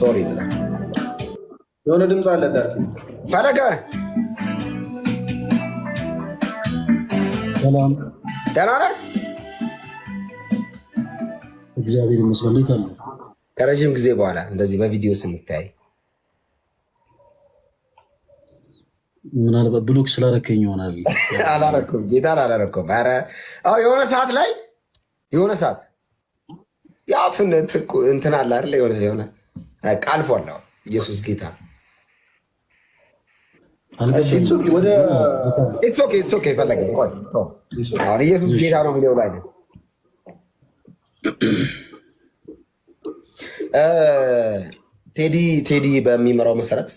ሶሪ በጣም የሆነ ድምፅ አለ ዳርክ ፈለገ ሰላም ደህና ነህ? እግዚአብሔር ይመስገን። እንዴት አለ? ከረዥም ጊዜ በኋላ እንደዚህ በቪዲዮ ስንታይ ምናልባት ብሎክ ስላረከኝ ይሆናል። አላረኩም፣ ጌታን አላረኩም። ኧረ አዎ የሆነ ሰዓት ላይ የአፍን እንትን አለ አይደል? የሆነ ቃልፏል። ኢየሱስ ጌታ ኢትስ ኦኬ ፈለገ ቆይ አሁን ኢየሱስ ጌታ ነው የሚለው ላይ ነው። ቴዲ በሚመራው መሰረት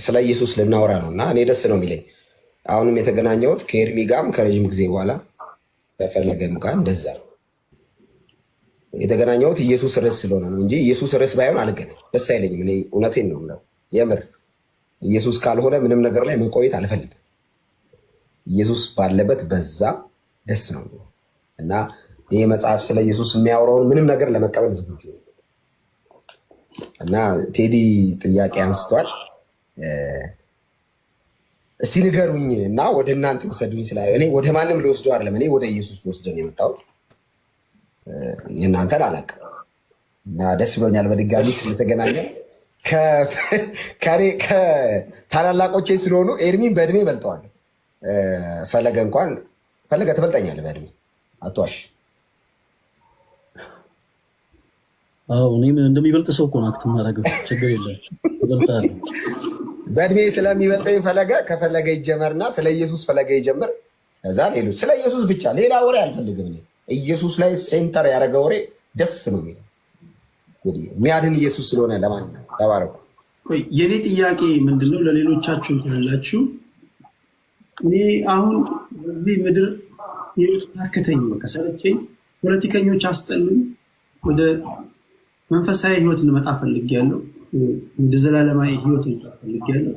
ስለ ኢየሱስ ልናወራ ነው እና እኔ ደስ ነው የሚለኝ። አሁንም የተገናኘሁት ከኤርሚ ጋርም ከረዥም ጊዜ በኋላ በፈለገም ጋር እንደዛ ነው የተገናኘሁት። ኢየሱስ ርዕስ ስለሆነ ነው እንጂ ኢየሱስ ርዕስ ባይሆን አልገናኝ ደስ አይለኝም። እኔ እውነቴን ነው የምለው። የምር ኢየሱስ ካልሆነ ምንም ነገር ላይ መቆየት አልፈልግም። ኢየሱስ ባለበት በዛ ደስ ነው እና ይህ መጽሐፍ ስለ ኢየሱስ የሚያወራውን ምንም ነገር ለመቀበል ዝግጁ ነው እና ቴዲ ጥያቄ አንስቷል። እስቲ ንገሩኝ እና ወደ እናንተ ወሰዱኝ ስላለ እኔ ወደ ማንም ልወስደው አይደለም፣ እኔ ወደ ኢየሱስ ልወስደው ነው የመጣሁት። የእናንተን አላውቅም እና ደስ ብሎኛል በድጋሚ ስለተገናኘ። ከታላላቆቼ ስለሆኑ ኤርሚን በእድሜ በልጠዋል። ፈለገ ትበልጠኛለህ በእድሜ አትዋሽ። እኔም እንደሚበልጥ ሰው እኮ ነው አክት የማደርገው። ችግር የለም እበልጥሃለሁ። በእድሜ ስለሚበልጠኝ ፈለገ ከፈለገ ይጀመርና ስለ ኢየሱስ ፈለገ ይጀምር። ከዛ ሌሎች ስለ ኢየሱስ ብቻ ሌላ ወሬ አልፈልግም። ኢየሱስ ላይ ሴንተር ያደረገ ወሬ ደስ ነው የሚለው። የሚያድን ኢየሱስ ስለሆነ ለማንኛውም ተባረኩ። የእኔ ጥያቄ ምንድነው ለሌሎቻችሁ ካላችሁ፣ እኔ አሁን በዚህ ምድር ህይወት ታከተኝ፣ ከሰለቸኝ፣ ፖለቲከኞች አስጠሉኝ፣ ወደ መንፈሳዊ ህይወት እንመጣ ፈልጌያለሁ፣ ወደ ዘላለማዊ ህይወት እንመጣ ፈልጌያለሁ።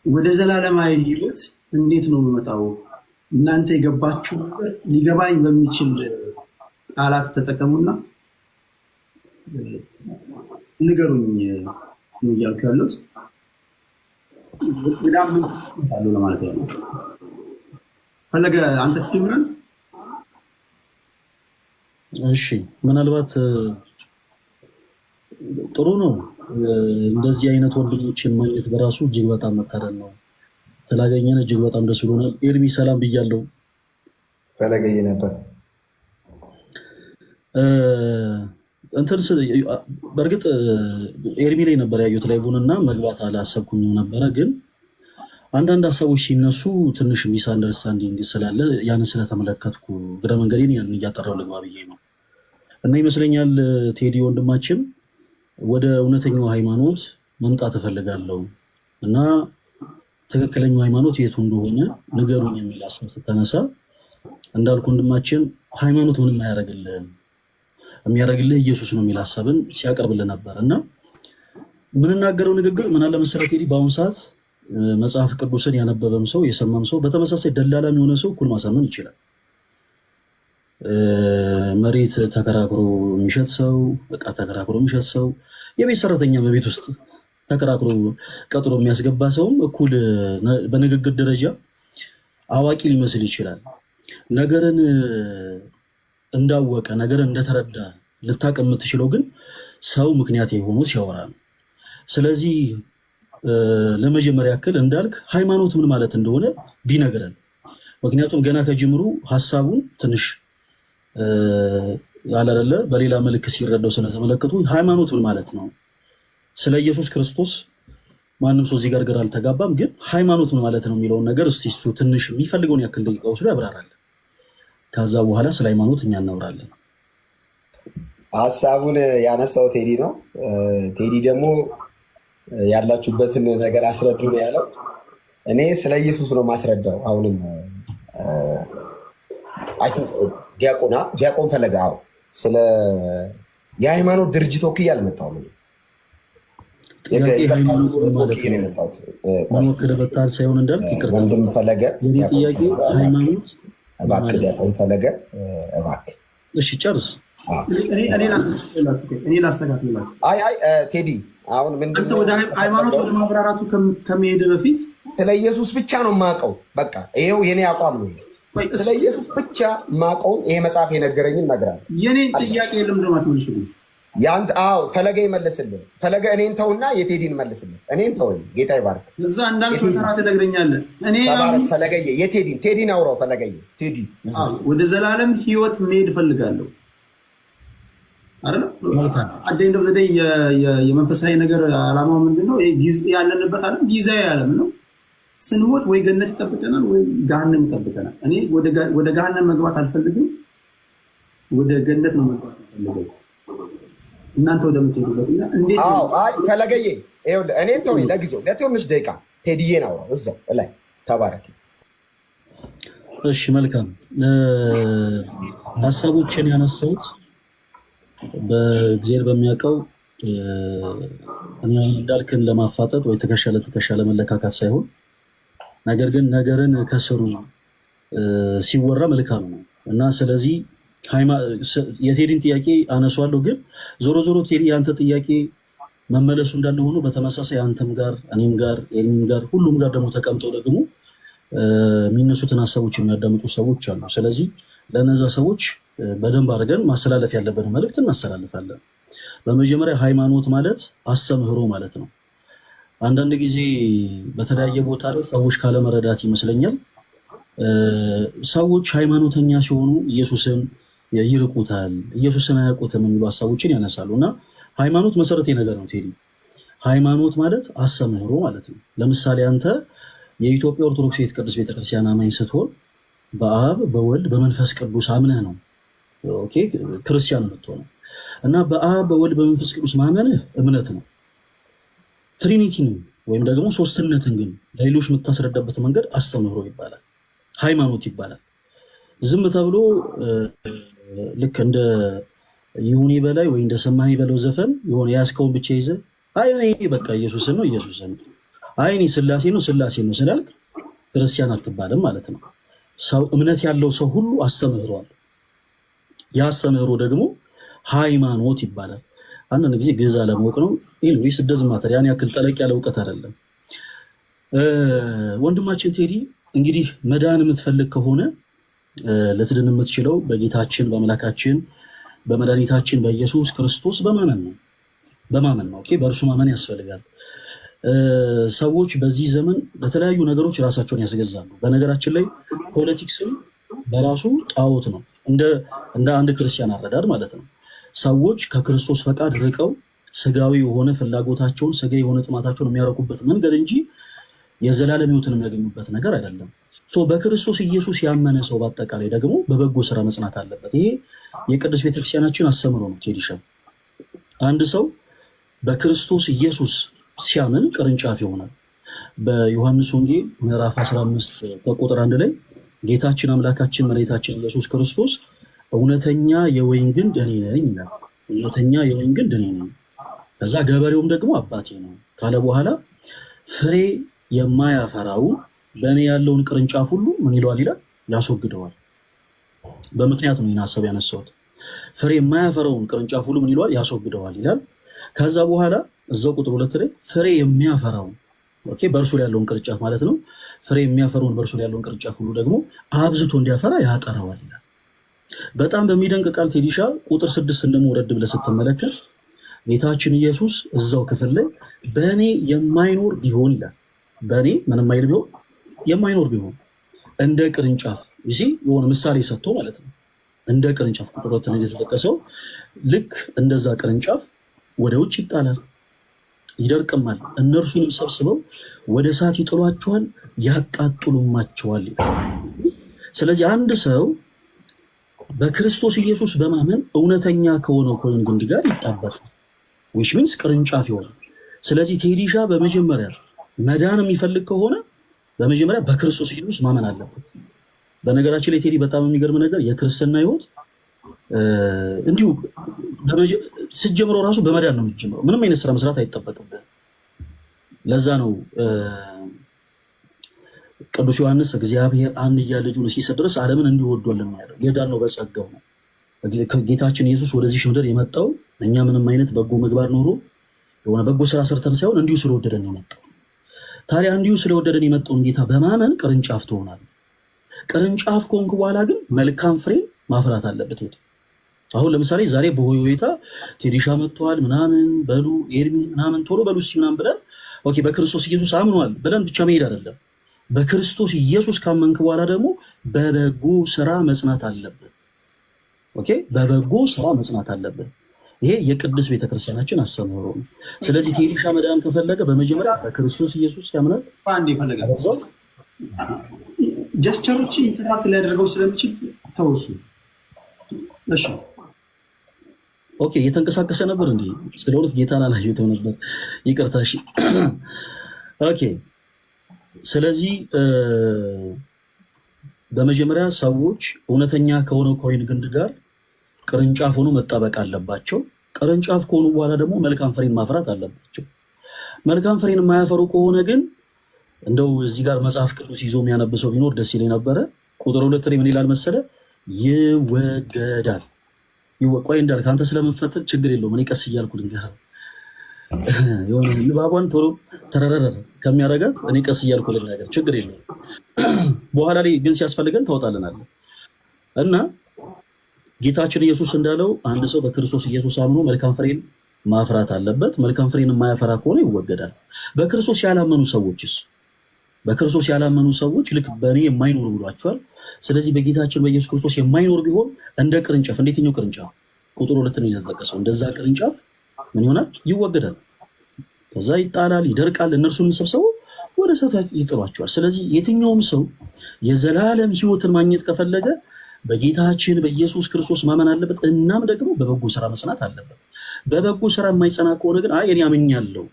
ወደ ዘላለማዊ ህይወት እንዴት ነው የምመጣው? እናንተ የገባችሁ ነገር ሊገባኝ በሚችል ቃላት ተጠቀሙና ንገሩኝ ነው እያልኩ ያለሁት። ምን ለማለት ያለው ፈለገ አንተ ትጀምራለህ? እሺ ምናልባት ጥሩ ነው። እንደዚህ አይነት ወንድሞችን ማግኘት በራሱ እጅግ በጣም መታደል ነው። ስላገኘን እጅግ በጣም ደስ ብሎናል። ኤርሚ ሰላም ብያለሁ። ፈለገዬ ነበር በእርግጥ ኤርሚ ላይ ነበር ያየሁት ላይቡን እና መግባት አላሰብኩኝም ነበረ። ግን አንዳንድ ሀሳቦች ሲነሱ ትንሽ ሚስ አንደርስታንዲንግ ስላለ ያንን ስለተመለከትኩ እግረ መንገዴን ያንን እያጠራው ልግባ ብዬ ነው እና ይመስለኛል ቴዲ ወንድማችን ወደ እውነተኛው ሃይማኖት መምጣት እፈልጋለሁ እና ትክክለኛው ሃይማኖት የቱ እንደሆነ ንገሩኝ የሚል ሀሳብ ስተነሳ እንዳልኩ ወንድማችን ሃይማኖት ምንም አያደርግልህም፣ የሚያደርግልህ ኢየሱስ ነው የሚል ሀሳብን ሲያቀርብልህ ነበር እና ምንናገረው ንግግር ምን አለ መሰረት ቴዲ፣ በአሁኑ ሰዓት መጽሐፍ ቅዱስን ያነበበም ሰው የሰማም ሰው በተመሳሳይ ደላላም የሆነ ሰው እኩል ማሳመን ይችላል። መሬት ተከራክሮ የሚሸጥ ሰው፣ እቃ ተከራክሮ የሚሸጥ ሰው፣ የቤት ሰራተኛ በቤት ውስጥ ተከራክሮ ቀጥሮ የሚያስገባ ሰውም እኩል በንግግር ደረጃ አዋቂ ሊመስል ይችላል። ነገርን እንዳወቀ ነገርን እንደተረዳ ልታውቅ የምትችለው ግን ሰው ምክንያት የሆኑ ሲያወራ ነው። ስለዚህ ለመጀመሪያ ያክል እንዳልክ ሃይማኖት ምን ማለት እንደሆነ ቢነግረን፣ ምክንያቱም ገና ከጅምሩ ሀሳቡን ትንሽ ያላረለ በሌላ መልክ ሲረዳው ስለተመለከቱ ሃይማኖት ምን ማለት ነው፣ ስለ ኢየሱስ ክርስቶስ ማንም ሰው እዚህ ጋር ግራ አልተጋባም። ግን ሃይማኖት ምን ማለት ነው የሚለውን ነገር እስቲ እሱ ትንሽ የሚፈልገውን ያክል ደቂቃ ወስዶ ያብራራል። ከዛ በኋላ ስለ ሃይማኖት እኛ እናወራለን። ሀሳቡን ያነሳው ቴዲ ነው። ቴዲ ደግሞ ያላችሁበትን ነገር አስረዱ ነው ያለው። እኔ ስለ ኢየሱስ ነው ማስረዳው። አሁንም ዲያቆን ፈለገ ስለ የሃይማኖት ድርጅት ወክዬ አልመጣሁም። ወክለበታል ሳይሆን እንዳልክ ይቅርታ ወንድም ፈለገ ጥያቄ ሃይማኖት እባክህ ዲያቆን ፈለገ እባክህ። እሺ ጨርስ። እኔ ላስተካክልላችሁ። አይ ቴዲ አሁን አንተ ወደ ሃይማኖት ወደ ማብራራቱ ከመሄድ በፊት ስለ ኢየሱስ ብቻ ነው የማውቀው። በቃ ይሄው የኔ አቋም ነው። ስለ ኢየሱስ ብቻ የማውቀውን ይሄ መጽሐፍ የነገረኝን እነግራለሁ። የኔን ጥያቄ ለምንድን ነው የማትመልሱልኝ? ያንተ ፈለገ ይመልስልህ። ፈለገ እኔን ተውና የቴዲን መልስልህ። እኔን ተወኝ። ጌታ ይባርክ። እዛ እንዳልከው ተራ ትነግረኛለህ። እኔ ፈለገ ቴዲን አውራው። ፈለገ ቴዲ ወደ ዘላለም ህይወት መሄድ እፈልጋለሁ አይደል? አደኝ ዘዴ የመንፈሳዊ ነገር ዓላማው ምንድነው? ያለንበት ዓለም ጊዜያዊ ዓለም ነው። ስንሞት ወይ ገነት ይጠብቀናል ወይ ገሃነም ይጠብቀናል። እኔ ወደ ገሃነም መግባት አልፈልግም፣ ወደ ገነት ነው መግባት አልፈልግም። እናንተ ወደምትሄዱበትና እንዴት ነው? አይ ፈለገዬ ይኸውልህ እኔን ተወኝ ለጊዜው ለትንሽ ደቂቃ። ቴዲዬን አውራው እዛው ላይ። ተባረክ። እሺ መልካም ሀሳቦችን ያነሳሁት በእግዚአብሔር በሚያውቀው እኔ እንዳልክን ለማፋጠጥ ወይ ትከሻ ለትከሻ ለመለካካት ሳይሆን ነገር ግን ነገርን ከስሩ ሲወራ መልካም ነው እና ስለዚህ የቴዲን ጥያቄ አነሷለሁ። ግን ዞሮ ዞሮ ቴዲ ያንተ ጥያቄ መመለሱ እንዳለ ሆኖ በተመሳሳይ አንተም ጋር እኔም ጋር ኤርሚም ጋር ሁሉም ጋር ደግሞ ተቀምጠው ደግሞ የሚነሱትን ሀሳቦች የሚያዳምጡ ሰዎች አሉ። ስለዚህ ለነዛ ሰዎች በደንብ አድርገን ማስተላለፍ ያለብን መልእክት እናስተላልፋለን። በመጀመሪያ ሃይማኖት ማለት አስተምህሮ ማለት ነው። አንዳንድ ጊዜ በተለያየ ቦታ ላይ ሰዎች ካለመረዳት ይመስለኛል ሰዎች ሃይማኖተኛ ሲሆኑ ኢየሱስን ይርቁታል፣ ኢየሱስን አያውቁትም የሚሉ ሀሳቦችን ያነሳሉ። እና ሃይማኖት መሰረታዊ ነገር ነው ቴዲ። ሃይማኖት ማለት አስተምህሮ ማለት ነው። ለምሳሌ አንተ የኢትዮጵያ ኦርቶዶክስ ቅዱስ ቤተክርስቲያን አማኝ ስትሆን በአብ በወልድ በመንፈስ ቅዱስ አምነህ ነው ኦኬ ክርስቲያን የምትሆነው። እና በአብ በወልድ በመንፈስ ቅዱስ ማመንህ እምነት ነው። ትሪኒቲን ወይም ደግሞ ሶስትነትን ግን ለሌሎች የምታስረዳበት መንገድ አስተምህሮ ይባላል፣ ሃይማኖት ይባላል። ዝም ተብሎ ልክ እንደ ይሁኔ በላይ ወይ እንደ ሰማይ በለው ዘፈን የሆነ ያስከውን ብቻ ይዘህ አይ እኔ በቃ ኢየሱስን ነው ኢየሱስን ነው አይ እኔ ስላሴ ነው ስላሴ ነው ስላልክ ክርስቲያን አትባልም ማለት ነው። ሰው እምነት ያለው ሰው ሁሉ አስተምህሯል። ያስተምህሮ ደግሞ ሃይማኖት ይባላል። አንዳንድ ጊዜ ግዕዝ አለማወቅ ነው። ኢንዊስ ደዝ ማተር ያን ያክል ጠለቅ ያለ እውቀት አይደለም። ወንድማችን ቴዲ እንግዲህ መዳን የምትፈልግ ከሆነ ልትድን የምትችለው በጌታችን በአምላካችን በመድኃኒታችን በኢየሱስ ክርስቶስ በማመን ነው። ኦኬ በእርሱ ማመን ያስፈልጋል። ሰዎች በዚህ ዘመን ለተለያዩ ነገሮች ራሳቸውን ያስገዛሉ። በነገራችን ላይ ፖለቲክስም በራሱ ጣዖት ነው፣ እንደ አንድ ክርስቲያን አረዳድ ማለት ነው። ሰዎች ከክርስቶስ ፈቃድ ርቀው ስጋዊ የሆነ ፍላጎታቸውን ስጋዊ የሆነ ጥማታቸውን የሚያረኩበት መንገድ እንጂ የዘላለም ሕይወትን የሚያገኙበት ነገር አይደለም። በክርስቶስ ኢየሱስ ያመነ ሰው በአጠቃላይ ደግሞ በበጎ ስራ መጽናት አለበት። ይሄ የቅዱስ ቤተክርስቲያናችን አስተምሮ ነው። ቴዲሻ አንድ ሰው በክርስቶስ ኢየሱስ ሲያምን ቅርንጫፍ ይሆናል። በዮሐንስ ወንጌል ምዕራፍ 15 ከቁጥር 1 ላይ ጌታችን አምላካችን መድኃኒታችን ኢየሱስ ክርስቶስ እውነተኛ የወይን ግንድ እኔ ነኝ ይላል። እውነተኛ የወይን ግንድ እኔ ነኝ፣ ከዛ ገበሬውም ደግሞ አባቴ ነው ካለ በኋላ ፍሬ የማያፈራው በእኔ ያለውን ቅርንጫፍ ሁሉ ምን ይለዋል ይላል? ያስወግደዋል። በምክንያት ነው ይህን ሀሳብ ያነሳሁት። ፍሬ የማያፈራውን ቅርንጫፍ ሁሉ ምን ይለዋል? ያስወግደዋል ይላል። ከዛ በኋላ እዛው ቁጥር 2 ላይ ፍሬ የሚያፈራውን ኦኬ በእርሱ ላይ ያለውን ቅርንጫፍ ማለት ነው። ፍሬ የሚያፈራውን በእርሱ ላይ ያለውን ቅርንጫፍ ሁሉ ደግሞ አብዝቶ እንዲያፈራ ያጠራዋል ይላል። በጣም በሚደንቅ ቃል ቴዲሻ ቁጥር 6 ደግሞ ወረድ ብለህ ስትመለከት ጌታችን ኢየሱስ እዛው ክፍል ላይ በእኔ የማይኖር ቢሆን ይላል። በእኔ ምንም አይል ቢሆን የማይኖር ቢሆን እንደ ቅርንጫፍ ይሲ የሆነ ምሳሌ ሰጥቶ ማለት ነው። እንደ ቅርንጫፍ ቁጥር 2 ላይ የተጠቀሰው ልክ እንደዛ ቅርንጫፍ ወደ ውጭ ይጣላል፣ ይደርቅማል፣ እነርሱንም ሰብስበው ወደ እሳት ይጥሏቸዋል፣ ያቃጥሉማቸዋል። ስለዚህ አንድ ሰው በክርስቶስ ኢየሱስ በማመን እውነተኛ ከሆነው ከወይን ግንድ ጋር ይጣበቃል፣ which means ቅርንጫፍ ይሆናል። ስለዚህ ቴዲሻ በመጀመሪያ መዳን የሚፈልግ ከሆነ በመጀመሪያ በክርስቶስ ኢየሱስ ማመን አለበት። በነገራችን ላይ ቴዲ በጣም የሚገርም ነገር የክርስትና ሕይወት እንዲሁ ስትጀምረው ራሱ በመዳን ነው የሚጀምረው። ምንም አይነት ስራ መስራት አይጠበቅብህም። ለዛ ነው ቅዱስ ዮሐንስ እግዚአብሔር አንድያ ልጁን እስኪሰጥ ድረስ ዓለምን እንዲሁ ወዷል የሚያለው የዳነው በጸጋው ነው። ጌታችን ኢየሱስ ወደዚህ ምድር የመጣው እኛ ምንም አይነት በጎ ምግባር ኖሮ የሆነ በጎ ስራ ሰርተን ሳይሆን እንዲሁ ስለወደደን የመጣው። ታዲያ እንዲሁ ስለወደደን የመጣውን ጌታ በማመን ቅርንጫፍ ትሆናል። ቅርንጫፍ ከሆንክ በኋላ ግን መልካም ፍሬ ማፍራት አለበት። ሄድ አሁን ለምሳሌ ዛሬ በሆይታ ቴዲሻ መጥተዋል ምናምን በሉ ኤርሚ ምናምን ቶሎ በሉ እስኪ ምናምን ብለን ኦኬ በክርስቶስ ኢየሱስ አምኗል ብለን ብቻ መሄድ አይደለም። በክርስቶስ ኢየሱስ ካመንክ በኋላ ደግሞ በበጎ ስራ መጽናት አለብን። ኦኬ በበጎ ስራ መጽናት አለብን። ይሄ የቅዱስ ቤተክርስቲያናችን አስተምህሮ ነው። ስለዚህ ቴዲሻ መዳን ከፈለገ በመጀመሪያ በክርስቶስ ኢየሱስ ያምናል። አንድ ይፈልጋል ጀስቸሮች ኢንተራክት ሊያደርገው ስለሚችል ተወሱ። እሺ ኦኬ እየተንቀሳቀሰ ነበር እንዴ? ስለሆነ ጌታን አላየሁትም ነበር። ይቅርታ። እሺ ኦኬ። ስለዚህ በመጀመሪያ ሰዎች እውነተኛ ከሆነው ከወይን ግንድ ጋር ቅርንጫፍ ሆኖ መጣበቅ አለባቸው። ቅርንጫፍ ከሆኑ በኋላ ደግሞ መልካም ፍሬን ማፍራት አለባቸው። መልካም ፍሬን የማያፈሩ ከሆነ ግን እንደው እዚህ ጋር መጽሐፍ ቅዱስ ይዞ የሚያነብሰው ቢኖር ደስ ይለኝ ነበረ። ቁጥር 2 ላይ ምን ይላል መሰለ? ይወገዳል። ቆይ እንዳልክ አንተ ስለምንፈትል ችግር የለውም። እኔ ቀስ እያልኩ ልንገርህ የሆነ ንባቧን ቶሎ ተረረረ ከሚያረጋት እኔ ቀስ እያልኩ ልናገር ችግር የለውም። በኋላ ላይ ግን ሲያስፈልገን ታወጣልናለህ። እና ጌታችን ኢየሱስ እንዳለው አንድ ሰው በክርስቶስ ኢየሱስ አምኖ መልካም ፍሬን ማፍራት አለበት። መልካም ፍሬን የማያፈራ ከሆነ ይወገዳል። በክርስቶስ ያላመኑ ሰዎችስ? በክርስቶስ ያላመኑ ሰዎች ልክ በእኔ የማይኖር ብሏቸዋል። ስለዚህ በጌታችን በኢየሱስ ክርስቶስ የማይኖር ቢሆን እንደ ቅርንጫፍ፣ እንዴትኛው ቅርንጫፍ? ቁጥር 2 ነው የተጠቀሰው። እንደዛ ቅርንጫፍ ምን ይሆናል? ይወገዳል። ከዛ ይጣላል፣ ይደርቃል። እነርሱን ሰብስበው ወደ እሳት ይጥሏቸዋል። ስለዚህ የትኛውም ሰው የዘላለም ሕይወትን ማግኘት ከፈለገ በጌታችን በኢየሱስ ክርስቶስ ማመን አለበት። እናም ደግሞ በበጎ ስራ መጽናት አለበት። በበጎ ስራ የማይጸና ከሆነ ግን እኔ አምኛለሁ።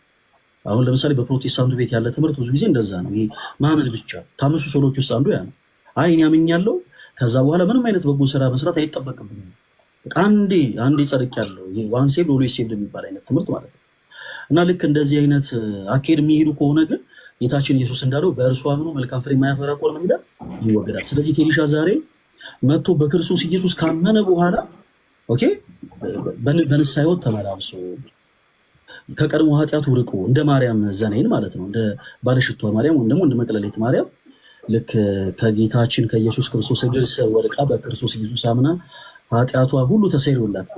አሁን ለምሳሌ በፕሮቴስታንቱ ቤት ያለ ትምህርት ብዙ ጊዜ እንደዛ ነው። ይሄ ማመን ብቻ ከአምስቱ ሶሎች ውስጥ አንዱ ያ ነው። እኔ አምኛለሁ፣ ከዛ በኋላ ምንም አይነት በጎ ስራ መስራት አይጠበቅብኝም። አንዴ ጸድቄያለሁ። ይሄ ዋን ሴቭድ ኦልዌይስ ሴቭድ የሚባል አይነት ትምህርት ማለት ነው። እና ልክ እንደዚህ አይነት አካሄድ የሚሄዱ ከሆነ ግን ጌታችን ኢየሱስ እንዳለው በእርሱ አምኖ መልካም ፍሬ የማያፈራ ከሆነ ምን ይላል? ይወገዳል። ስለዚህ ቴዲሻ ዛሬ መጥቶ በክርስቶስ ኢየሱስ ካመነ በኋላ ኦኬ በንስሐ ሕይወት ተመላልሶ ከቀድሞ ኃጢአቱ ርቆ እንደ ማርያም ዘኔን ማለት ነው፣ እንደ ባለሽቷ ማርያም ወይም ደግሞ እንደ መቅለሌት ማርያም ልክ ከጌታችን ከኢየሱስ ክርስቶስ እግር ስር ወድቃ በክርስቶስ ኢየሱስ አምና ኃጢአቷ ሁሉ ተሰሪውላት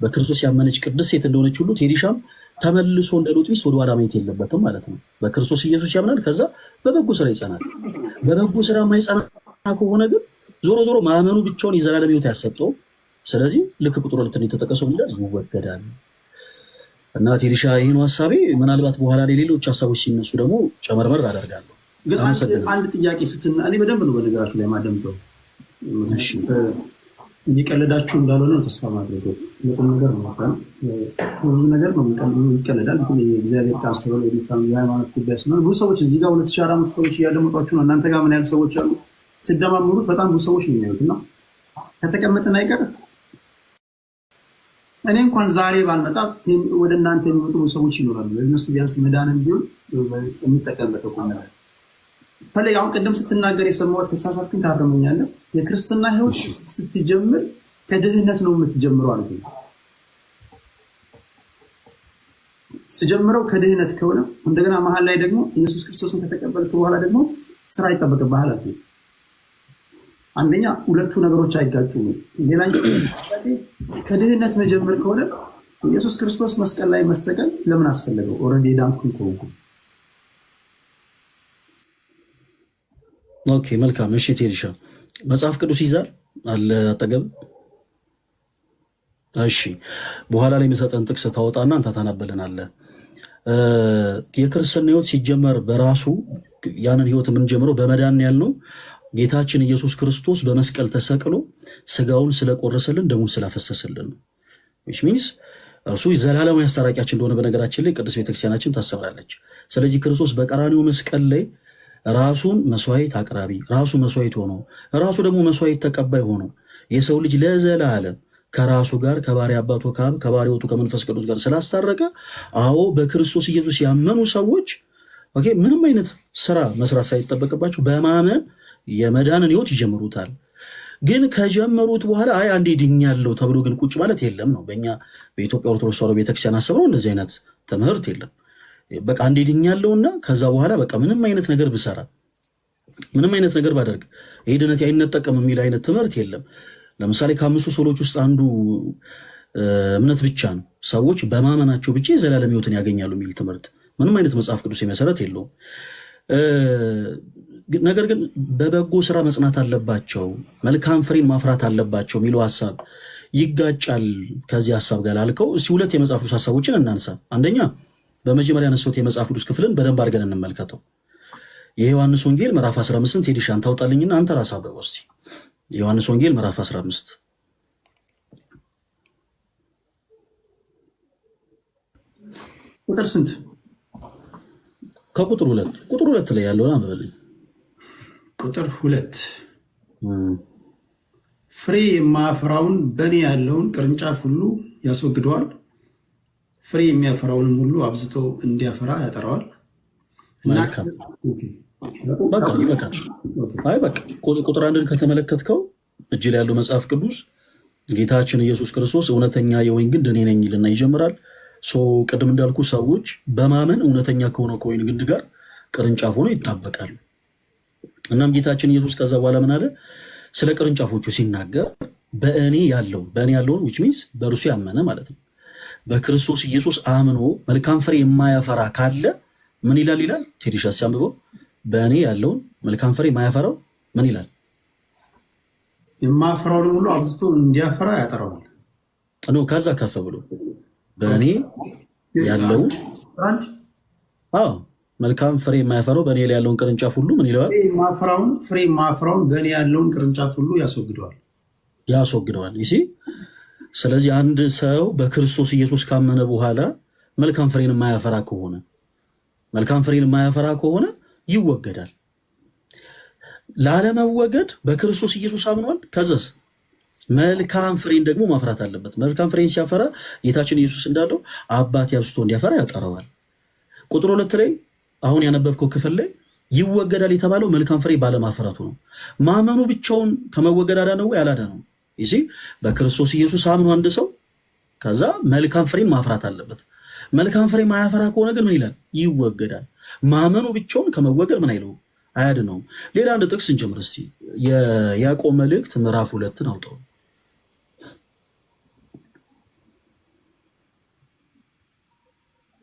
በክርስቶስ ያመነች ቅድስት ሴት እንደሆነች ሁሉ ቴዲሻም ተመልሶ እንደ ሎጥ ሚስት ወደ ኋላ ማየት የለበትም ማለት ነው። በክርስቶስ ኢየሱስ ያምናል፣ ከዛ በበጎ ስራ ይጸናል። በበጎ ስራ የማይጸና ከሆነ ግን ዞሮ ዞሮ ማመኑ ብቻውን የዘላለም ሕይወት ያሰጠው። ስለዚህ ልክ ቁጥር 2 የተጠቀሰው ይላል ይወገዳል። እና ቴዲሻ ይህን ሀሳቤ ምናልባት በኋላ ላይ ሌሎች ሀሳቦች ሲነሱ ደግሞ ጨመርመር አደርጋለሁ። ግን አንድ ጥያቄ ስትና እኔ በደንብ ነው በነገራችሁ ላይ ማደምጠው እየቀለዳችሁ እንዳልሆነ ነው ተስፋ ማድረግ የቁም ነገር ነው። ብዙ ነገር ነው ይቀለዳል። ግን የእግዚአብሔር ቃል ስለሆነ የሃይማኖት ጉዳይ ስለሆነ ብዙ ሰዎች እዚህ ጋር 2400 ሰዎች እያደመጧችሁ ነው። እናንተ ጋር ምን ያህል ሰዎች አሉ? ስደማምሩት በጣም ብዙ ሰዎች ነው የሚያዩት። እና ከተቀመጥን አይቀር እኔ እንኳን ዛሬ ባልመጣ ወደ እናንተ የሚመጡ ብዙ ሰዎች ይኖራሉ። ለእነሱ ቢያንስ መዳንም ቢሆን የሚጠቀምበት ቁም ነገር ፈለግ። አሁን ቅድም ስትናገር የሰማሁት ከተሳሳትኩኝ ታረመኛለህ። የክርስትና ሕይወት ስትጀምር ከድህነት ነው የምትጀምረው አልኩ። ስጀምረው ከድህነት ከሆነ እንደገና መሀል ላይ ደግሞ ኢየሱስ ክርስቶስን ከተቀበልክ በኋላ ደግሞ ስራ ይጠበቅብሃል አልኩ። አንደኛ ሁለቱ ነገሮች አይጋጩም። ሌላኛው ከድህነት መጀመር ከሆነ ኢየሱስ ክርስቶስ መስቀል ላይ መሰቀል ለምን አስፈለገው? ኦልሬዲ ዳንኩኝ ከሆንኩ። ኦኬ መልካም። እሺ ቴዲሻ መጽሐፍ ቅዱስ ይዛል አለ አጠገብ? እሺ በኋላ ላይ የሚሰጠን ጥቅስ ታወጣና አንተ ታናበለናለህ። የክርስትና ሕይወት ሲጀመር በራሱ ያንን ሕይወት የምንጀምረው በመዳን ያልነው ጌታችን ኢየሱስ ክርስቶስ በመስቀል ተሰቅሎ ስጋውን ስለቆረሰልን ደሙን ስላፈሰሰልን ነው። which means እርሱ ዘላለማዊ አስታራቂያችን እንደሆነ በነገራችን ላይ ቅድስት ቤተክርስቲያናችን ታሰብራለች። ስለዚህ ክርስቶስ በቀራንዮ መስቀል ላይ ራሱን መስዋዕት አቅራቢ፣ ራሱ መስዋዕት ሆኖ ራሱ ደግሞ መስዋዕት ተቀባይ ሆኖ የሰው ልጅ ለዘላለም ከራሱ ጋር ከባሕርይ አባቱ ከአብ ከባሕርይ ሕይወቱ ከመንፈስ ቅዱስ ጋር ስላስታረቀ፣ አዎ በክርስቶስ ኢየሱስ ያመኑ ሰዎች ኦኬ ምንም አይነት ስራ መስራት ሳይጠበቅባቸው በማመን የመዳንን ሕይወት ይጀምሩታል። ግን ከጀመሩት በኋላ አይ አንዴ ድኛለሁ ተብሎ ግን ቁጭ ማለት የለም ነው። በእኛ በኢትዮጵያ ኦርቶዶክስ ተዋሕዶ ቤተክርስቲያን አስበው እንደዚህ አይነት ትምህርት የለም። በቃ አንዴ ድኛለሁና ከዛ በኋላ በቃ ምንም አይነት ነገር ብሰራ ምንም አይነት ነገር ባደርግ ይሄ ድነት አይነጠቅም የሚል አይነት ትምህርት የለም። ለምሳሌ ከአምስቱ ሶሎች ውስጥ አንዱ እምነት ብቻ ነው። ሰዎች በማመናቸው ብቻ የዘላለም ሕይወትን ያገኛሉ የሚል ትምህርት ምንም አይነት መጽሐፍ ቅዱስ መሰረት የለውም። ነገር ግን በበጎ ስራ መጽናት አለባቸው፣ መልካም ፍሬን ማፍራት አለባቸው የሚለው ሀሳብ ይጋጫል ከዚህ ሀሳብ ጋር ላልከው እስኪ ሁለት የመጽሐፍ ቅዱስ ሀሳቦችን እናንሳ። አንደኛ በመጀመሪያ ያነሳሁት የመጽሐፍ ቅዱስ ክፍልን በደንብ አድርገን እንመልከተው። የዮሐንስ ወንጌል ምዕራፍ 15 ቴዲሻን ታውጣልኝና አንተ ራስህ አበበው እስኪ። የዮሐንስ ወንጌል ምዕራፍ 15 ቁጥር ስንት? ከቁጥር 2 ቁጥር 2 ላይ ያለውን አንብበልኝ። ቁጥር 2 ፍሬ የማያፈራውን በእኔ ያለውን ቅርንጫፍ ሁሉ ያስወግደዋል፣ ፍሬ የሚያፈራውንም ሁሉ አብዝቶ እንዲያፈራ ያጠራዋል። በቃ ይበቃል። አይ በቃ ቁጥር 1ን ከተመለከትከው እጅ ላይ ያለው መጽሐፍ ቅዱስ ጌታችን ኢየሱስ ክርስቶስ እውነተኛ የወይን ግንድ እኔ ነኝ ይልና ይጀምራል። ቅድም እንዳልኩ ሰዎች በማመን እውነተኛ ከሆነው ከወይን ግንድ ጋር ቅርንጫፍ ሆኖ ይጣበቃሉ። እናም ጌታችን ኢየሱስ ከዛ በኋላ ምን አለ? ስለ ቅርንጫፎቹ ሲናገር በእኔ ያለውን which means በእርሱ ያመነ ማለት ነው። በክርስቶስ ኢየሱስ አምኖ መልካም ፍሬ የማያፈራ ካለ ምን ይላል? ቴዲሻ ሲያምበው በእኔ ያለውን መልካም ፍሬ የማያፈራው ምን ይላል? የማያፈራውን ሁሉ አብዝቶ እንዲያፈራ ያጠራዋል። ከዛ ከፍ ብሎ በእኔ ያለውን መልካም ፍሬ የማያፈራው በእኔ ላይ ያለውን ቅርንጫፍ ሁሉ ምን ይለዋል? ፍሬ የማያፈራውን በእኔ ያለውን ቅርንጫፍ ሁሉ ያስወግደዋል። ይሲ ስለዚህ አንድ ሰው በክርስቶስ ኢየሱስ ካመነ በኋላ መልካም ፍሬን የማያፈራ ከሆነ ይወገዳል። ላለመወገድ በክርስቶስ ኢየሱስ አምኗል። ከዛስ መልካም ፍሬን ደግሞ ማፍራት አለበት። መልካም ፍሬን ሲያፈራ ጌታችን ኢየሱስ እንዳለው አባቴ አብዝቶ እንዲያፈራ ያጠራዋል። ቁጥር 2 ላይ አሁን ያነበብከው ክፍል ላይ ይወገዳል የተባለው መልካም ፍሬ ባለማፍራቱ ነው። ማመኑ ብቻውን ከመወገድ አዳነው ወይ አላዳነው? ይሲ በክርስቶስ ኢየሱስ አምኖ አንድ ሰው ከዛ መልካም ፍሬን ማፍራት አለበት። መልካም ፍሬ ማያፈራ ከሆነ ግን ምን ይላል? ይወገዳል። ማመኑ ብቻውን ከመወገድ ምን አይለው? አያድነውም። ሌላ አንድ ጥቅስ እንጀምር እስቲ። የያዕቆብ መልእክት ምዕራፍ 2ን አውጣው።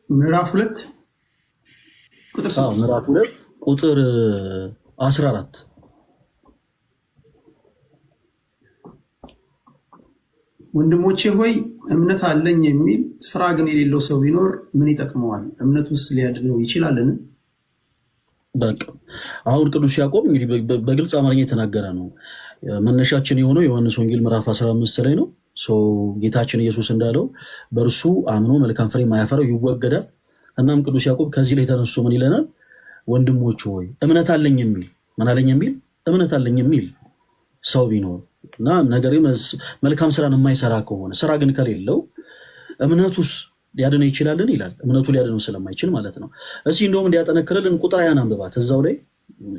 ምዕራፍ 2 ቁጥር 14 ወንድሞቼ ሆይ እምነት አለኝ የሚል ስራ ግን የሌለው ሰው ቢኖር ምን ይጠቅመዋል? እምነቱስ ሊያድነው ይችላልን? በቃ አሁን ቅዱስ ያዕቆብ እንግዲህ በግልጽ አማርኛ የተናገረ ነው። መነሻችን የሆነው ዮሐንስ ወንጌል ምዕራፍ 15 ላይ ነው። ጌታችን ኢየሱስ እንዳለው በእርሱ አምኖ መልካም ፍሬ የማያፈራው ይወገዳል። እናም ቅዱስ ያዕቆብ ከዚህ ላይ ተነስቶ ምን ይለናል? ወንድሞች ሆይ እምነት አለኝ የሚል እምነት አለኝ የሚል ሰው ቢኖር እና ነገር መልካም ስራን የማይሰራ ከሆነ ስራ ግን ከሌለው እምነቱስ ሊያድነው ይችላልን ይላል። እምነቱ ሊያድነው ስለማይችል ማለት ነው። እስኪ እንደውም እንዲያጠነክርልን ቁጥር 20 አንብባት። እዛው ላይ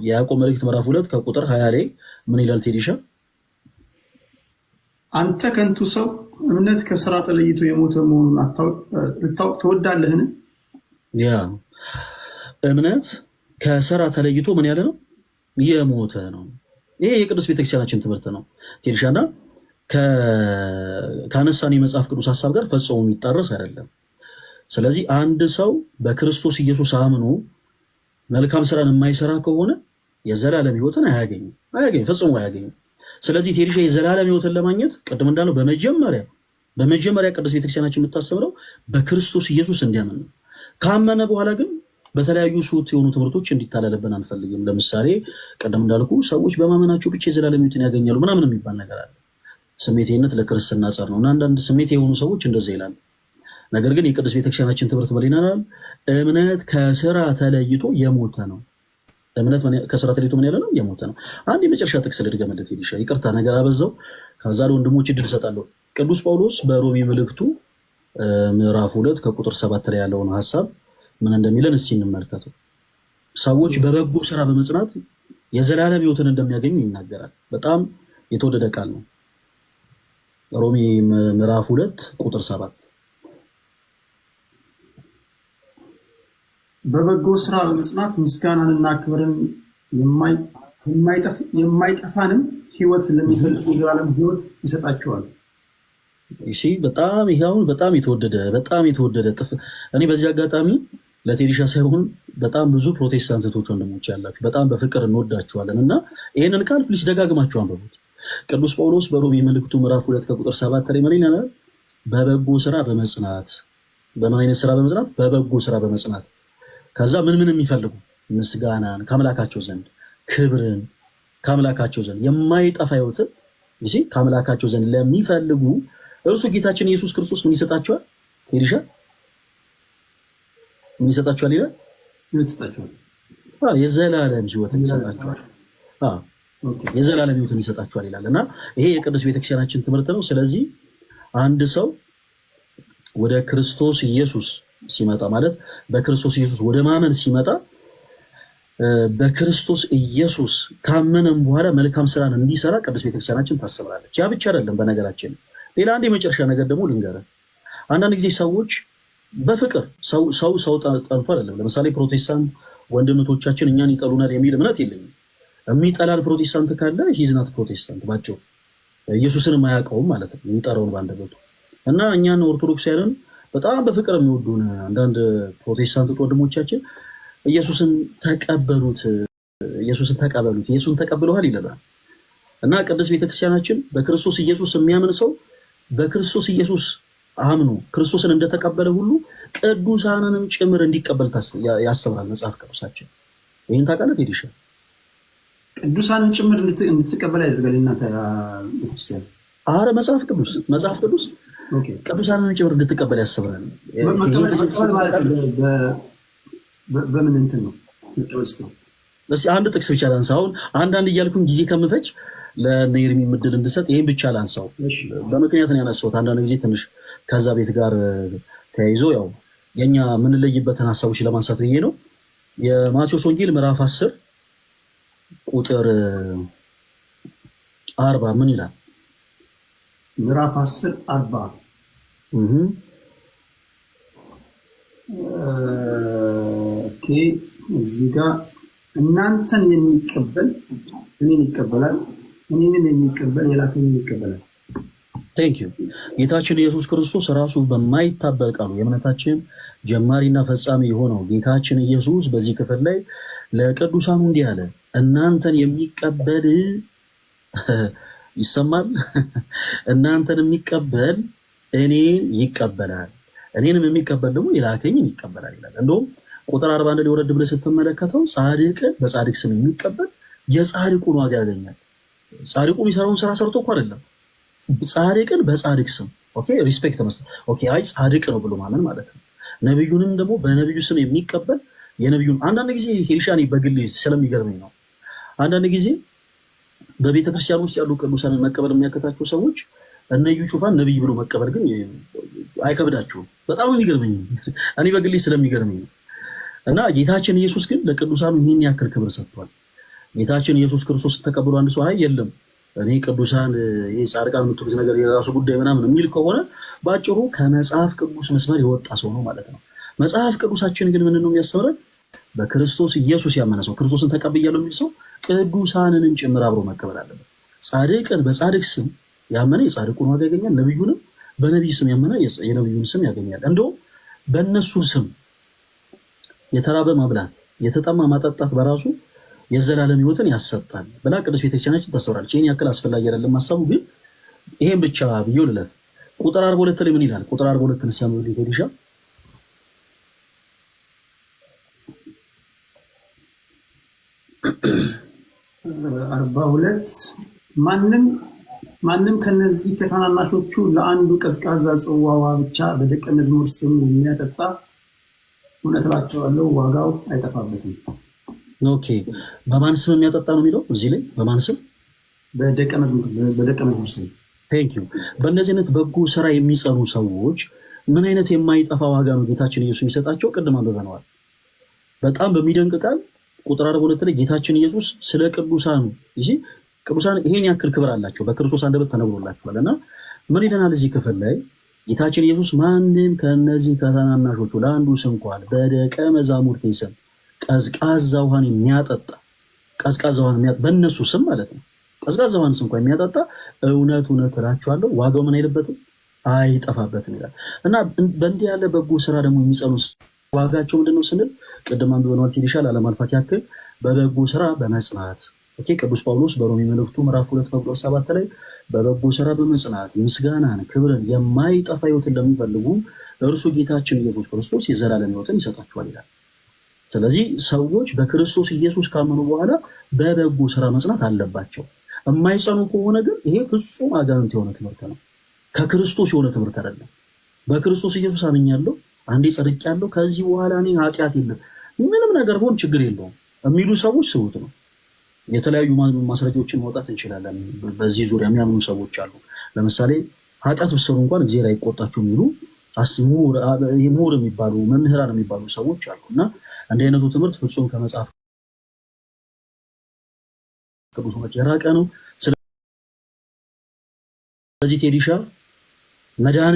የያዕቆብ መልእክት ምዕራፍ 2 ከቁጥር 20 ላይ ምን ይላል ቴዲሻ? አንተ ከንቱ ሰው እምነት ከስራ ተለይቶ የሞተ መሆኑን ልታውቅ ትወዳለህን? ያ እምነት ከስራ ተለይቶ ምን ያለ ነው? የሞተ ነው። ይሄ የቅዱስ ቤተክርስቲያናችን ትምህርት ነው ቴዲሻና ከአነሳን የመጽሐፍ ቅዱስ ሀሳብ ጋር ፈጽሞ የሚጣረስ አይደለም። ስለዚህ አንድ ሰው በክርስቶስ ኢየሱስ አምኖ መልካም ስራን የማይሰራ ከሆነ የዘላለም ሕይወትን አያገኝም፣ ፈጽሞ አያገኝም። ስለዚህ ቴዲሻ የዘላለም ሕይወትን ለማግኘት ቅድም እንዳለው በመጀመሪያ ቅዱስ ቤተክርስቲያናችን የምታስተምረው በክርስቶስ ኢየሱስ እንዲያምን ነው። ካመነ በኋላ ግን በተለያዩ ሱት የሆኑ ትምህርቶች እንዲታለልብን አንፈልግም። ለምሳሌ ቅድም እንዳልኩ ሰዎች በማመናቸው ብቻ የዘላለም ሕይወትን ያገኛሉ ምናምን የሚባል ነገር አለ። ስሜቴነት ለክርስትና ጸር ነው እና አንዳንድ ስሜት የሆኑ ሰዎች እንደዛ ይላሉ። ነገር ግን የቅዱስ ቤተክርስቲያናችን ትምህርት በሊናል እምነት ከስራ ተለይቶ የሞተ ነው። እምነት ከስራ ተለይቶ ምን ያለ ነው? የሞተ ነው። አንድ የመጨረሻ ጥቅስ ልድገምልህ ቴዲሻ፣ ይቅርታ ነገር አበዛው። ከዛ ለወንድሞች እድል እሰጣለሁ። ቅዱስ ጳውሎስ በሮሜ መልእክቱ ምዕራፍ 2 ከቁጥር 7 ላይ ያለውን ሀሳብ ምን እንደሚለን እስኪ እንመልከተው። ሰዎች በበጎ ስራ በመጽናት የዘላለም ሕይወትን እንደሚያገኙ ይናገራል። በጣም የተወደደ ቃል ነው። ሮሜ ምዕራፍ 2 ቁጥር 7 በበጎ ስራ በመጽናት ምስጋናንና ክብርን የማይጠፋንም ሕይወት ለሚፈልጉ የዘላለም ሕይወት ይሰጣቸዋል። እሺ በጣም ይሄውን በጣም የተወደደ እኔ በዚህ አጋጣሚ ለቴዲሻ ሳይሆን በጣም ብዙ ፕሮቴስታንት እህቶች ወንድሞች ያላችሁ በጣም በፍቅር እንወዳችኋለን እና ይሄንን ቃል ፕሊስ ደጋግማችሁ አንብቡት። ቅዱስ ጳውሎስ በሮሜ መልእክቱ ምዕራፍ 2 ከቁጥር 7 ላይ ምን ይላል? በበጎ ስራ በመጽናት በምን አይነት ስራ በመጽናት? በበጎ ስራ በመጽናት ከዛ ምን የሚፈልጉ ምስጋናን ከአምላካቸው ዘንድ ክብርን ከአምላካቸው ዘንድ የማይጠፋ ሕይወትን እሺ ከአምላካቸው ዘንድ ለሚፈልጉ እርሱ ጌታችን ኢየሱስ ክርስቶስ ምን ይሰጣቸዋል? ቴዲሻ ምን ይሰጣቸዋል ይላል? የዘላለም ሕይወትን ይሰጣቸዋል። የዘላለም ሕይወትን ይሰጣቸዋል ይላል እና ይሄ የቅዱስ ቤተክርስቲያናችን ትምህርት ነው። ስለዚህ አንድ ሰው ወደ ክርስቶስ ኢየሱስ ሲመጣ ማለት በክርስቶስ ኢየሱስ ወደ ማመን ሲመጣ በክርስቶስ ኢየሱስ ካመነም በኋላ መልካም ስራን እንዲሰራ ቅዱስ ቤተክርስቲያናችን ታስተምራለች። ያ ብቻ አይደለም። በነገራችን ሌላ አንድ የመጨረሻ ነገር ደግሞ ልንገርህ። አንዳንድ ጊዜ ሰዎች በፍቅር ሰው ጠልቶ አይደለም። ለምሳሌ ፕሮቴስታንት ወንድምቶቻችን እኛን ይጠሉናል የሚል እምነት የለኝም። የሚጠላል ፕሮቴስታንት ካለ ሂዝናት ፕሮቴስታንት ባጭሩ ኢየሱስንም አያውቀውም ማለት ነው። የሚጠራውን ባንደበቱ እና እኛን ኦርቶዶክሳውያንን በጣም በፍቅር የሚወዱን አንዳንድ ፕሮቴስታንት ወንድሞቻችን ኢየሱስን ተቀበሉት፣ ኢየሱስን ተቀብለዋል ይለናል እና ቅዱስ ቤተክርስቲያናችን በክርስቶስ ኢየሱስ የሚያምን ሰው በክርስቶስ ኢየሱስ አምኖ ክርስቶስን እንደተቀበለ ሁሉ ቅዱሳንንም ጭምር እንዲቀበል ያስተምራል መጽሐፍ ቅዱሳችን። ይህን ታውቃለህ ቴዲሻ? ቅዱሳንን ጭምር እንድትቀበል ያደርጋል እናንተ ቤተክርስቲያን? አረ መጽሐፍ ቅዱስ ቅዱሳንን ጭምር እንድትቀበል ያስተምራል። በምን እንትን ነው መቀበል? አንድ ጥቅስ ብቻ ላንሳ። አሁን አንዳንድ እያልኩኝ ጊዜ ከምፈጅ ለነይርሚ ምድል እንድሰጥ ይህን ብቻ ላንሳው። በምክንያት ነው ያነሳሁት። አንዳንድ ጊዜ ትንሽ ከዛ ቤት ጋር ተያይዞ ያው የኛ የምንለይበትን ሀሳቦች ለማንሳት ብዬ ነው። የማቴዎስ ወንጌል ምዕራፍ 10 ቁጥር 40 ምን ይላል? ምዕራፍ 10 40 ኦኬ። እዚህ ጋር እናንተን የሚቀበል እኔን ይቀበላል፣ እኔንም የሚቀበል የላከኝን ይቀበላል። ቴንክ ዩ። ጌታችን ኢየሱስ ክርስቶስ ራሱ በማይታበል ቃሉ የእምነታችን ጀማሪና ፈጻሚ የሆነው ጌታችን ኢየሱስ በዚህ ክፍል ላይ ለቅዱሳኑ እንዲህ አለ፣ እናንተን የሚቀበል ይሰማል፣ እናንተን የሚቀበል እኔን ይቀበላል፣ እኔንም የሚቀበል ደግሞ የላከኝን ይቀበላል ይላል። እንደውም ቁጥር 41 ላይ ወረድ ብለህ ስትመለከተው ጻድቅን በጻድቅ ስም የሚቀበል የጻድቁን ዋጋ ያገኛል። ጻድቁ የሚሰራውን ስራ ሰርቶ እኮ አይደለም፣ ጻድቅን በጻድቅ ስም ኦኬ፣ ሪስፔክት መስጠት ኦኬ፣ አይ ጻድቅ ነው ብሎ ማመን ማለት ነው። ነብዩንም ደግሞ በነብዩ ስም የሚቀበል የነብዩን አንዳንድ ጊዜ ሄልሻኒ በግል ስለሚገርመኝ ነው። አንዳንድ ጊዜ በቤተክርስቲያን ውስጥ ያሉ ቅዱሳንን መቀበል የሚያከታቸው ሰዎች እነዩ ጩፋን ነብይ ብሎ መቀበል ግን አይከብዳቸውም። በጣም የሚገርመኝ እኔ በግል ስለሚገርመኝ ነው። እና ጌታችን ኢየሱስ ግን ለቅዱሳኑ ይህን ያክል ክብር ሰጥቷል። ጌታችን ኢየሱስ ክርስቶስ ተቀብሎ አንድ ሰው አይ የለም እኔ ቅዱሳን ይሄ ጻድቃን የምትሉት ነገር የራሱ ጉዳይ ምናምን የሚል ከሆነ ባጭሩ ከመጽሐፍ ቅዱስ መስመር የወጣ ሰው ነው ማለት ነው። መጽሐፍ ቅዱሳችን ግን ምን ነው የሚያስተምረን? በክርስቶስ ኢየሱስ ያመነ ሰው ክርስቶስን ተቀብያለሁ የሚል ሰው ቅዱሳንን ጭምር አብሮ መቀበል አለበት። ጻድቅን በጻድቅ ስም ያመነ የጻድቁን ዋጋ ያገኛል፣ ነብዩንም በነብይ ስም ያመነ የነብዩን ስም ያገኛል። እንደውም በእነሱ ስም የተራበ ማብላት የተጠማ ማጠጣት በራሱ የዘላለም ሕይወትን ያሰጣል ብላ ቅዱስ ቤተክርስቲያናችን ታስተምራለች። ይህን ያክል አስፈላጊ አይደለም ሀሳቡ፣ ግን ይሄን ብቻ ብዬው ልለፍ። ቁጥር 42 ላይ ምን ይላል? ቁጥር 42 ንሰሙ ሊሄድሻ 42 ማንም ከነዚህ ከታናናሾቹ ለአንዱ ቀዝቃዛ ጽዋ ውሃ ብቻ በደቀ መዝሙር ስም የሚያጠጣ እውነት እላችኋለሁ ዋጋው አይጠፋበትም። ኦኬ፣ በማን ስም የሚያጠጣ ነው የሚለው እዚህ ላይ? በማን ስም? በደቀ መዝሙር ስም። ቴንክ ዩ። በእነዚህ አይነት በጎ ስራ የሚጸኑ ሰዎች ምን አይነት የማይጠፋ ዋጋ ነው ጌታችን ኢየሱስ የሚሰጣቸው? ቅድም አንብበነዋል። በጣም በሚደንቅ ቃል ቁጥር 42 ላይ ጌታችን ኢየሱስ ስለ ቅዱሳኑ ቅዱሳን ይሄን ያክል ክብር አላቸው፣ በክርስቶስ አንደበት ተነግሮላቸዋልና ምን ይለናል እዚህ ክፍል ላይ? ጌታችን ኢየሱስ ማንም ከነዚህ ከታናናሾቹ ለአንዱ እንኳን በደቀ መዛሙርቴ ስም ቀዝቃዛ ውሃን የሚያጠጣ በእነሱ ስም ማለት ነው፣ ቀዝቃዛ ውሃን እንኳን የሚያጠጣ እውነት እውነት እላችኋለሁ ዋጋው ምን አይልበትም አይጠፋበትም ይላል። እና በእንዲህ ያለ በጎ ስራ ደግሞ የሚጸኑ ዋጋቸው ምንድነው ስንል ቅድም አንብበናል። ይሻል አለማልፋት ያክል በበጎ ስራ በመጽናት ቅዱስ ጳውሎስ በሮሜ መልእክቱ ምዕራፍ 2 ቁጥር 7 ላይ በበጎ ስራ በመጽናት ምስጋናን ክብርን የማይጠፋ ሕይወትን ለሚፈልጉ እርሱ ጌታችን ኢየሱስ ክርስቶስ የዘላለም ሕይወትን ይሰጣቸዋል ይላል። ስለዚህ ሰዎች በክርስቶስ ኢየሱስ ካመኑ በኋላ በበጎ ስራ መጽናት አለባቸው። የማይጸኑ ከሆነ ግን ይሄ ፍጹም አጋንንት የሆነ ትምህርት ነው፣ ከክርስቶስ የሆነ ትምህርት አይደለም። በክርስቶስ ኢየሱስ አምኛለሁ፣ አንዴ ጸድቄያለሁ፣ ከዚህ በኋላ እኔ ኃጢአት የለም ምንም ነገር ሆን ችግር የለውም የሚሉ ሰዎች ስሁት ነው። የተለያዩ ማስረጃዎችን ማውጣት እንችላለን። በዚህ ዙሪያ የሚያምኑ ሰዎች አሉ። ለምሳሌ ኃጢአት ብትሰሩ እንኳን እግዚአብሔር አይቆጣችሁ የሚሉ ምሁር የሚባሉ መምህራን የሚባሉ ሰዎች አሉ። እና እንዲህ አይነቱ ትምህርት ፍጹም ከመጽሐፍ ቅዱስ የራቀ ነው። ስለዚህ ቴዲሻ መዳን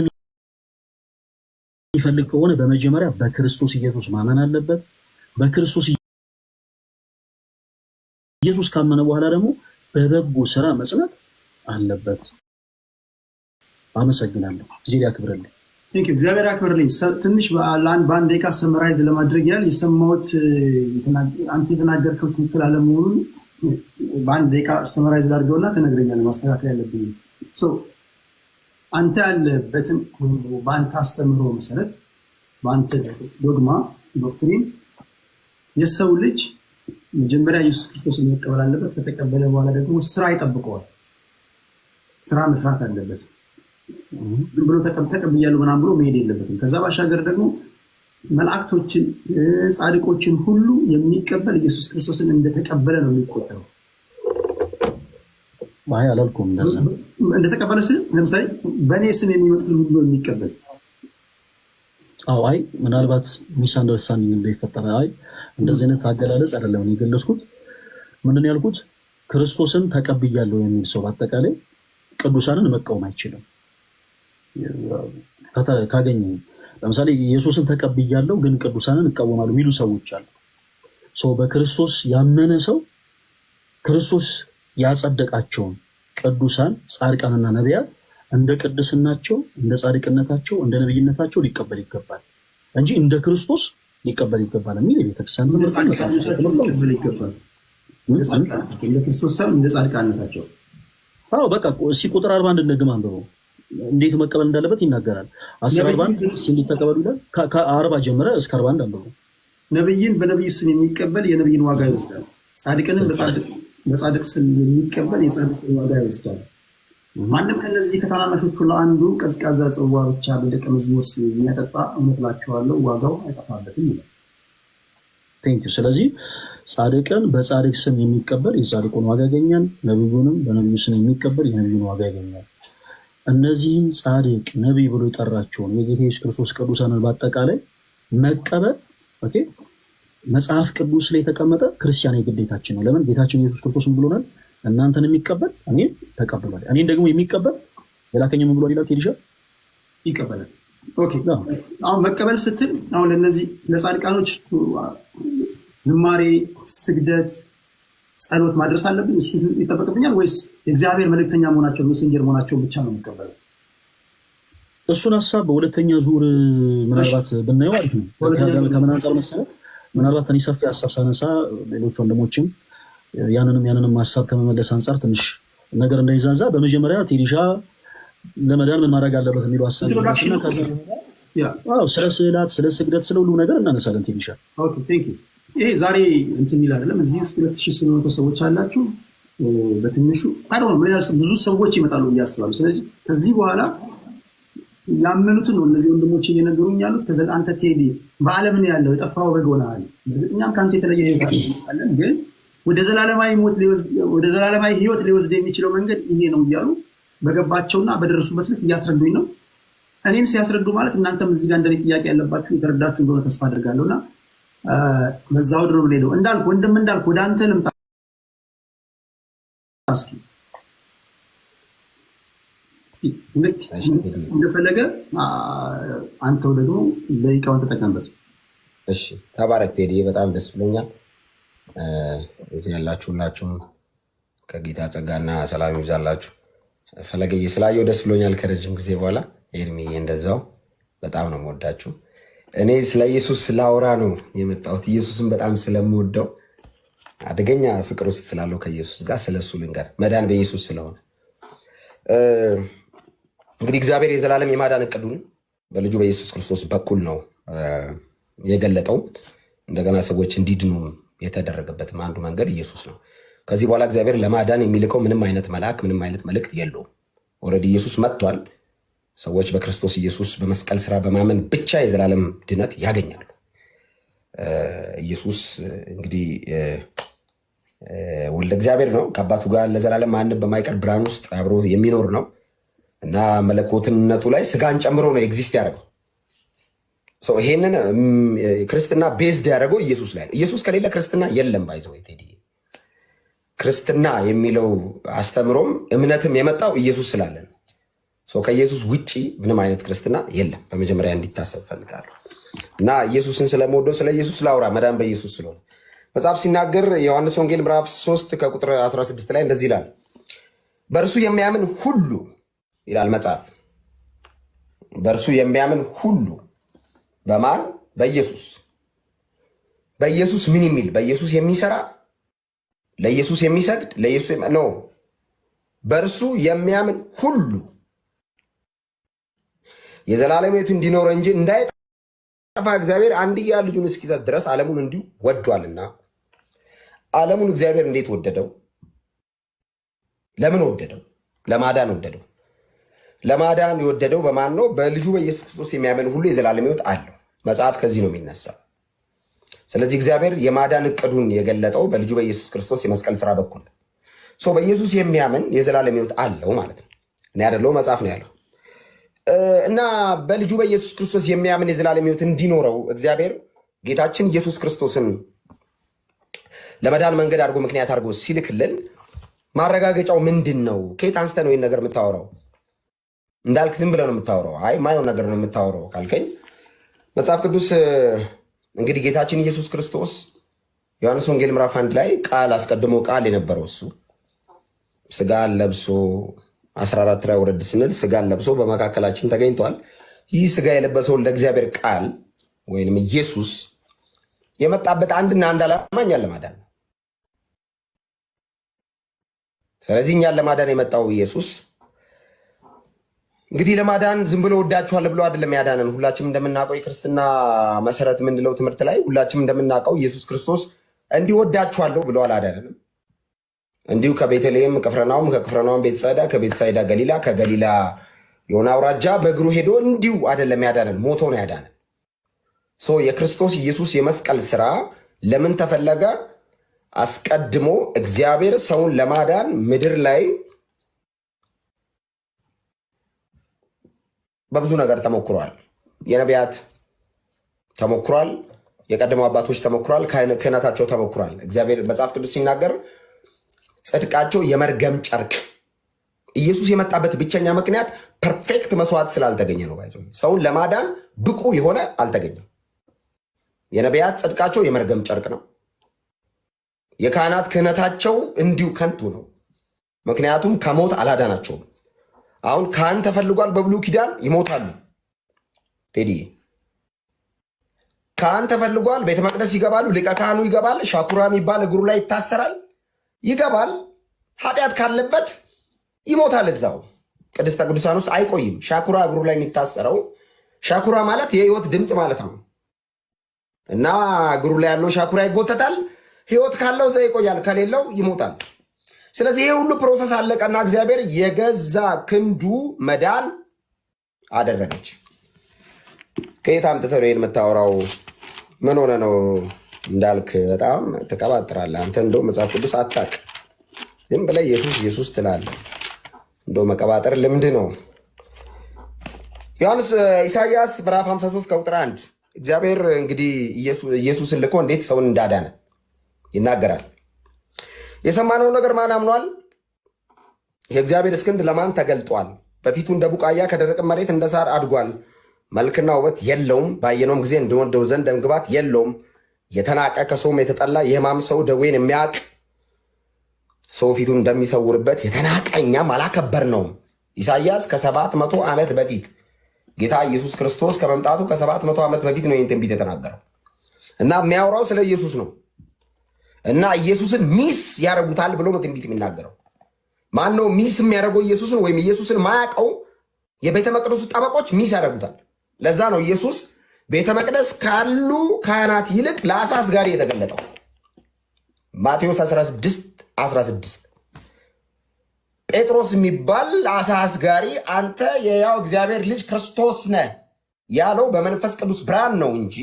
የሚፈልግ ከሆነ በመጀመሪያ በክርስቶስ ኢየሱስ ማመን አለበት። በክርስቶስ ኢየሱስ ካመነ በኋላ ደግሞ በበጎ ስራ መጽናት አለበት። አመሰግናለሁ። እግዚአብሔር ያክብርልኝ። እግዚአብሔር ያክብርልኝ። ትንሽ በአንድ ደቂቃ ሰመራይዝ ለማድረግ ያህል የሰማሁት አንተ የተናገርከው ትክክል አለመሆኑን በአንድ ደቂቃ ሰመራይዝ ላድርገውና ትነግረኛለህ ማስተካከል ያለብኝ። አንተ ያለበትን በአንተ አስተምህሮ መሰረት በአንተ ዶግማ ዶክትሪን የሰው ልጅ መጀመሪያ ኢየሱስ ክርስቶስን መቀበል አለበት። ከተቀበለ በኋላ ደግሞ ስራ ይጠብቀዋል። ስራ መስራት አለበት። ዝም ብሎ ተቀብያለሁ ምናምን ብሎ መሄድ የለበትም። ከዛ ባሻገር ደግሞ መላእክቶችን ጻድቆችን ሁሉ የሚቀበል ኢየሱስ ክርስቶስን እንደተቀበለ ነው የሚቆጠረው። አይ አላልኩም እንደዛ እንደተቀበለ ስል ለምሳሌ በእኔ ስም የሚመጡት ሁሉ የሚቀበል አይ ምናልባት ሚስ አንደርስታንዲንግ እንደይፈጠረ እንደዚህ አይነት አገላለጽ አይደለም የገለጽኩት። ምንድን ነው ያልኩት? ክርስቶስን ተቀብያለሁ የሚል ሰው በአጠቃላይ ቅዱሳንን መቃወም አይችልም። ካገኘ ለምሳሌ ኢየሱስን ተቀብያለሁ ግን ቅዱሳንን እቃወማለሁ የሚሉ ሰዎች አሉ። በክርስቶስ ያመነ ሰው ክርስቶስ ያጸደቃቸውን ቅዱሳን ጻድቃንና ነቢያት እንደ ቅድስናቸው፣ እንደ ጻድቅነታቸው፣ እንደ ነብይነታቸው ሊቀበል ይገባል እንጂ እንደ ክርስቶስ ሊቀበል ይገባል የሚል የቤተክርስቲያን ሊቀበል ይገባል። እንደ ክርስቶስ ሰው እንደ ጻድቃንነታቸው በቃ ቁጥር 41 እንደግም አንብበው እንዴት መቀበል እንዳለበት ይናገራል። 10:41 እንዲተቀበሉ ይላል። ከ40 ጀምረ እስከ 41 አንብበው። ነብይን በነብይ ስም የሚቀበል የነብይን ዋጋ ይወስዳል። ጻድቅንን በጻድቅ ስም የሚቀበል የጻድቅን ዋጋ ይወስዳል። ማንም ከነዚህ ከታናናሾቹ ለአንዱ ቀዝቃዛ ጽዋ ብቻ በደቀ መዝሙር ስም የሚያጠጣ እውነት እላችኋለሁ ዋጋው አይጠፋበትም ይላል። ቴንኪው። ስለዚህ ጻድቅን በጻድቅ ስም የሚቀበል የጻድቁን ዋጋ ያገኛል። ነብዩንም በነብዩ ስም የሚቀበል የነብዩን ዋጋ ያገኛል። እነዚህም ጻድቅ ነብይ ብሎ የጠራቸውን የጌታ ኢየሱስ ክርስቶስ ቅዱሳንን በአጠቃላይ መቀበል መጽሐፍ ቅዱስ ላይ የተቀመጠ ክርስቲያን የግዴታችን ነው። ለምን? ጌታችን ኢየሱስ ክርስቶስ ብሎናል፣ እናንተን የሚቀበል እኔን ተቀብሏል፣ እኔን ደግሞ የሚቀበል የላከኝ ምን ብሏል ይላል። ቴዲሻ ይቀበላል። ኦኬ። አሁን መቀበል ስትል አሁን ለነዚህ ለጻድቃኖች ዝማሬ፣ ስግደት፣ ጸሎት ማድረስ አለብኝ እሱ ይጠበቅብኛል ወይስ የእግዚአብሔር መልእክተኛ መሆናቸው ሜሴንጀር መሆናቸው ብቻ ነው የሚቀበለው? እሱን ሀሳብ በሁለተኛ ዙር ምናልባት ብናየው አሪፍ ነው። ከምን አንጻር መሰለህ? ምናልባት እኔ ሰፊ ሀሳብ ሳነሳ ሌሎች ወንድሞችም ያንንም ሀሳብ ከመመለስ አንጻር ትንሽ ነገር እንዳይዛዛ በመጀመሪያ ቴዲሻ ለመዳን ምን ማድረግ አለበት የሚለው ሀሳብ ስለ ስዕላት፣ ስለ ስግደት፣ ስለ ሁሉ ነገር እናነሳለን። ቴዲሻ ይሄ ዛሬ እንትን ይላል አይደለም። እዚህ ውስጥ 2800 ሰዎች አላችሁ በትንሹ ብዙ ሰዎች ይመጣሉ ብዬ አስባለሁ። ስለዚህ ከዚህ በኋላ ያመኑትን ነው እነዚህ ወንድሞች እየነገሩኝ ያሉት። ከዛ አንተ ቴዲ በዓለም ነው ያለው የጠፋው በግ ሆነሃል። እርግጠኛም ከአንተ የተለየ ህይወት አለን፣ ግን ወደ ዘላለማዊ ህይወት ሊወስድ የሚችለው መንገድ ይሄ ነው እያሉ በገባቸውና በደረሱበት ልክ እያስረዱኝ ነው። እኔም ሲያስረዱ ማለት እናንተም እዚህ ጋር እንደኔ ጥያቄ ያለባችሁ የተረዳችሁ እንደሆነ ተስፋ አድርጋለሁና በዛው ድሮ ሄደው እንዳልኩ ወንድም እንዳልኩ ወደ አንተ ልምጣ። እስኪ እንደፈለገ አንተው ደግሞ ለይቃውን ተጠቀምበት። እሺ ተባረክ ቴዲ፣ በጣም ደስ ብሎኛል። እዚህ ያላችሁ ሁላችሁም ከጌታ ጸጋና ሰላም ይብዛላችሁ። ፈለገዬ ስላየው ደስ ብሎኛል ከረጅም ጊዜ በኋላ። ኤርሚ እንደዛው በጣም ነው የምወዳችሁ። እኔ ስለ ኢየሱስ ስላወራ ነው የመጣሁት። ኢየሱስን በጣም ስለምወደው አደገኛ ፍቅር ውስጥ ስላለው ከኢየሱስ ጋር ስለሱ ልንገር። መዳን በኢየሱስ ስለሆነ እንግዲህ እግዚአብሔር የዘላለም የማዳን እቅዱን በልጁ በኢየሱስ ክርስቶስ በኩል ነው የገለጠው። እንደገና ሰዎች እንዲድኑ የተደረገበትም አንዱ መንገድ ኢየሱስ ነው። ከዚህ በኋላ እግዚአብሔር ለማዳን የሚልከው ምንም አይነት መልአክ፣ ምንም አይነት መልእክት የለውም። ኦልሬዲ ኢየሱስ መጥቷል። ሰዎች በክርስቶስ ኢየሱስ በመስቀል ስራ በማመን ብቻ የዘላለም ድነት ያገኛሉ። ኢየሱስ እንግዲህ ወልደ እግዚአብሔር ነው። ከአባቱ ጋር ለዘላለም ማንም በማይቀር ብርሃን ውስጥ አብሮ የሚኖር ነው እና መለኮትነቱ ላይ ስጋን ጨምሮ ነው ኤግዚስት ያደረገው። ይሄንን ክርስትና ቤዝድ ያደረገው ኢየሱስ ላይ ነው። ኢየሱስ ከሌለ ክርስትና የለም። ባይዘው ቴዲ ክርስትና የሚለው አስተምሮም እምነትም የመጣው ኢየሱስ ስላለ ነው። ከኢየሱስ ውጪ ምንም አይነት ክርስትና የለም። በመጀመሪያ እንዲታሰብ ፈልጋለሁ እና ኢየሱስን ስለምወደው ስለ ኢየሱስ ላውራ። መዳን በኢየሱስ ስለሆነ መጽሐፍ ሲናገር ዮሐንስ ወንጌል ምዕራፍ 3 ከቁጥር 16 ላይ እንደዚህ ይላል፣ በእርሱ የሚያምን ሁሉ ይላል መጽሐፍ። በእርሱ የሚያምን ሁሉ በማን? በኢየሱስ። በኢየሱስ ምን የሚል? በኢየሱስ የሚሰራ፣ ለኢየሱስ የሚሰግድ፣ ለኢየሱስ ነው። በእርሱ የሚያምን ሁሉ የዘላለም ሕይወት እንዲኖር እንጂ እንዳይጠፋ እግዚአብሔር አንድያ ልጁን እስኪሰጥ ድረስ ዓለሙን እንዲሁ ወዷልና። ዓለሙን እግዚአብሔር እንዴት ወደደው? ለምን ወደደው? ለማዳን ወደደው። ለማዳን የወደደው በማን ነው? በልጁ በኢየሱስ ክርስቶስ የሚያምን ሁሉ የዘላለም ሕይወት አለው። መጽሐፍ ከዚህ ነው የሚነሳው። ስለዚህ እግዚአብሔር የማዳን እቅዱን የገለጠው በልጁ በኢየሱስ ክርስቶስ የመስቀል ስራ በኩል በኢየሱስ የሚያምን የዘላለም ሕይወት አለው ማለት ነው። እኔ አይደለሁም፣ መጽሐፍ ነው ያለው። እና በልጁ በኢየሱስ ክርስቶስ የሚያምን የዘላለም ሕይወት እንዲኖረው እግዚአብሔር ጌታችን ኢየሱስ ክርስቶስን ለመዳን መንገድ አድርጎ ምክንያት አድርጎ ሲልክልን ማረጋገጫው ምንድን ነው? ከየት አንስተ ነው ይህን ነገር የምታወራው እንዳልክ ዝም ብለህ ነው የምታወራው። አይ ማየው ነገር ነው የምታወራው ካልከኝ መጽሐፍ ቅዱስ እንግዲህ ጌታችን ኢየሱስ ክርስቶስ ዮሐንስ ወንጌል ምዕራፍ 1 ላይ ቃል አስቀድሞ ቃል የነበረው እሱ ስጋን ለብሶ 14 ላይ ወረድ ስንል ስጋን ለብሶ በመካከላችን ተገኝቷል። ይህ ስጋ የለበሰውን ለእግዚአብሔር ቃል ወይንም ኢየሱስ የመጣበት አንድና አንድ ዓላማ እኛን ለማዳን ነው። ስለዚህ እኛን ለማዳን የመጣው ኢየሱስ እንግዲህ ለማዳን ዝም ብሎ ወዳችኋል ብሎ አይደለም ያዳነን። ሁላችንም እንደምናውቀው የክርስትና መሰረት የምንለው ትምህርት ላይ ሁላችንም እንደምናውቀው ኢየሱስ ክርስቶስ እንዲህ ወዳችኋለሁ ብሎ አላዳነንም። እንዲሁ ከቤተልሔም ቅፍርናሆም፣ ከቅፍርናሆም ቤተሳይዳ፣ ከቤተሳይዳ ገሊላ፣ ከገሊላ የሆነ አውራጃ በእግሩ ሄዶ እንዲሁ አይደለም ያዳነን፣ ሞቶ ነው ያዳነን። የክርስቶስ ኢየሱስ የመስቀል ስራ ለምን ተፈለገ? አስቀድሞ እግዚአብሔር ሰውን ለማዳን ምድር ላይ በብዙ ነገር ተሞክሯል። የነቢያት ተሞክሯል፣ የቀደሙ አባቶች ተሞክሯል፣ ክህነታቸው ተሞክሯል። እግዚአብሔር መጽሐፍ ቅዱስ ሲናገር ጽድቃቸው የመርገም ጨርቅ። ኢየሱስ የመጣበት ብቸኛ ምክንያት ፐርፌክት መስዋዕት ስላልተገኘ ነው። ባይዘው ሰውን ለማዳን ብቁ የሆነ አልተገኘም። የነቢያት ጽድቃቸው የመርገም ጨርቅ ነው። የካህናት ክህነታቸው እንዲሁ ከንቱ ነው። ምክንያቱም ከሞት አላዳናቸውም። አሁን ካህን ተፈልጓል። በብሉይ ኪዳን ይሞታሉ። ቴዲ ካህን ተፈልጓል። ቤተ መቅደስ ይገባሉ። ሊቀ ካህኑ ይገባል። ሻኩራ የሚባል እግሩ ላይ ይታሰራል። ይገባል። ኃጢአት ካለበት ይሞታል። እዛው ቅድስተ ቅዱሳን ውስጥ አይቆይም። ሻኩራ እግሩ ላይ የሚታሰረው ሻኩራ ማለት የህይወት ድምፅ ማለት ነው እና እግሩ ላይ ያለው ሻኩራ ይጎተታል። ህይወት ካለው እዛ ይቆያል፣ ከሌለው ይሞታል። ስለዚህ ይሄ ሁሉ ፕሮሰስ አለቀና እግዚአብሔር የገዛ ክንዱ መዳን አደረገች። ከየት አምጥተህ ነው የምታወራው? ምን ሆነ ነው እንዳልክ በጣም ትቀባጥራለህ አንተ። እንደው መጽሐፍ ቅዱስ አታውቅ፣ ዝም ብለህ ኢየሱስ ኢየሱስ ትላለህ። እንደው መቀባጠር ልምድ ነው። ኢሳይያስ ምዕራፍ 53 ከቁጥር 1 እግዚአብሔር እንግዲህ ኢየሱስን ልኮ እንዴት ሰውን እንዳዳነ ይናገራል። የሰማነውን ነገር ማን አምኗል? የእግዚአብሔር ክንድ ለማን ተገልጧል? በፊቱ እንደ ቡቃያ ከደረቅ መሬት እንደ ሳር አድጓል። መልክና ውበት የለውም፣ ባየነውም ጊዜ እንወደው ዘንድ ደምግባት የለውም። የተናቀ ከሰውም የተጠላ የሕማም ሰው ደዌን የሚያውቅ ሰው ፊቱን እንደሚሰውርበት የተናቀ እኛም አላከበርነውም። ኢሳይያስ ከ700 ዓመት በፊት ጌታ ኢየሱስ ክርስቶስ ከመምጣቱ ከ700 ዓመት በፊት ነው ይህን ትንቢት የተናገረው እና የሚያወራው ስለ ኢየሱስ ነው። እና ኢየሱስን ሚስ ያደርጉታል ብሎ ነው ትንቢት የሚናገረው። ማን ነው ሚስ የሚያደርገው ኢየሱስን? ወይም ኢየሱስን ማያውቀው የቤተ መቅደሱ ጠበቆች ሚስ ያደርጉታል። ለዛ ነው ኢየሱስ ቤተ መቅደስ ካሉ ካህናት ይልቅ ለአሳ አስጋሪ የተገለጠው። ማቴዎስ 16:16 ጴጥሮስ የሚባል አሳ አስጋሪ አንተ የያው እግዚአብሔር ልጅ ክርስቶስ ነህ ያለው በመንፈስ ቅዱስ ብርሃን ነው እንጂ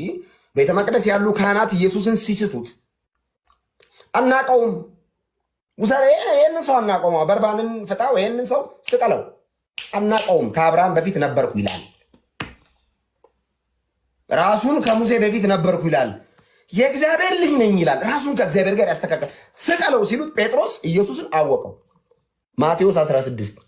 ቤተ መቅደስ ያሉ ካህናት ኢየሱስን ሲስቱት አናቀውም። ይህንን ሰው አናቀውም፣ በርባንን ፍታው፣ ይህንን ሰው ስቀለው፣ አናቀውም፣ ከአብርሃም በፊት ነበርኩ ይላል። ራሱን ከሙሴ በፊት ነበርኩ ይላል። የእግዚአብሔር ልጅ ነኝ ይላል። ራሱን ከእግዚአብሔር ጋር ያስተካከል። ስቀለው ሲሉት ጴጥሮስ ኢየሱስን አወቀው። ማቴዎስ 16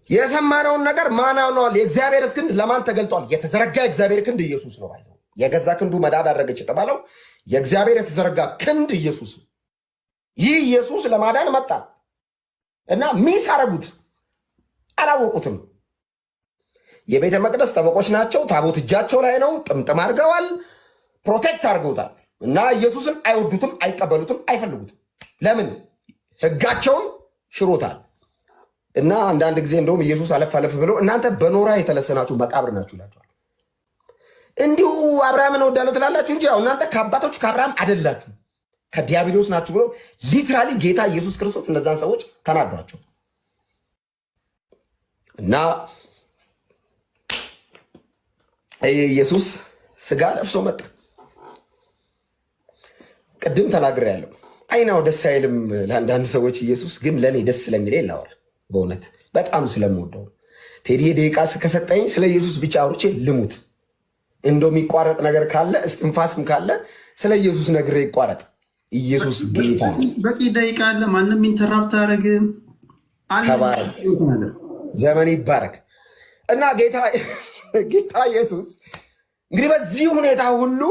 የሰማነውን ነገር ማን አምነዋል? የእግዚአብሔር ክንድ ለማን ተገልጧል? የተዘረጋ የእግዚአብሔር ክንድ ኢየሱስ ነው። ባይዘው የገዛ ክንዱ መዳድ አደረገች የተባለው የእግዚአብሔር የተዘረጋ ክንድ ኢየሱስ ነው። ይህ ኢየሱስ ለማዳን መጣ እና ሚስ አረጉት፣ አላወቁትም። የቤተ መቅደስ ጠበቆች ናቸው። ታቦት እጃቸው ላይ ነው። ጥምጥም አድርገዋል፣ ፕሮቴክት አድርገውታል እና ኢየሱስን አይወዱትም፣ አይቀበሉትም፣ አይፈልጉትም። ለምን? ሕጋቸውን ሽሮታል። እና አንዳንድ ጊዜ እንደውም ኢየሱስ አለፍ አለፍ ብለው እናንተ በኖራ የተለሰናችሁ መቃብር ናችሁ ይላቸዋል። እንዲሁ አብርሃምን እወዳለሁ ትላላችሁ እንጂ ያው እናንተ ከአባቶች ከአብርሃም አይደላችሁ ከዲያብሎስ ናችሁ ብሎ ሊትራሊ ጌታ ኢየሱስ ክርስቶስ እነዛን ሰዎች ተናግሯቸው እና ኢየሱስ ስጋ ለብሶ መጣ። ቅድም ተናግሬያለሁ። አይናው ደስ አይልም ለአንዳንድ ሰዎች ኢየሱስ ግን ለእኔ ደስ ስለሚለኝ ላወራ በእውነት በጣም ስለምወደው ቴዲ ደቂቃ ከሰጠኝ ስለ ኢየሱስ ብቻ አውርቼ ልሙት። እንደው የሚቋረጥ ነገር ካለ እስትንፋስም ካለ ስለ ኢየሱስ ነግሬ ይቋረጥ። ኢየሱስ ጌታ በቂ ደቂቃ አለ። ማንም ኢንተራፕት አያደርግም። ዘመን ይባረክ እና ጌታ ኢየሱስ እንግዲህ በዚህ ሁኔታ ሁሉ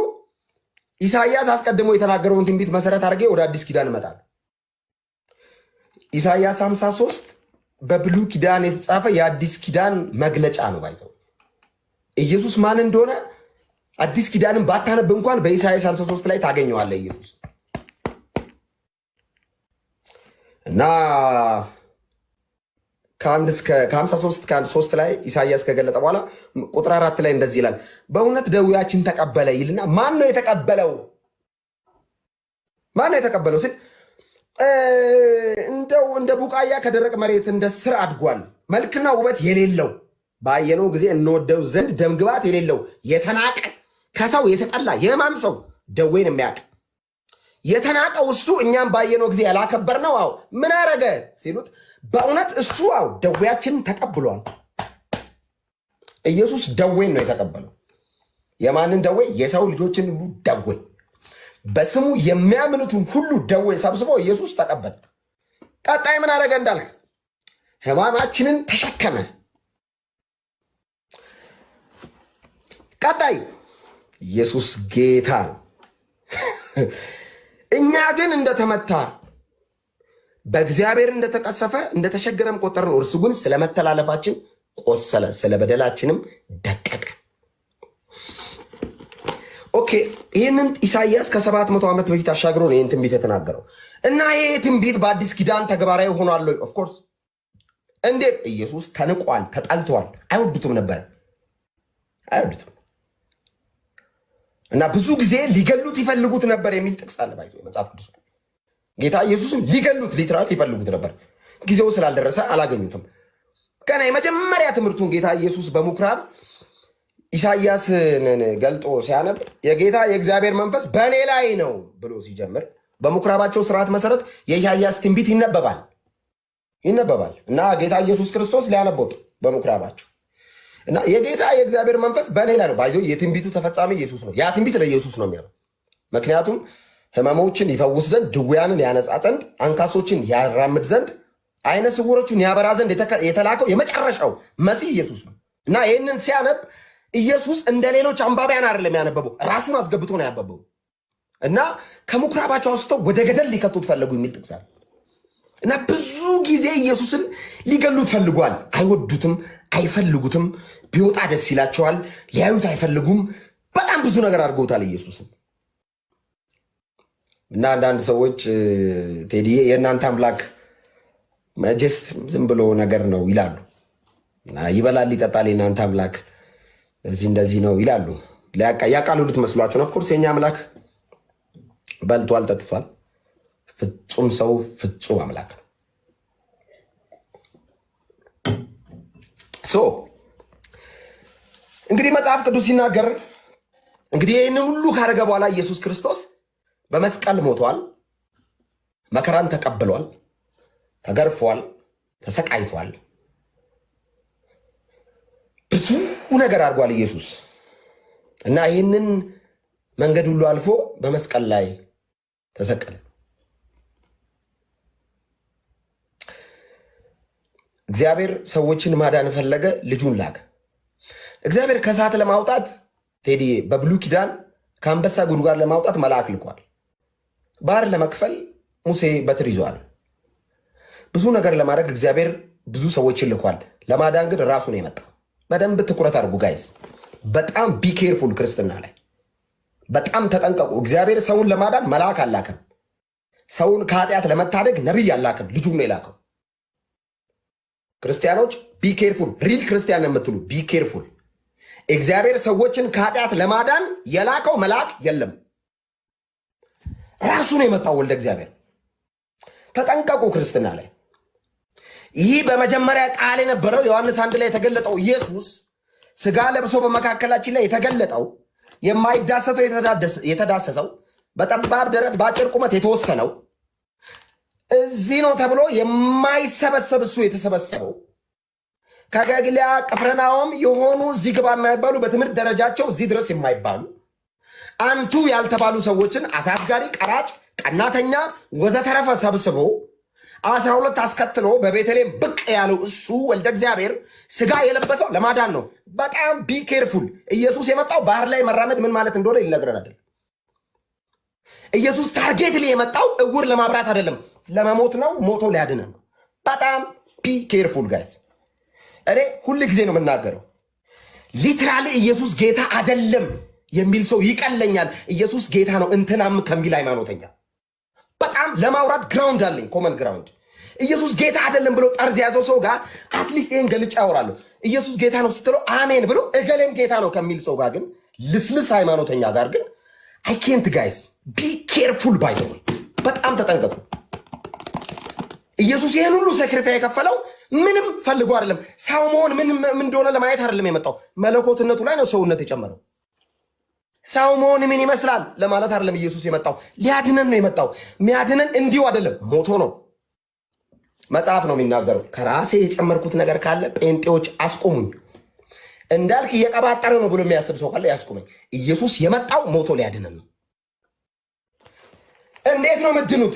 ኢሳይያስ አስቀድሞ የተናገረውን ትንቢት መሰረት አድርጌ ወደ አዲስ ኪዳን እመጣለሁ። ኢሳይያስ 53 በብሉይ ኪዳን የተጻፈ የአዲስ ኪዳን መግለጫ ነው። ባይዘው ኢየሱስ ማን እንደሆነ አዲስ ኪዳንን ባታነብ እንኳን በኢሳይያስ 53 ላይ ታገኘዋለህ ኢየሱስ እና ከ53 ከ3 ላይ ኢሳይያስ ከገለጠ በኋላ ቁጥር 4 ላይ እንደዚህ ይላል፣ በእውነት ደዌያችን ተቀበለ ይልና ማን ነው የተቀበለው? ማን ነው የተቀበለው ስል እንደው እንደ ቡቃያ ከደረቅ መሬት እንደ ስር አድጓል። መልክና ውበት የሌለው ባየነው ጊዜ እንወደው ዘንድ ደምግባት የሌለው የተናቀ ከሰው የተጠላ የሕማም ሰው ደዌን የሚያውቅ የተናቀው እሱ እኛም ባየነው ጊዜ ያላከበር ነው። አዎ ምን አረገ ሲሉት በእውነት እሱ አዎ ደዌያችንን ተቀብሏል። ኢየሱስ ደዌን ነው የተቀበለው። የማንን ደዌ? የሰው ልጆችን ሁሉ ደዌ፣ በስሙ የሚያምኑትን ሁሉ ደዌ ሰብስቦ ኢየሱስ ተቀበለ። ቀጣይ ምን አረገ እንዳልክ ሕማማችንን ተሸከመ። ቀጣይ ኢየሱስ ጌታ ነው። እኛ ግን እንደተመታ በእግዚአብሔር እንደተቀሰፈ እንደተሸገረም ቆጠር ነው። እርሱ ግን ስለ መተላለፋችን ቆሰለ፣ ስለ በደላችንም ደቀቀ። ኦኬ፣ ይህንን ኢሳይያስ ከ700 ዓመት በፊት አሻግሮ ነው ይህን ትንቢት የተናገረው እና ይሄ ትንቢት በአዲስ ኪዳን ተግባራዊ ሆኗል። ኦፍኮርስ እንዴት? ኢየሱስ ተንቋል፣ ተጠልቷል፣ አይወዱትም ነበር፣ አይወዱትም እና ብዙ ጊዜ ሊገሉት ይፈልጉት ነበር የሚል ጥቅስ አለ ባይዞ መጽሐፍ ቅዱስ። ጌታ ኢየሱስን ሊገሉት ሊትራል ይፈልጉት ነበር፣ ጊዜው ስላልደረሰ አላገኙትም። ገና የመጀመሪያ ትምህርቱን ጌታ ኢየሱስ በምኩራብ ኢሳይያስን ገልጦ ሲያነብ የጌታ የእግዚአብሔር መንፈስ በእኔ ላይ ነው ብሎ ሲጀምር በምኩራባቸው ስርዓት መሰረት የኢሳይያስ ትንቢት ይነበባል እና ጌታ ኢየሱስ ክርስቶስ ሊያነቦት በምኩራባቸው እና የጌታ የእግዚአብሔር መንፈስ በእኔ ላይ ነው ባይዞ የትንቢቱ ተፈጻሚ ኢየሱስ ነው። ያ ትንቢት ለኢየሱስ ነው የሚያለው። ምክንያቱም ሕመሞችን ይፈውስ ዘንድ፣ ድውያንን ያነጻ ዘንድ፣ አንካሶችን ያራምድ ዘንድ፣ አይነ ስውሮችን ያበራ ዘንድ የተላከው የመጨረሻው መሲህ ኢየሱስ ነው እና ይህንን ሲያነብ ኢየሱስ እንደ ሌሎች አንባቢያን አይደለም ያነበበው፣ ራሱን አስገብቶ ነው ያነበበው እና ከምኩራባቸው አውስተው ወደ ገደል ሊከቱት ፈለጉ የሚል ጥቅስ አለ እና ብዙ ጊዜ ኢየሱስን ሊገሉት ፈልጓል። አይወዱትም፣ አይፈልጉትም። ቢወጣ ደስ ይላቸዋል፣ ሊያዩት አይፈልጉም። በጣም ብዙ ነገር አድርገውታል ኢየሱስን እና አንዳንድ ሰዎች ቴዲዬ የእናንተ አምላክ ጀስት ዝም ብሎ ነገር ነው ይላሉ። ይበላል ይጠጣል የእናንተ አምላክ እዚህ እንደዚህ ነው ይላሉ። ያቃልሉት መስሏቸው ነው። ኦፍኮርስ የኛ አምላክ በልቷል ጠጥቷል። ፍጹም ሰው ፍጹም አምላክ ነው። እንግዲህ መጽሐፍ ቅዱስ ሲናገር እንግዲህ ይህንን ሁሉ ካደረገ በኋላ ኢየሱስ ክርስቶስ በመስቀል ሞቷል፣ መከራን ተቀብሏል፣ ተገርፏል፣ ተሰቃይቷል፣ ብዙ ነገር አድርጓል ኢየሱስ እና ይህንን መንገድ ሁሉ አልፎ በመስቀል ላይ ተሰቀለ። እግዚአብሔር ሰዎችን ማዳን ፈለገ፣ ልጁን ላከ። እግዚአብሔር ከእሳት ለማውጣት ቴዲ በብሉይ ኪዳን ከአንበሳ ጉድጓድ ለማውጣት መልአክ ልኳል። ባህር ለመክፈል ሙሴ በትር ይዟል። ብዙ ነገር ለማድረግ እግዚአብሔር ብዙ ሰዎችን ልኳል። ለማዳን ግን ራሱ ነው የመጣው። በደንብ ትኩረት አድርጉ ጋይስ። በጣም ቢኬርፉል ክርስትና ላይ በጣም ተጠንቀቁ። እግዚአብሔር ሰውን ለማዳን መልአክ አላከም። ሰውን ከኃጢአት ለመታደግ ነቢይ አላከም፣ ልጁን ነው የላከው። ክርስቲያኖች ቢኬርፉል፣ ሪል ክርስቲያን የምትሉ ቢኬርፉል። እግዚአብሔር ሰዎችን ከኃጢአት ለማዳን የላከው መልአክ የለም፣ ራሱ ነው የመጣው ወልደ እግዚአብሔር። ተጠንቀቁ ክርስትና ላይ። ይህ በመጀመሪያ ቃል የነበረው ዮሐንስ 1 ላይ የተገለጠው ኢየሱስ ስጋ ለብሶ በመካከላችን ላይ የተገለጠው የማይዳሰተው የተዳሰሰው በጠባብ ደረት በአጭር ቁመት የተወሰነው እዚህ ነው ተብሎ የማይሰበሰብ እሱ የተሰበሰበው ከገሊላ ቅፍርናሆም የሆኑ እዚህ ግባ የማይባሉ በትምህርት ደረጃቸው እዚህ ድረስ የማይባሉ አንቱ ያልተባሉ ሰዎችን አሳስጋሪ፣ ቀራጭ፣ ቀናተኛ ወዘተረፈ ሰብስቦ 12 አስከትሎ በቤተልሔም ብቅ ያለው እሱ ወልደ እግዚአብሔር ስጋ የለበሰው ለማዳን ነው። በጣም ቢኬርፉል። ኢየሱስ የመጣው ባህር ላይ መራመድ ምን ማለት እንደሆነ ይነግረን አይደለም። ኢየሱስ ታርጌት ላይ የመጣው እውር ለማብራት አይደለም፣ ለመሞት ነው። ሞቶ ሊያድነን ነው። በጣም ቢኬርፉል ጋይስ። እኔ ሁል ጊዜ ነው የምናገረው፣ ሊትራሊ ኢየሱስ ጌታ አይደለም የሚል ሰው ይቀለኛል። ኢየሱስ ጌታ ነው እንትናም ከሚል ሃይማኖተኛ በጣም ለማውራት ግራውንድ አለኝ፣ ኮመን ግራውንድ። ኢየሱስ ጌታ አይደለም ብሎ ጠርዝ ያዘው ሰው ጋር አትሊስት ይሄን ገልጫ ያወራለሁ። ኢየሱስ ጌታ ነው ስትለው አሜን ብሎ እገሌም ጌታ ነው ከሚል ሰው ጋር ግን ልስልስ ሃይማኖተኛ ጋር ግን አይ ኬንት ጋይስ ቢ ኬርፉል ባይ ዘ ወይ፣ በጣም ተጠንቀቁ። ኢየሱስ ይህን ሁሉ ሳክሪፋይ የከፈለው ምንም ፈልጎ አይደለም። ሰው መሆን ምን እንደሆነ ለማየት አይደለም የመጣው፣ መለኮትነቱ ላይ ነው ሰውነት የጨመረው። ሰው መሆን ምን ይመስላል ለማለት አይደለም ኢየሱስ የመጣው፣ ሊያድነን ነው የመጣው። የሚያድነን እንዲሁ አይደለም፣ ሞቶ ነው። መጽሐፍ ነው የሚናገረው። ከራሴ የጨመርኩት ነገር ካለ ጴንጤዎች አስቆሙኝ። እንዳልክ እየቀባጠረ ነው ብሎ የሚያስብ ሰው ካለ ያስቆመኝ። ኢየሱስ የመጣው ሞቶ ሊያድነን ነው። እንዴት ነው ምድኑት?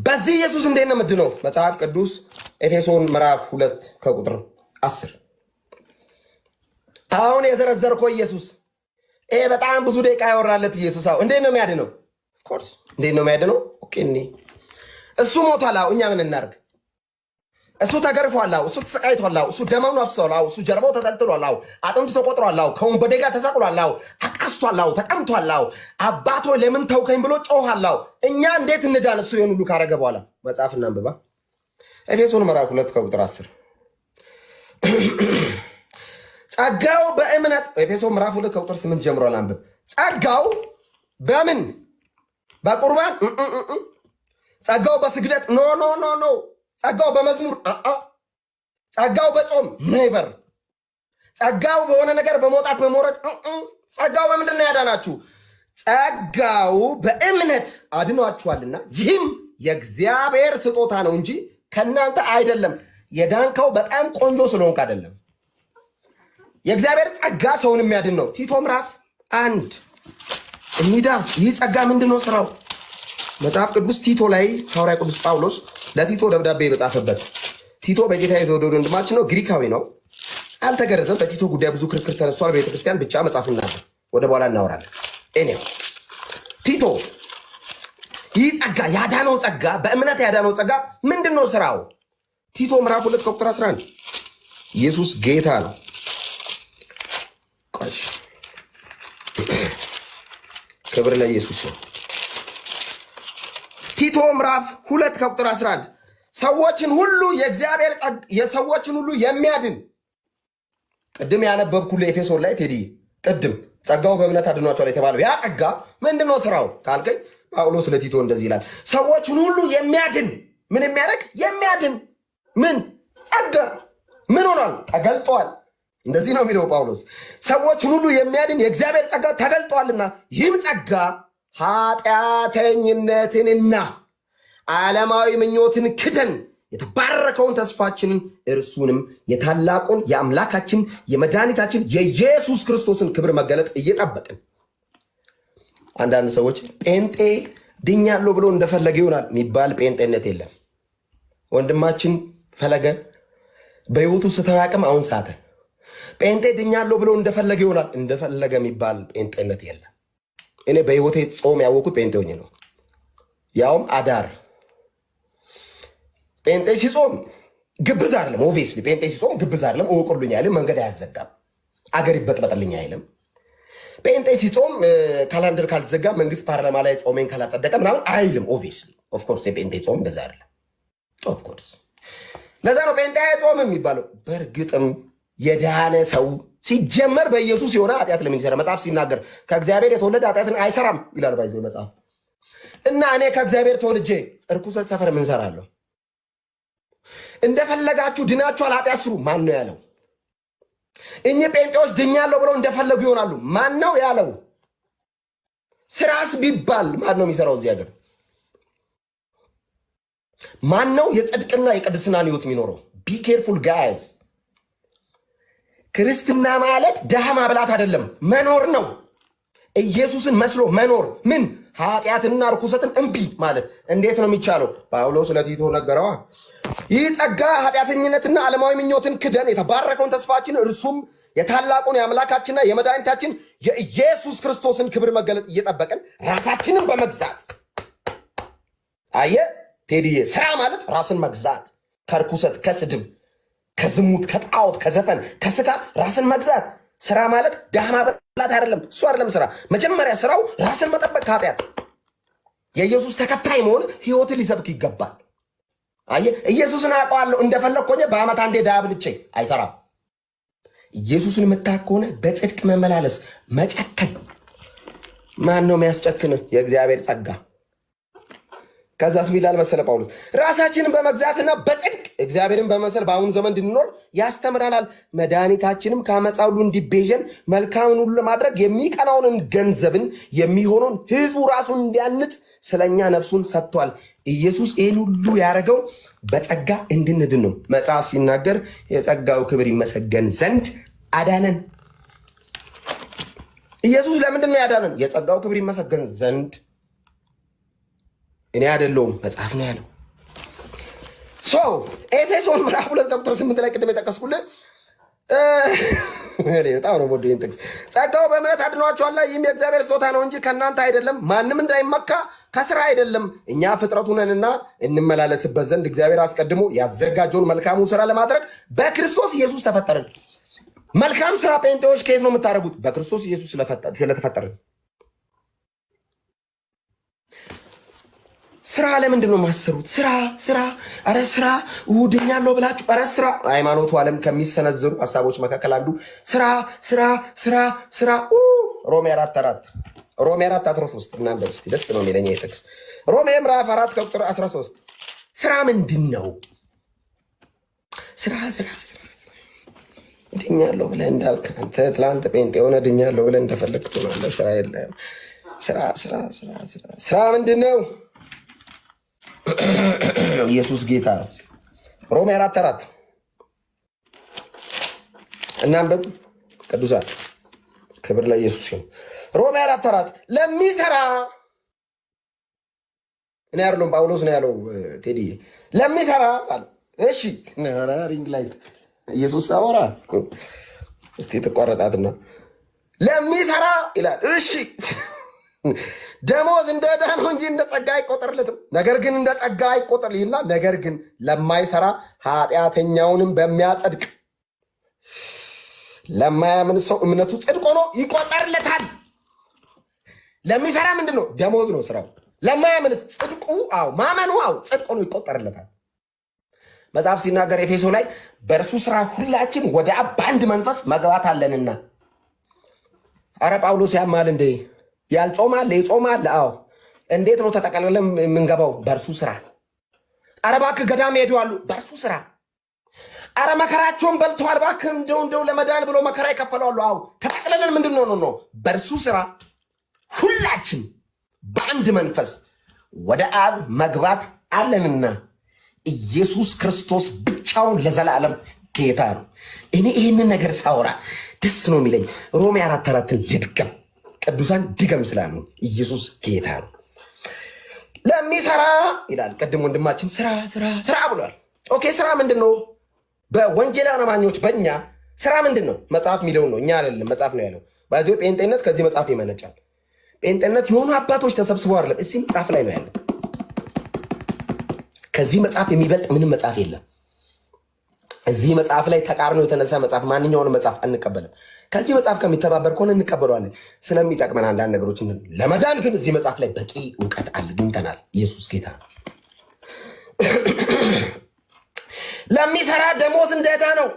በዚህ ኢየሱስ እንዴት ነው ምድነው? መጽሐፍ ቅዱስ ኤፌሶን ምዕራፍ 2 ከቁጥር 10 አሁን የዘረዘርከው ኢየሱስ ይሄ በጣም ብዙ ደቂቃ ያወራለት ኢየሱስ አሁን እንዴት ነው የሚያድነው? ኦፍኮርስ እንዴት ነው የሚያድነው? ኦኬ እሱ ሞቷል። እኛ ምን እናርግ? እሱ ተገርፏል። እሱ ተሰቃይቷል። እሱ ደሙን አፍስሷል። እሱ ጀርባው ተጠልጥሏል። አጥንቱ ተቆጥሯል። ከወንበዴ ጋር ተሰቅሏል። አቃስቷል። ተቀምጧል። አባቶ ለምን ተውከኝ ብሎ ጮኋል። እኛ እንዴት እንዳን? እሱ ይሄን ሁሉ ካረገ በኋላ መጽሐፍ እናንብባ። ኤፌሶን ምዕራፍ 2 ከቁጥር 10 ጸጋው በእምነት ኤፌሶን ምዕራፍ 2 ከቁጥር 8 ጀምሮ አንብብ። ጸጋው በምን? በቁርባን ጸጋው በስግደት ኖ ኖ ኖ ኖ ጸጋው በመዝሙር ጸጋው በጾም ኔቨር ጸጋው በሆነ ነገር በመውጣት በመውረድ ጸጋው በምንድን ነው ያዳናችሁ? ጸጋው በእምነት አድኗችኋልና ይህም የእግዚአብሔር ስጦታ ነው እንጂ ከእናንተ አይደለም። የዳንከው በጣም ቆንጆ ስለሆንክ አይደለም። የእግዚአብሔር ጸጋ ሰውን የሚያድን ነው። ቲቶ ምዕራፍ 1 እንሂዳ። ይህ ጸጋ ምንድን ነው ስራው? መጽሐፍ ቅዱስ ቲቶ ላይ ሐዋርያ ቅዱስ ጳውሎስ ለቲቶ ደብዳቤ በጻፈበት ቲቶ በጌታ የተወደደ ወንድማችን ነው፣ ግሪካዊ ነው፣ አልተገረዘም። በቲቶ ጉዳይ ብዙ ክርክር ተነስቷል። ቤተክርስቲያን ብቻ መጽሐፍ እናገር ወደ በኋላ እናወራለን። እኔው ቲቶ ይህ ጸጋ ያዳነው ጸጋ በእምነት ያዳነው ጸጋ ምንድን ነው ስራው? ቲቶ ምዕራፍ 2 ቁጥር 11 ኢየሱስ ጌታ ነው። ቆሽ ክብር ለኢየሱስ ነው። ቲቶ ምዕራፍ 2 ቁጥር 11 ሰዎችን ሁሉ የእግዚአብሔር የሰዎችን ሁሉ የሚያድን ቅድም ያነበብኩልህ ኤፌሶን ላይ ቴዲ ቅድም ጸጋው በእምነት አድኗቸዋል የተባለው ያ ጸጋ ምንድነው ስራው ካልከኝ ጳውሎስ ለቲቶ እንደዚህ ይላል። ሰዎችን ሁሉ የሚያድን ምን የሚያደርግ የሚያድን ምን ጸጋ ምን ሆኗል? ተገልጧል። እንደዚህ ነው የሚለው ጳውሎስ። ሰዎችን ሁሉ የሚያድን የእግዚአብሔር ጸጋ ተገልጧልና ይህም ጸጋ ኃጢአተኝነትንና ዓለማዊ ምኞትን ክደን የተባረከውን ተስፋችንን እርሱንም የታላቁን የአምላካችን የመድኃኒታችን የኢየሱስ ክርስቶስን ክብር መገለጥ እየጠበቅን። አንዳንድ ሰዎች ጴንጤ ድኛለሁ ብሎ እንደፈለገ ይሆናል የሚባል ጴንጤነት የለም። ወንድማችን ፈለገ በሕይወቱ ስተዋቅም አሁን ሳተ። ጴንጤ ድኛለሁ ብሎ እንደፈለገ ይሆናል እንደፈለገ የሚባል ጴንጤነት የለም። እኔ በሕይወቴ ጾም ያወቁት ጴንጤ ሆኜ ነው፣ ያውም አዳር። ጴንጤ ሲጾም ግብዝ አይደለም። ኦብቪየስሊ ጴንጤ ሲጾም ግብዝ አይደለም። እወቁልኝ አይልም፣ መንገድ አያዘጋም፣ አገር ይበጥበጥልኝ አይልም። ጴንጤ ሲጾም ካላንደር ካልተዘጋ መንግስት ፓርላማ ላይ ጾሜን ካላጸደቀ ምናምን አይልም። ኦብቪየስሊ ኦፍኮርስ የጴንጤ ጾም እንደዛ አይደለም። ኦፍኮርስ ለዛ ነው ጴንጤ አይጾም የሚባለው። በእርግጥም የዳነ ሰው ሲጀመር በኢየሱስ የሆነ ኃጢአት ለምን ይሰራ? መጽሐፍ ሲናገር ከእግዚአብሔር የተወለደ ኃጢአትን አይሰራም ይላል ባይዘው መጽሐፍ። እና እኔ ከእግዚአብሔር ተወልጄ እርኩሰት ሰፈር ምን ሰራለሁ? እንደፈለጋችሁ ድናችኋል ኃጢአት ስሩ ማን ነው ያለው? እኚህ ጴንጤዎች ድኛለሁ ብለው እንደፈለጉ ይሆናሉ። ማን ነው ያለው? ስራስ ቢባል ማን ነው የሚሰራው እዚህ ሀገር? ማን ነው የጽድቅና የቅድስናን ህይወት የሚኖረው? ቢ ኬርፉል ጋይዝ። ክርስትና ማለት ድሃ ማብላት አይደለም፣ መኖር ነው። ኢየሱስን መስሎ መኖር። ምን ኃጢአትና ርኩሰትን እምቢ ማለት እንዴት ነው የሚቻለው? ጳውሎስ ለቲቶ ነገረዋ። ይህ ጸጋ ኃጢአተኝነትና ዓለማዊ ምኞትን ክደን የተባረከውን ተስፋችን እርሱም የታላቁን የአምላካችንና የመድኃኒታችን የኢየሱስ ክርስቶስን ክብር መገለጥ እየጠበቅን ራሳችንን በመግዛት አየ ቴዲዬ፣ ስራ ማለት ራስን መግዛት ከርኩሰት፣ ከስድብ፣ ከዝሙት፣ ከጣዖት፣ ከዘፈን፣ ከስካር ራስን መግዛት። ስራ ማለት ድሃ ማብላት አይደለም። እሱ አይደለም ስራ። መጀመሪያ ስራው ራስን መጠበቅ ከኃጢአት። የኢየሱስ ተከታይ መሆን ህይወትን ሊሰብክ ይገባል። አየ ኢየሱስን አውቀዋለሁ እንደፈለግ ከሆነ በአመት አንዴ ድሃ ብልቼ አይሰራም። ኢየሱስን የምታውቅ ከሆነ በጽድቅ መመላለስ፣ መጨከን። ማን ነው የሚያስጨክን? የእግዚአብሔር ጸጋ። ከዛስ ሚላል መሰለ ጳውሎስ ራሳችንን በመግዛትና በጽድቅ እግዚአብሔርን በመምሰል በአሁኑ ዘመን እንድንኖር ያስተምረናል። መድኃኒታችንም ከአመፃ ሁሉ እንዲቤዠን መልካምን ሁሉ ለማድረግ የሚቀናውን ገንዘብን የሚሆነውን ህዝቡ ራሱን እንዲያንጽ ስለኛ ነፍሱን ሰጥቷል። ኢየሱስ ይህን ሁሉ ያደረገው በጸጋ እንድንድን ነው። መጽሐፍ ሲናገር የጸጋው ክብር ይመሰገን ዘንድ አዳነን። ኢየሱስ ለምንድን ነው ያዳነን? የጸጋው ክብር ይመሰገን ዘንድ። እኔ አይደለሁም መጽሐፍ ነው ያለው። ኤፌሶን ምዕራፍ 2 ቁጥር 8 ላይ ቅድም የጠቀስኩልህ በጣም ነው ወደ ኢንተክስ ጸጋው በእምነት አድኗቸዋል። ይህም የእግዚአብሔር ስጦታ ነው እንጂ ከእናንተ አይደለም፣ ማንም እንዳይመካ ከስራ አይደለም። እኛ ፍጥረቱ ነንና እንመላለስበት ዘንድ እግዚአብሔር አስቀድሞ ያዘጋጀውን መልካሙ ስራ ለማድረግ በክርስቶስ ኢየሱስ ተፈጠርን። መልካም ስራ ጴንጤዎች ከየት ነው የምታደርጉት? በክርስቶስ ኢየሱስ ስለተፈጠርን። ስራ ለምንድን ነው የማሰሩት? ስራ አረ ስራ ድኛለሁ ብላችሁ አረ ስራ። ሃይማኖቱ ዓለም ከሚሰነዘሩ ሀሳቦች መካከል አንዱ ስራ ሮሜ 4:13 እናንተ እስቲ ደስ ነው የሚለኝ የጥቅስ ሮሜ ምዕራፍ 4 ቁጥር 13 ስራ ምንድን ነው? ስራ ድኛለሁ ብለህ እንዳልክ አንተ ትላንት ጴንጤ የሆነ ድኛለሁ ብለህ እንደፈለግህ ትሆናለህ። ስራ የለም። ስራ ምንድን ነው? ኢየሱስ ጌታ ነው። ሮሜ 4:4 እናንብብ ቅዱሳን። ክብር ለኢየሱስ ይሁን። ሮሜ 4:4 ለሚሰራ እኔ አይደለም ጳውሎስ ነው ያለው ቴዲ ለሚሰራ አለ። እሺ ሪንግ ላይት ኢየሱስ አወራ እስቲ ተቋረጣትና ለሚሰራ ይላል። እሺ ደሞዝ እንደ ዕዳ ነው እንጂ እንደ ጸጋ አይቆጠርለትም። ነገር ግን እንደ ጸጋ አይቆጠርልና ነገር ግን ለማይሰራ ኃጢአተኛውንም በሚያጸድቅ ለማያምን ሰው እምነቱ ጽድቅ ሆኖ ይቆጠርለታል። ለሚሰራ ምንድን ነው? ደሞዝ ነው ስራው። ለማያምን ጽድቁ ማመኑ ጽድቅ ሆኖ ይቆጠርለታል። መጽሐፍ ሲናገር ኤፌሶ ላይ በእርሱ ስራ ሁላችን ወደ አብ በአንድ መንፈስ መግባት አለንና። አረ ጳውሎስ ያማል እንዴ? ያልጾማል ይጾማል። እንዴት ነው ተጠቅልለን የምንገባው? በእርሱ ስራ። አረ እባክህ ገዳም ሄዱ አሉ፣ በእርሱ ስራ። አረ መከራቸውን በልተዋል፣ እባክህ እንደው ለመዳን ብሎ መከራ ይከፈላሉ። ተጠቅልለን ምንድን ነው በእርሱ ስራ ሁላችን በአንድ መንፈስ ወደ አብ መግባት አለንና ኢየሱስ ክርስቶስ ብቻውን ለዘላለም ጌታ ነው። እኔ ይህንን ነገር ሳወራ ደስ ነው የሚለኝ። ሮሜ 4:4 ልድገም፣ ቅዱሳን ድገም ስላሉ ኢየሱስ ጌታ ነው። ለሚሰራ ይላል። ቅድም ወንድማችን ስራ ብሏል። ኦኬ ስራ ምንድን ነው? በወንጌል አማኞች በእኛ ስራ ምንድን ነው? መጽሐፍ የሚለውን ነው፣ እኛ አይደለም መጽሐፍ ነው ያለው። በዚህ ጴንጤነት ከዚህ መጽሐፍ ይመነጫል። ጴንጤነት የሆኑ አባቶች ተሰብስበው አይደለም፣ እዚህ መጽሐፍ ላይ ነው ያለው። ከዚህ መጽሐፍ የሚበልጥ ምንም መጽሐፍ የለም። እዚህ መጽሐፍ ላይ ተቃርኖ የተነሳ መጽሐፍ ማንኛውንም መጽሐፍ አንቀበልም። ከዚህ መጽሐፍ ከሚተባበር ከሆነ እንቀበለዋለን፣ ስለሚጠቅመን አንዳንድ ነገሮችን። ለመዳን ግን እዚህ መጽሐፍ ላይ በቂ እውቀት አግኝተናል። ኢየሱስ ጌታ ነው። ለሚሰራ ደሞዝ እንደ ዕዳ ነው።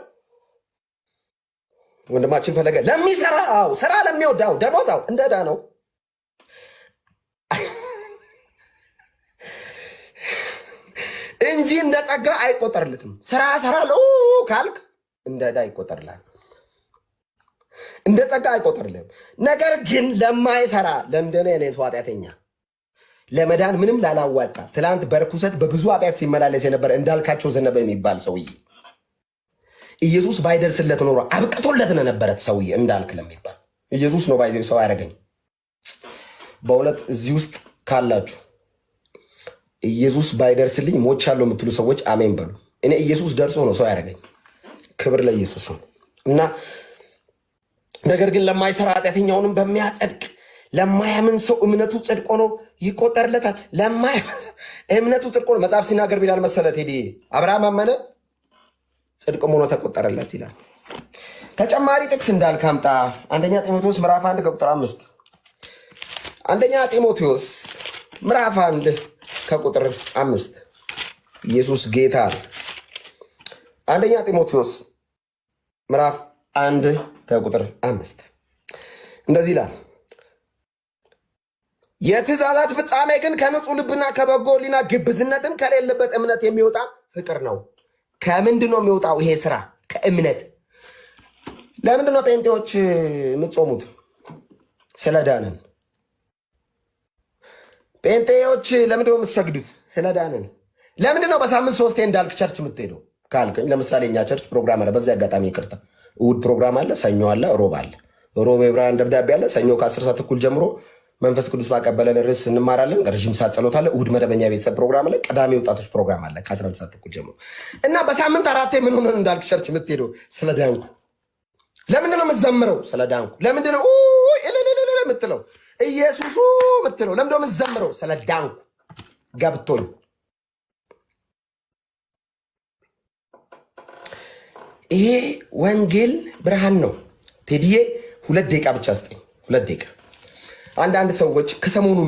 ወንድማችን ፈለገ ለሚሰራ ስራ ለሚወድ ደሞዝ እንደ ዕዳ ነው እንጂ እንደ ጸጋ አይቆጠርለትም። ስራ ለው ካልክ እንደ ዕዳ ይቆጠርላል፣ እንደ ጸጋ አይቆጠርልም። ነገር ግን ለማይሰራ ለእንደኔ አይነቱ ኃጢአተኛ ለመዳን ምንም ላላዋጣ ትላንት በርኩሰት በብዙ ኃጢአት ሲመላለስ የነበረ እንዳልካቸው ዘነበ የሚባል ሰውዬ ኢየሱስ ባይደርስለት ኖሮ አብቅቶለት ነበረት ሰውዬ እንዳልክ ለሚባል ኢየሱስ ነው ባይዘ ሰው ያደረገኝ። በእውነት እዚህ ውስጥ ካላችሁ ኢየሱስ ባይደርስልኝ ሞቻለሁ የምትሉ ሰዎች አሜን በሉ። እኔ ኢየሱስ ደርሶ ነው ሰው ያደረገኝ። ክብር ለኢየሱስ ነው። እና ነገር ግን ለማይሰራ ኃጢአተኛውንም በሚያጸድቅ ለማያምን ሰው እምነቱ ጽድቅ ሆኖ ይቆጠርለታል። ለማያምን እምነቱ ጽድቅ ሆኖ መጽሐፍ ሲናገር ቢላል መሰለት ሄዲ አብርሃም አመነ ጽድቅም ሆኖ ተቆጠረለት ይላል። ተጨማሪ ጥቅስ እንዳልክ አምጣ። አንደኛ ጢሞቴዎስ ምዕራፍ 1 ከቁጥር 5 አንደኛ ጢሞቴዎስ ምዕራፍ 1 ከቁጥር 5 ኢየሱስ ጌታ። አንደኛ ጢሞቴዎስ ምዕራፍ 1 ከቁጥር 5 እንደዚህ ይላል፣ የትእዛዛት ፍጻሜ ግን ከንጹህ ልብና ከበጎ ሕሊና ግብዝነትም ከሌለበት እምነት የሚወጣ ፍቅር ነው። ከምንድን ነው የሚወጣው ይሄ ስራ? ከእምነት። ለምንድን ነው ጴንጤዎች የምትጾሙት? ስለዳንን። ጴንጤዎች ለምንድን ነው የምትሰግዱት? ስለዳንን። ለምንድን ነው በሳምንት 3 እንዳልክ ቸርች የምትሄደው ካልከኝ፣ ለምሳሌ እኛ ቸርች ፕሮግራም አለ። በዚህ አጋጣሚ ይቅርታ፣ እሑድ ፕሮግራም አለ፣ ሰኞ አለ፣ ሮብ አለ። ሮብ የብርሃን ደብዳቤ አለ። ሰኞ ከ10 ሰዓት ተኩል ጀምሮ መንፈስ ቅዱስ ባቀበለን ርዕስ እንማራለን። ረዥም ሰዓት ጸሎት አለ። እሑድ መደበኛ ቤተሰብ ፕሮግራም አለ። ቅዳሜ ወጣቶች ፕሮግራም አለ ከ11 ሰዓት ተኩል ጀምሮ እና በሳምንት 4 ምን ሆነ እንዳልክ ቸርች የምትሄደው? ስለዳንኩ። ለምንድን ነው የምትዘምረው? ስለዳንኩ። ለምንድን ነው የምትለው? ኢየሱስ የምትለው ለምንድን ነው የምትዘምረው? ስለዳንኩ ገብቶኝ። ይሄ ወንጌል ብርሃን ነው። ቴዲዬ 2 ደቂቃ ብቻ ስጠኝ፣ 2 ደቂቃ። አንዳንድ ሰዎች ከሰሞኑ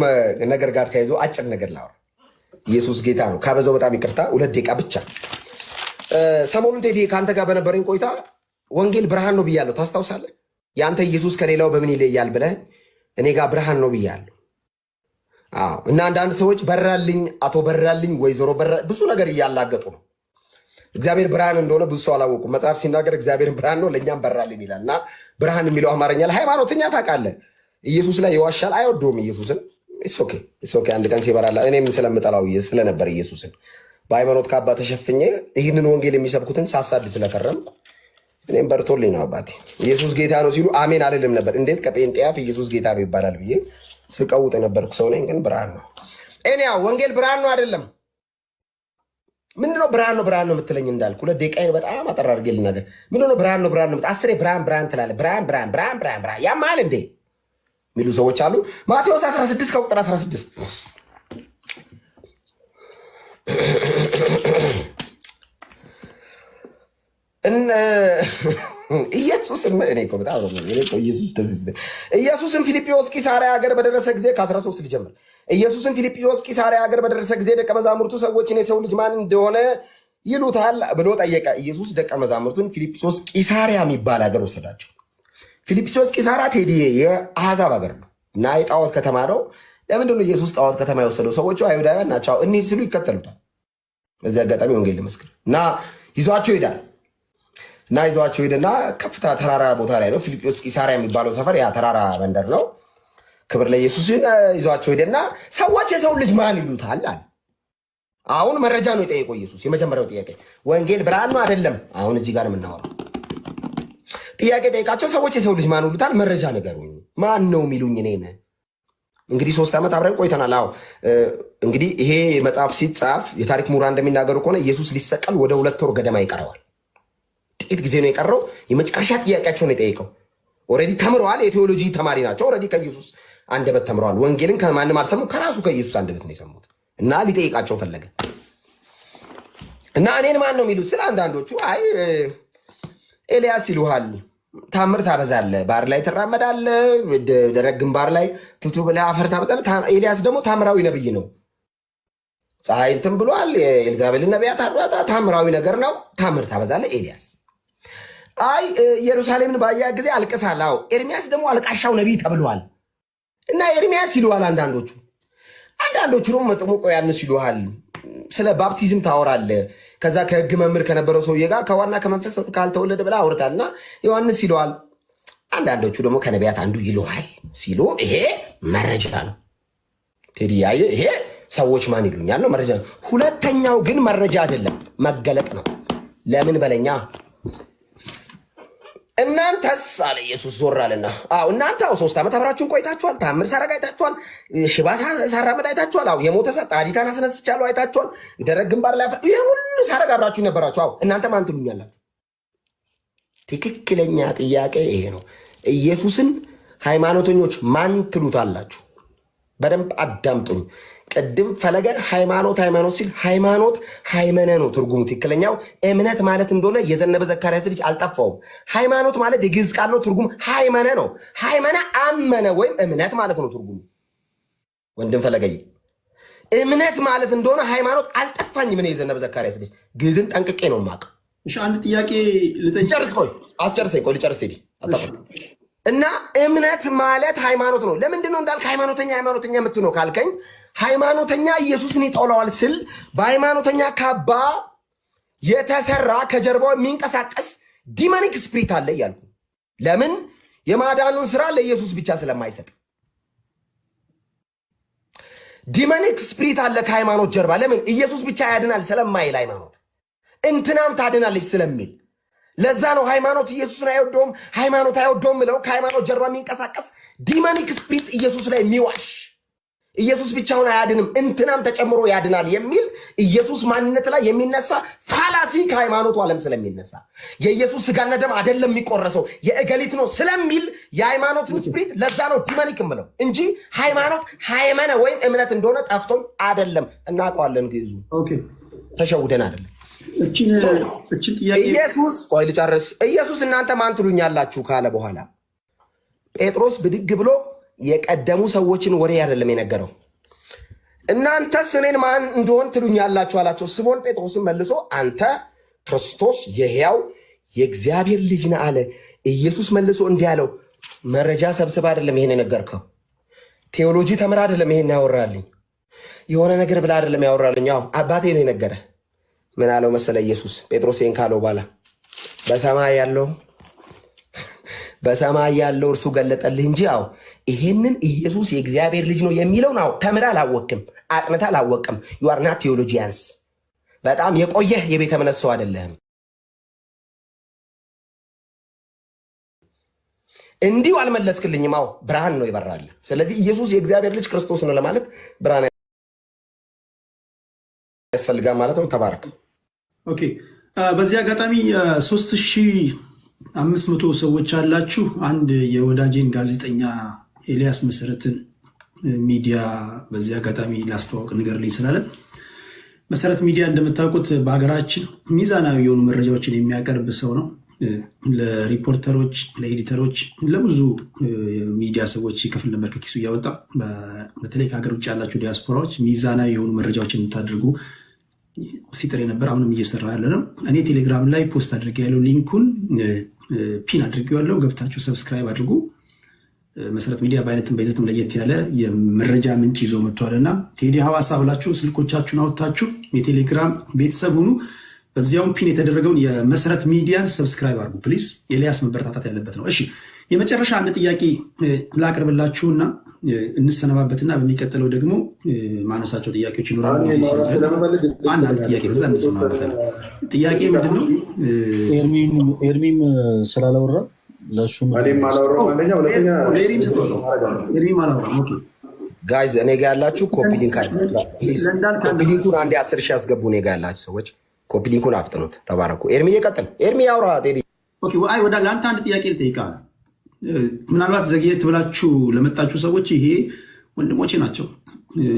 ነገር ጋር ተያይዞ አጭር ነገር ላወራ። ኢየሱስ ጌታ ነው። ካበዛው በጣም ይቅርታ፣ 2 ደቂቃ ብቻ። ሰሞኑን ቴዲዬ ከአንተ ጋር በነበረኝ ቆይታ ወንጌል ብርሃን ነው ብያለሁ። ታስታውሳለህ? የአንተ ኢየሱስ ከሌላው በምን ይለያል ብለህ እኔ ጋር ብርሃን ነው ብያለሁ። እና አንዳንድ ሰዎች በራልኝ፣ አቶ በራልኝ፣ ወይዘሮ በራ ብዙ ነገር እያላገጡ ነው። እግዚአብሔር ብርሃን እንደሆነ ብዙ ሰው አላወቁም። መጽሐፍ ሲናገር እግዚአብሔር ብርሃን ነው ለእኛም በራልን ይላል። እና ብርሃን የሚለው አማርኛ ለሃይማኖተኛ ታውቃለህ፣ ኢየሱስ ላይ ይዋሻል፣ አይወደውም ኢየሱስን። ኦኬ አንድ ቀን ሲበራላ እኔም ስለምጠላው ስለነበር ኢየሱስን በሃይማኖት ካባ ተሸፍኜ ይህንን ወንጌል የሚሰብኩትን ሳሳድ ስለከረምኩ እኔም በርቶልኝ ነው አባቴ። ኢየሱስ ጌታ ነው ሲሉ አሜን አልልም ነበር። እንዴት ከጴንጤ አፍ ኢየሱስ ጌታ ነው ይባላል ብዬ ስቀውጥ የነበርኩ ሰው ነኝ። ግን ብርሃን ነው። እኔ ወንጌል ብርሃን ነው አይደለም። ምንድነው ብርሃን ነው የምትለኝ እንዳልኩ ሁለት ደቂቃዬን በጣም አጠር አድርጌ ልናገር። ምንድነው ብርሃን ነው አስሬ ብርሃን ትላለህ። ብርሃን ያማል እንዴ የሚሉ ሰዎች አሉ። ማቴዎስ 16 ከቁጥር 16 ኢየሱስም ፊልጵዎስ ቂሳርያ ሀገር በደረሰ ጊዜ ከ13 ልጀምር። ኢየሱስም ፊልጵዎስ ቂሳርያ ሀገር በደረሰ ጊዜ ደቀ መዛሙርቱ ሰዎችን የሰው ልጅ ማን እንደሆነ ይሉታል ብሎ ጠየቀ። ኢየሱስ ደቀ መዛሙርቱን ፊልጵዎስ ቂሳርያ የሚባል ሀገር ወሰዳቸው። ፊልጵዎስ ቂሳርያ ቴዲ የአሕዛብ ሀገር ነው እና የጣዖት ከተማ ነው። ለምንድነው ኢየሱስ ጣዖት ከተማ የወሰደው? ሰዎቹ አይሁዳውያን ናቸው። እንሂድ ሲሉ ይከተሉታል። በዚህ አጋጣሚ ወንጌል ልመስክር እና ይዟቸው ይሄዳል እና ይዟቸው ሄደና ከፍታ ተራራ ቦታ ላይ ነው። ፊልጵዎስ ቂሳርያ የሚባለው ሰፈር ያ ተራራ መንደር ነው። ክብር ለኢየሱስ። ይዟቸው ሄደና ሰዎች የሰው ልጅ ማን ይሉታል አለ። አሁን መረጃ ነው የጠየቀው ኢየሱስ። የመጀመሪያው ጥያቄ ወንጌል ብርሃን ነው አይደለም። አሁን እዚህ ጋር የምናወራው ጥያቄ ጠይቃቸው። ሰዎች የሰው ልጅ ማን ይሉታል? መረጃ ንገሩኝ። ማን ነው የሚሉኝ? እኔን እንግዲህ 3 ዓመት አብረን ቆይተናል። አዎ እንግዲህ ይሄ መጽሐፍ ሲጻፍ የታሪክ ምሁራን እንደሚናገሩ ከሆነ ኢየሱስ ሊሰቀል ወደ 2 ወር ገደማ ይቀረዋል። ጥቂት ጊዜ ነው የቀረው። የመጨረሻ ጥያቄያቸውን የጠየቀው ኦልሬዲ ተምረዋል። የቴዎሎጂ ተማሪ ናቸው። ኦልሬዲ ከኢየሱስ አንደበት ተምረዋል። ወንጌልን ከማንም አልሰሙ፣ ከራሱ ከኢየሱስ አንደበት ነው የሰሙት። እና ሊጠይቃቸው ፈለገ እና እኔን ማን ነው የሚሉት? ስለ አንዳንዶቹ አይ ኤልያስ ይሉሃል፣ ታምር ታበዛለህ፣ ባህር ላይ ትራመዳለህ፣ ደረቅ ግንባር ላይ ቱቱ ብለህ አፈር ታበጣለህ። ኤልያስ ደግሞ ታምራዊ ነብይ ነው። ፀሐይ እንትን ብሏል። የኤልዛቤልን ነቢያት ታምራዊ ነገር ነው። ታምር ታበዛለህ ኤልያስ። አይ ኢየሩሳሌምን ባያ ጊዜ አልቅሳል። አዎ ኤርሚያስ ደግሞ አልቃሻው ነቢይ ተብሏል እና ኤርሚያስ ይሉሃል አንዳንዶቹ። አንዳንዶቹ ደግሞ መጥምቁ ዮሐንስ ይሉሃል። ስለ ባፕቲዝም ታወራለህ። ከዛ ከህግ መምህር ከነበረው ሰውዬ ጋር ከዋና ከመንፈስ ካልተወለደ ብላ አውርታል እና ዮሐንስ ይለዋል። አንዳንዶቹ ደግሞ ከነቢያት አንዱ ይሉሃል ሲሉ ይሄ መረጃ ነው። ቴዲ ያየ ይሄ ሰዎች ማን ይሉኛል ነው መረጃ ነው። ሁለተኛው ግን መረጃ አይደለም፣ መገለጥ ነው። ለምን በለኛ። እናንተስ አለ ኢየሱስ ዞር አለና፣ አዎ እናንተ 3 ዓመት አብራችሁን ቆይታችኋል። ታምር ሳረግ አይታችኋል። ሽባ ሳራመድ አይታችኋል። አዎ የሞተ ጻድቃን አስነስቻለሁ አይታችኋል። ደረቅ ግንባር ላይ ይሄ ሁሉ ሳረግ አብራችሁ ነበራችሁ። አዎ እናንተ ማን ትሉኛላችሁ? ትክክለኛ ጥያቄ ይሄ ነው። ኢየሱስን ሃይማኖተኞች ማን ትሉታላችሁ? በደንብ አዳምጡኝ። ቅድም ፈለገ ሃይማኖት ሲል ሃይማኖት ሃይመነ ነው ትርጉሙ። ትክክለኛው እምነት ማለት እንደሆነ የዘነበ ዘካርያስ ልጅ አልጠፋውም። ሃይማኖት ማለት የግዕዝ ቃል ነው። ትርጉም ሃይመነ ነው። ሃይመነ አመነ ወይም እምነት ማለት ነው ትርጉሙ። ወንድም ፈለገይ እምነት ማለት እንደሆነ ሃይማኖት አልጠፋኝም። እኔ የዘነበ ዘካርያስ ልጅ ግዕዝን ጠንቅቄ ነው የማውቀው። እሺ አንድ ጥያቄ ልጠይቅ። አስጨርሰኝ። ልጨርስ ቴዲ እና እምነት ማለት ሃይማኖት ነው። ለምንድን ነው እንዳልክ ሃይማኖተኛ የምትሆነው ካልከኝ፣ ሃይማኖተኛ ኢየሱስን ይጠላዋል ስል በሃይማኖተኛ ካባ የተሰራ ከጀርባው የሚንቀሳቀስ ዲመኒክ ስፕሪት አለ እያልኩ። ለምን? የማዳኑን ስራ ለኢየሱስ ብቻ ስለማይሰጥ። ዲመኒክ ስፕሪት አለ ከሃይማኖት ጀርባ። ለምን? ኢየሱስ ብቻ ያድናል ስለማይል ሃይማኖት እንትናም ታድናለች ስለሚል። ለዛ ነው ሃይማኖት ኢየሱስን አይወደውም፣ ሃይማኖት አይወደውም ብለው ከሃይማኖት ጀርባ የሚንቀሳቀስ ዲመኒክ ስፕሪት ኢየሱስ ላይ የሚዋሽ ኢየሱስ ብቻውን አያድንም እንትናም ተጨምሮ ያድናል የሚል ኢየሱስ ማንነት ላይ የሚነሳ ፋላሲ ከሃይማኖቱ ዓለም ስለሚነሳ የኢየሱስ ስጋና ደም አይደለም የሚቆረሰው የእገሊት ነው ስለሚል የሃይማኖትን ስፕሪት ለዛ ነው ዲመኒክ ምለው እንጂ ሃይማኖት ሃይመነ ወይም እምነት እንደሆነ ጠፍቶኝ አይደለም። እናውቀዋለን ግዕዙ ተሸውደን አይደለም። ኢየሱስ ቆይ ልጨርስ። ኢየሱስ እናንተ ማን ትሉኛላችሁ ካለ በኋላ ጴጥሮስ ብድግ ብሎ የቀደሙ ሰዎችን ወሬ አይደለም የነገረው። እናንተስ እኔን ማን እንደሆን ትሉኛላችሁ አላቸው። ስምዖን ጴጥሮስን መልሶ አንተ ክርስቶስ የሕያው የእግዚአብሔር ልጅ ነህ አለ። ኢየሱስ መልሶ እንዲህ አለው፣ መረጃ ሰብስብ አይደለም ይሄን የነገርከው፣ ቴዎሎጂ ተምር አይደለም ይሄን ያወራልኝ፣ የሆነ ነገር ብላ አይደለም ያወራልኝ፣ ያው አባቴ ነው የነገረ። ምን አለው መሰለ ኢየሱስ ጴጥሮስን ካለው በኋላ በሰማይ ያለው እርሱ ገለጠልህ እንጂ አው ይሄንን ኢየሱስ የእግዚአብሔር ልጅ ነው የሚለው ነው ተምረህ አላወቅም፣ አጥንተህ አላወቅም። you are not theologians። በጣም የቆየህ የቤተ እምነት ሰው አይደለህም። እንዲሁ አልመለስክልኝም። አዎ ብርሃን ነው ይበራል። ስለዚህ ኢየሱስ የእግዚአብሔር ልጅ ክርስቶስ ነው ለማለት ብርሃን ያስፈልጋል ማለት ነው። ተባረክ። ኦኬ። በዚህ አጋጣሚ 3500 ሰዎች አላችሁ። አንድ የወዳጄን ጋዜጠኛ ኤልያስ መሰረትን ሚዲያ በዚህ አጋጣሚ ላስተዋወቅ ንገርልኝ ስላለ፣ መሰረት ሚዲያ እንደምታውቁት በሀገራችን ሚዛናዊ የሆኑ መረጃዎችን የሚያቀርብ ሰው ነው። ለሪፖርተሮች፣ ለኤዲተሮች፣ ለብዙ ሚዲያ ሰዎች ይከፍል ነበር ከኪሱ እያወጣ። በተለይ ከሀገር ውጭ ያላችሁ ዲያስፖራዎች ሚዛናዊ የሆኑ መረጃዎችን የምታደርጉ ሲጥር የነበር አሁንም እየሰራ ያለ ነው። እኔ ቴሌግራም ላይ ፖስት አድርጌ ያለው ሊንኩን ፒን አድርጌዋለሁ። ገብታችሁ ሰብስክራይብ አድርጉ። መሰረት ሚዲያ በአይነትም በይዘትም ለየት ያለ የመረጃ ምንጭ ይዞ መጥቷል እና ቴዲ ሐዋሳ ብላችሁ ስልኮቻችሁን አውጥታችሁ የቴሌግራም ቤተሰብ ሁኑ። በዚያውም ፒን የተደረገውን የመሰረት ሚዲያን ሰብስክራይብ አድርጉ ፕሊዝ። ኤልያስ መበረታታት ያለበት ነው። እሺ የመጨረሻ አንድ ጥያቄ ላቅርብላችሁና እንሰነባበትና በሚቀጥለው ደግሞ ማነሳቸው ጥያቄዎች ይኖራሉ። አንድ ጥያቄ ከዛ እንሰነባበታለን። ጥያቄ ምንድን ነው? ኤርሚም ስላላወራ ለእሱም ጋይዝ እኔ ጋ ያላችሁ ኮፒ ሊንኩን አንዴ 10 ሺህ ያስገቡ። እኔ ጋ ያላችሁ ሰዎች ኮፒ ሊንኩን አፍጥኑት። ተባረኩ። ኤርሚ እየቀጥል። ኤርሚ ያውራ። ቴዲ ወደ ለአንተ አንድ ጥያቄ ልጠይቅህ። ምናልባት ዘግየት ብላችሁ ለመጣችሁ ሰዎች ይሄ ወንድሞቼ ናቸው።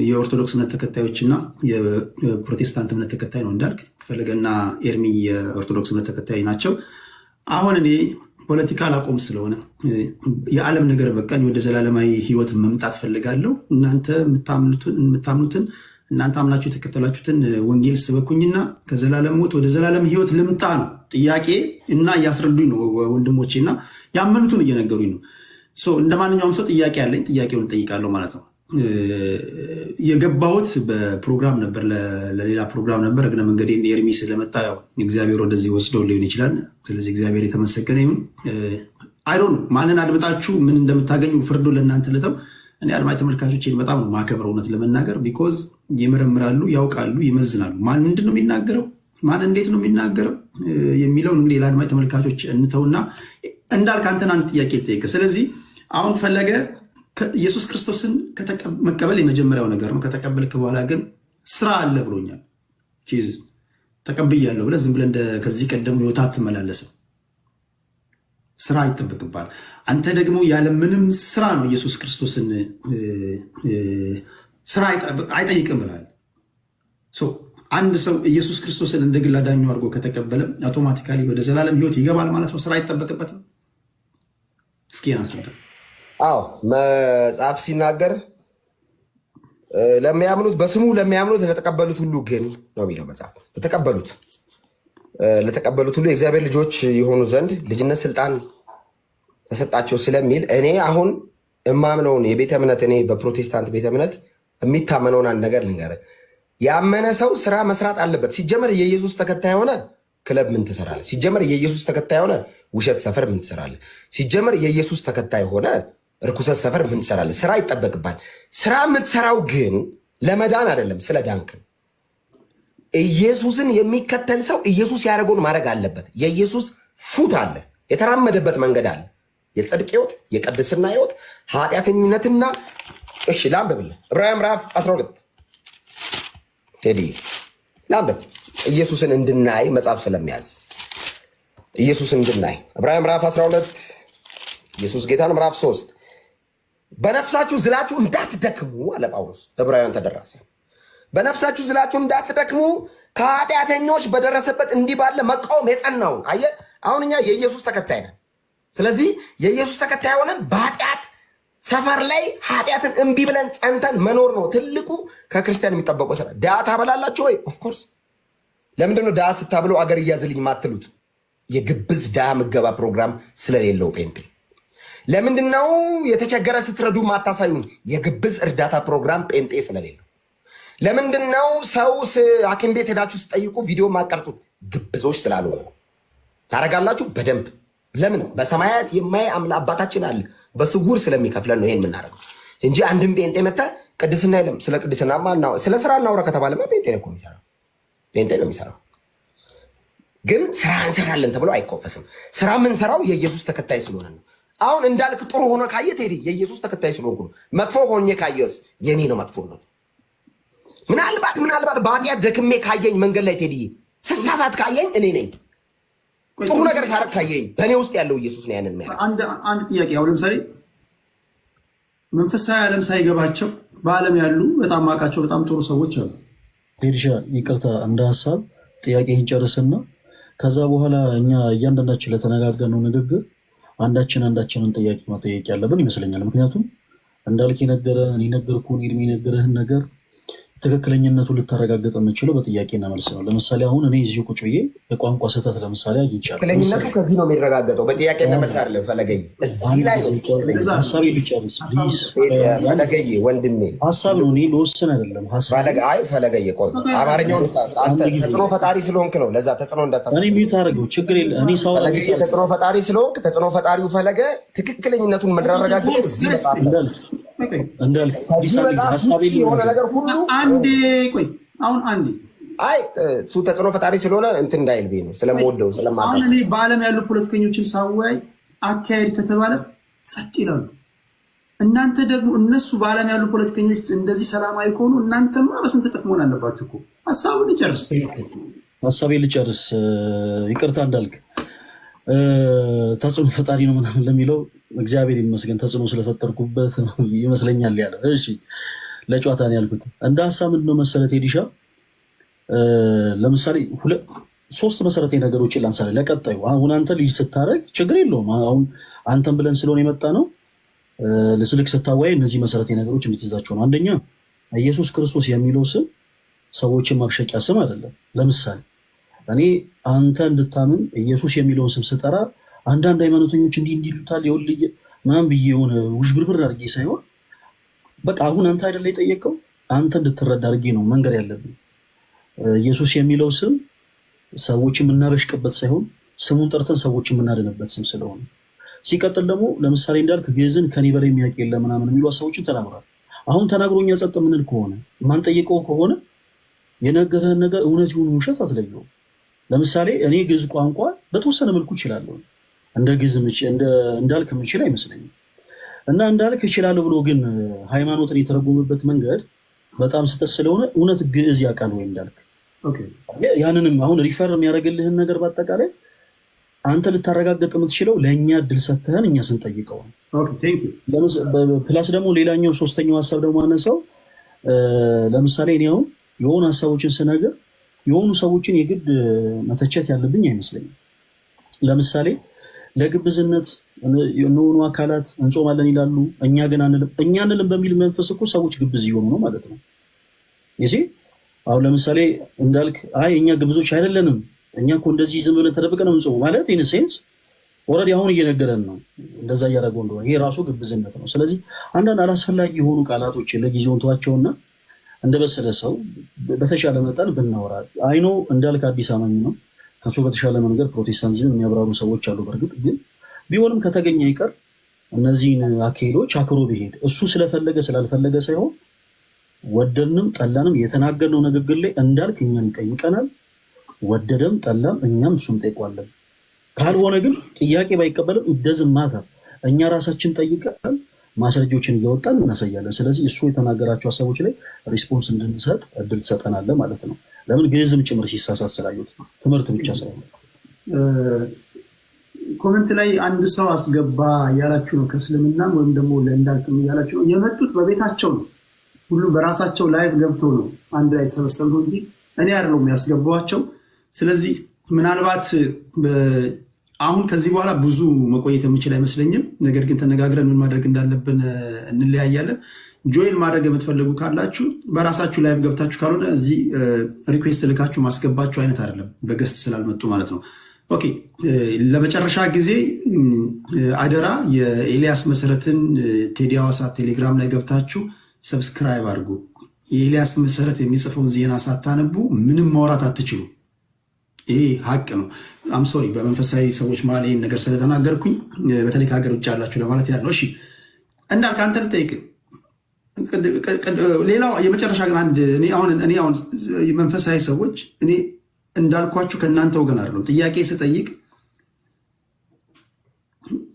የኦርቶዶክስ እምነት ተከታዮች እና የፕሮቴስታንት እምነት ተከታይ ነው እንዳልክ ፈለገና ኤርሚ የኦርቶዶክስ እምነት ተከታይ ናቸው። አሁን እኔ ፖለቲካ አላቆም ስለሆነ የዓለም ነገር በቃኝ፣ ወደ ዘላለማዊ ህይወት መምጣት ፈልጋለሁ። እናንተ የምታምኑትን እናንተ አምናችሁ የተከተላችሁትን ወንጌል ስበኩኝና ከዘላለም ሞት ወደ ዘላለም ህይወት ልምጣ ነው ጥያቄ እና እያስረዱኝ ነው ወንድሞቼ እና ያመኑትን እየነገሩኝ ነው። እንደ ማንኛውም ሰው ጥያቄ ያለኝ ጥያቄውን እጠይቃለሁ ማለት ነው። የገባሁት በፕሮግራም ነበር፣ ለሌላ ፕሮግራም ነበር። እግረ መንገዴን ኤርሚ ስለመጣ ያው እግዚአብሔር ወደዚህ ወስዶ ሊሆን ይችላል። ስለዚህ እግዚአብሔር የተመሰገነ ይሁን። አይዶን ማንን አድምጣችሁ ምን እንደምታገኙ ፍርዶ ለእናንተ ልተው። እኔ አድማጭ ተመልካቾችን በጣም ነው ማከብረው እውነት ለመናገር ቢኮዝ ይመረምራሉ፣ ያውቃሉ፣ ይመዝናሉ። ማን ምንድን ነው የሚናገረው፣ ማን እንዴት ነው የሚናገረው የሚለውን እንግዲህ ለአድማጭ ተመልካቾች እንተውና እንዳልክ አንተን አንድ ጥያቄ ልጠይቅ። ስለዚህ አሁን ፈለገ ኢየሱስ ክርስቶስን መቀበል የመጀመሪያው ነገር ነው። ከተቀበልክ በኋላ ግን ስራ አለ ብሎኛል። ተቀብያለሁ ብለህ ዝም ብለህ ከዚህ ቀደሙ ህይወት አትመላለስም። ስራ ይጠበቅባል። አንተ ደግሞ ያለምንም ስራ ነው ኢየሱስ ክርስቶስን ስራ አይጠይቅም ብለሃል። አንድ ሰው ኢየሱስ ክርስቶስን እንደ ግል አዳኙ አድርጎ ከተቀበለ አውቶማቲካሊ ወደ ዘላለም ህይወት ይገባል ማለት ነው። ስራ አይጠበቅበትም። እስኪ አስረዳ። አዎ መጽሐፍ ሲናገር ለሚያምኑት በስሙ ለሚያምኑት ለተቀበሉት ሁሉ ግን ነው የሚለው መጽሐፍ። ለተቀበሉት ሁሉ የእግዚአብሔር ልጆች የሆኑ ዘንድ ልጅነት ስልጣን ተሰጣቸው ስለሚል እኔ አሁን እማምነውን የቤተ እምነት እኔ በፕሮቴስታንት ቤተ እምነት የሚታመነውን አንድ ነገር ልንገርህ። ያመነ ሰው ስራ መስራት አለበት። ሲጀመር የኢየሱስ ተከታይ ሆነ ክለብ ምን ትሰራለህ? ሲጀመር የኢየሱስ ተከታይ ሆነ ውሸት ሰፈር ምን ትሰራለህ? ሲጀመር የኢየሱስ ተከታይ ሆነ ርኩሰት ሰፈር ምን ትሰራለህ? ስራ ይጠበቅባል። ስራ የምትሰራው ግን ለመዳን አይደለም፣ ስለ ዳንክ። ኢየሱስን የሚከተል ሰው ኢየሱስ ያደረገውን ማድረግ አለበት። የኢየሱስ ፉት አለ፣ የተራመደበት መንገድ አለ። የጽድቅ ህይወት፣ የቅድስና ህይወት፣ ኃጢአተኝነትና እሺ ላንብብልህ ዕብራውያን ምዕራፍ 12 ቴዲ ላንብብ። ኢየሱስን እንድናይ መጽሐፍ ስለሚያዝ ኢየሱስን እንድናይ ዕብራውያን ምዕራፍ 12 ኢየሱስ ጌታ ነው። ምዕራፍ 3 በነፍሳችሁ ዝላችሁ እንዳትደክሙ አለ ጳውሎስ ዕብራውያን ተደራሲ። በነፍሳችሁ ዝላችሁ እንዳትደክሙ ከኃጢአተኞች በደረሰበት እንዲህ ባለ መቃወም የጸናውን። አየህ አሁን እኛ የኢየሱስ ተከታይ ነን። ስለዚህ የኢየሱስ ተከታይ ሆነን በኃጢአት ሰፈር ላይ ኃጢአትን እምቢ ብለን ጸንተን መኖር ነው ትልቁ ከክርስቲያን የሚጠበቀው ስራ። ድሃ ታበላላችሁ ወይ? ኦፍኮርስ። ለምንድነው ድሃ ስታብለው አገር እያዝልኝ ማትሉት? የግብዝ ድሃ ምገባ ፕሮግራም ስለሌለው ጴንጤ። ለምንድነው የተቸገረ ስትረዱ ማታሳዩን? የግብዝ እርዳታ ፕሮግራም ጴንጤ ስለሌለው። ለምንድነው ሰው ሐኪም ቤት ሄዳችሁ ስጠይቁ ቪዲዮ ማቀርጹት? ግብዞች ስላልሆነ። ታረጋላችሁ በደንብ። ለምን? በሰማያት የማይ አባታችን አለ፣ በስውር ስለሚከፍለን ነው ይሄን የምናደርገው እንጂ አንድም ጴንጤ መጥተህ ቅድስና የለም። ስለ ቅድስና ስለ ስራ እናውራ ከተባለማ ጴንጤ ነው የሚሰራው፣ ጴንጤ ነው የሚሰራው። ግን ስራ እንሰራለን ተብሎ አይኮፈስም። ስራ የምንሰራው የኢየሱስ ተከታይ ስለሆነ ነው። አሁን እንዳልክ ጥሩ ሆኖ ካየ ቴዲ የኢየሱስ ተከታይ ስለሆንኩ ነው። መጥፎ ሆኜ ካየስ የኔ ነው መጥፎነት። ምናልባት በኃጢአት ደክሜ ካየኝ መንገድ ላይ ቴዲ ስሳሳት ካየኝ እኔ ነኝ። ጥሩ ነገር ሳረግ ካየኝ በእኔ ውስጥ ያለው ኢየሱስ ነው ያንን የሚያደርግ። አንድ ጥያቄ አሁን ለምሳሌ መንፈሳዊ ዓለም ሳይገባቸው በዓለም ያሉ በጣም ማውቃቸው በጣም ጥሩ ሰዎች አሉ። ቴዲሻ ይቅርታ እንደ ሀሳብ ጥያቄህን ጨርስና ከዛ በኋላ እኛ እያንዳንዳችን ለተነጋገርነው ንግግር አንዳችንን ጥያቄ መጠየቅ ያለብን ይመስለኛል። ምክንያቱም እንዳልክ የነገረህን የነገርኩህን ኤርሚ የነገረህን ነገር ትክክለኛነቱን ልታረጋግጥ የምችለው በጥያቄና መልስ ነው። ለምሳሌ አሁን እኔ እዚሁ ቁጭ ብዬ የቋንቋ ስህተት ለምሳሌ አግኝቻለሁ። ትክክለኛነቱ ከዚህ ነው የሚረጋገጠው፣ በጥያቄና መልስ አይደለም። ፈለገኝ እዚህ ላይ ነው ሀሳቤ ልጨርስ ፕሊዝ። ፈለገኝ ወንድሜ ሀሳብ ነው፣ እኔ ልወስን አይደለም። ፈለገኝ ቆይ፣ አማርኛውን አንተ ተጽዕኖ ፈጣሪ ስለሆንክ ነው። ለዛ ተጽዕኖ እንዳታስብ እኔ ሚዩት አደረገው ችግር የለም። እኔ ሳወራ ተጽዕኖ ፈጣሪ ስለሆንክ ተጽዕኖ ፈጣሪው ፈለገ ትክክለኛነቱን መረጋገጥ እዚህ መጽሐፍ እንዳልክ የሆነ ነገር ሁሉ አንዴ ቆይ አሁን አንዴ እሱ ተጽዕኖ ፈጣሪ ስለሆነ እንትን እንዳይል ብዬ ነው ስለምወደው ስለማውቀው። አሁን እኔ በዓለም ያሉ ፖለቲከኞችን ሳወያይ አካሄድ ከተባለ ጸጥ ይላሉ። እናንተ ደግሞ እነሱ በዓለም ያሉ ፖለቲከኞች እንደዚህ ሰላማዊ ከሆኑ እናንተማ በስንት እጥፍ መሆን አለባችሁ እኮ። ሀሳቡን ልጨርስ። ይቅርታ እንዳልክ ተጽዕኖ ፈጣሪ ነው ምናምን ለሚለው እግዚአብሔር ይመስገን ተጽዕኖ ስለፈጠርኩበት ይመስለኛል ያለ። እሺ ለጨዋታ ነው ያልኩት። እንደ ሀሳብ ምንድነው መሰለህ ቴዲሻ፣ ለምሳሌ ሶስት መሰረታዊ ነገሮችን ላንሳለህ ለቀጣዩ። አሁን አንተ ልጅ ስታረግ ችግር የለውም። አሁን አንተን ብለን ስለሆነ የመጣ ነው ለስልክ ስታዋይ እነዚህ መሰረታዊ ነገሮች እንድትይዛቸው ነው። አንደኛ ኢየሱስ ክርስቶስ የሚለው ስም ሰዎችን ማብሸቂያ ስም አይደለም። ለምሳሌ እኔ አንተ እንድታምን ኢየሱስ የሚለውን ስም ስጠራ አንዳንድ ሃይማኖተኞች እንዲህ ይሉታል ይወልይ ምናምን ብዬ የሆነ ውዥብርብር አድርጌ ሳይሆን በቃ አሁን አንተ አይደለ የጠየቀው አንተ እንድትረዳ አድርጌ ነው መንገር ያለብን። ኢየሱስ የሚለው ስም ሰዎችን የምናበሽቅበት ሳይሆን ስሙን ጠርተን ሰዎችን የምናድንበት ስም ስለሆነ፣ ሲቀጥል ደግሞ ለምሳሌ እንዳልክ ግዕዝን ከኔ በላይ የሚያውቅ የለም ምናምን የሚሉ ሰዎችን ተናግሯል። አሁን ተናግሮኛ ጸጥ የምንል ከሆነ ማንጠይቀው ከሆነ የነገረህን ነገር እውነት ይሁን ውሸት አትለየውም። ለምሳሌ እኔ ግዕዝ ቋንቋ በተወሰነ መልኩ እችላለሁ፣ እንደ ግዕዝ እንዳልክ የምችል አይመስለኝም። እና እንዳልክ እችላለሁ ብሎ ግን ሃይማኖትን የተረጎመበት መንገድ በጣም ስህተት ስለሆነ እውነት ግዕዝ ያውቃል ወይ እንዳልክ ያንንም አሁን ሪፈር የሚያደርግልህን ነገር በአጠቃላይ አንተ ልታረጋግጥ የምትችለው ለእኛ እድል ሰጥተህን እኛ ስንጠይቀው ነው። ፕላስ ደግሞ ሌላኛው ሶስተኛው ሀሳብ ደግሞ አነሳው። ለምሳሌ እኔ አሁን የሆኑ ሀሳቦችን ስነግር የሆኑ ሰዎችን የግድ መተቸት ያለብኝ አይመስለኝም። ለምሳሌ ለግብዝነት የሆኑ አካላት እንጾማለን ይላሉ፣ እኛ ግን አንልም በሚል መንፈስ እኮ ሰዎች ግብዝ እየሆኑ ነው ማለት ነው። ይሄ አሁን ለምሳሌ እንዳልክ አይ እኛ ግብዞች አይደለንም፣ እኛ እኮ እንደዚህ ዝም ብለን ተደብቀን ነው እንጾም ማለት ኢን ሴንስ ኦልሬዲ አሁን እየነገረን ነው እንደዛ እያደረገው እንደሆነ፣ ይሄ ራሱ ግብዝነት ነው። ስለዚህ አንዳንድ አላስፈላጊ የሆኑ ቃላቶች ለጊዜው እንተዋቸውና እንደበሰለ ሰው በተሻለ መጠን ብናወራ። አይኖ እንዳልክ አዲስ አማኝ ነው፣ ከሱ በተሻለ መንገድ ፕሮቴስታንቲዝም የሚያብራሩ ሰዎች አሉ። በእርግጥ ግን ቢሆንም ከተገኘ ይቀር እነዚህን አካሄዶች አክሮ ቢሄድ እሱ ስለፈለገ ስላልፈለገ ሳይሆን ወደድንም ጠላንም የተናገርነው ንግግር ላይ እንዳልክ እኛን ይጠይቀናል። ወደደም ጠላም እኛም እሱን ጠይቋለን። ካልሆነ ግን ጥያቄ ባይቀበልም እንደዝማታ እኛ ራሳችን ጠይቀን ማስረጃዎችን እያወጣን እናሳያለን። ስለዚህ እሱ የተናገራቸው ሀሳቦች ላይ ሪስፖንስ እንድንሰጥ እድል ትሰጠናለህ ማለት ነው። ለምን ግዕዝም ጭምር ሲሳሳት ስላዩት ትምህርት ብቻ ሳይሆን። ኮመንት ላይ አንድ ሰው አስገባ እያላችሁ ነው፣ ከእስልምናም ወይም ደግሞ ለእንዳልክም እያላችሁ ነው። የመጡት በቤታቸው ነው፣ ሁሉም በራሳቸው ላይቭ ገብተው ነው አንድ ላይ የተሰበሰቡ እንጂ እኔ አይደለሁም ያስገባኋቸው። ስለዚህ ምናልባት አሁን ከዚህ በኋላ ብዙ መቆየት የምችል አይመስለኝም። ነገር ግን ተነጋግረን ምን ማድረግ እንዳለብን እንለያያለን። ጆይን ማድረግ የምትፈልጉ ካላችሁ በራሳችሁ ላይቭ ገብታችሁ፣ ካልሆነ እዚህ ሪኩዌስት ልካችሁ ማስገባችሁ አይነት አይደለም፣ በገስት ስላልመጡ ማለት ነው። ኦኬ፣ ለመጨረሻ ጊዜ አደራ የኤልያስ መሰረትን ቴዲ ሐዋሳ ቴሌግራም ላይ ገብታችሁ ሰብስክራይብ አድርጉ። የኤልያስ መሰረት የሚጽፈውን ዜና ሳታነቡ ምንም ማውራት አትችሉ። ይሄ ሀቅ ነው። አም ሶሪ በመንፈሳዊ ሰዎች መሀል ይህን ነገር ስለተናገርኩኝ በተለይ ከሀገር ውጭ ያላችሁ ለማለት ያለው። እሺ እንዳልክ አንተ ልጠይቅ። ሌላው የመጨረሻ ግን አንድ እኔ አሁን መንፈሳዊ ሰዎች እኔ እንዳልኳችሁ ከእናንተ ወገን አይደለም። ጥያቄ ስጠይቅ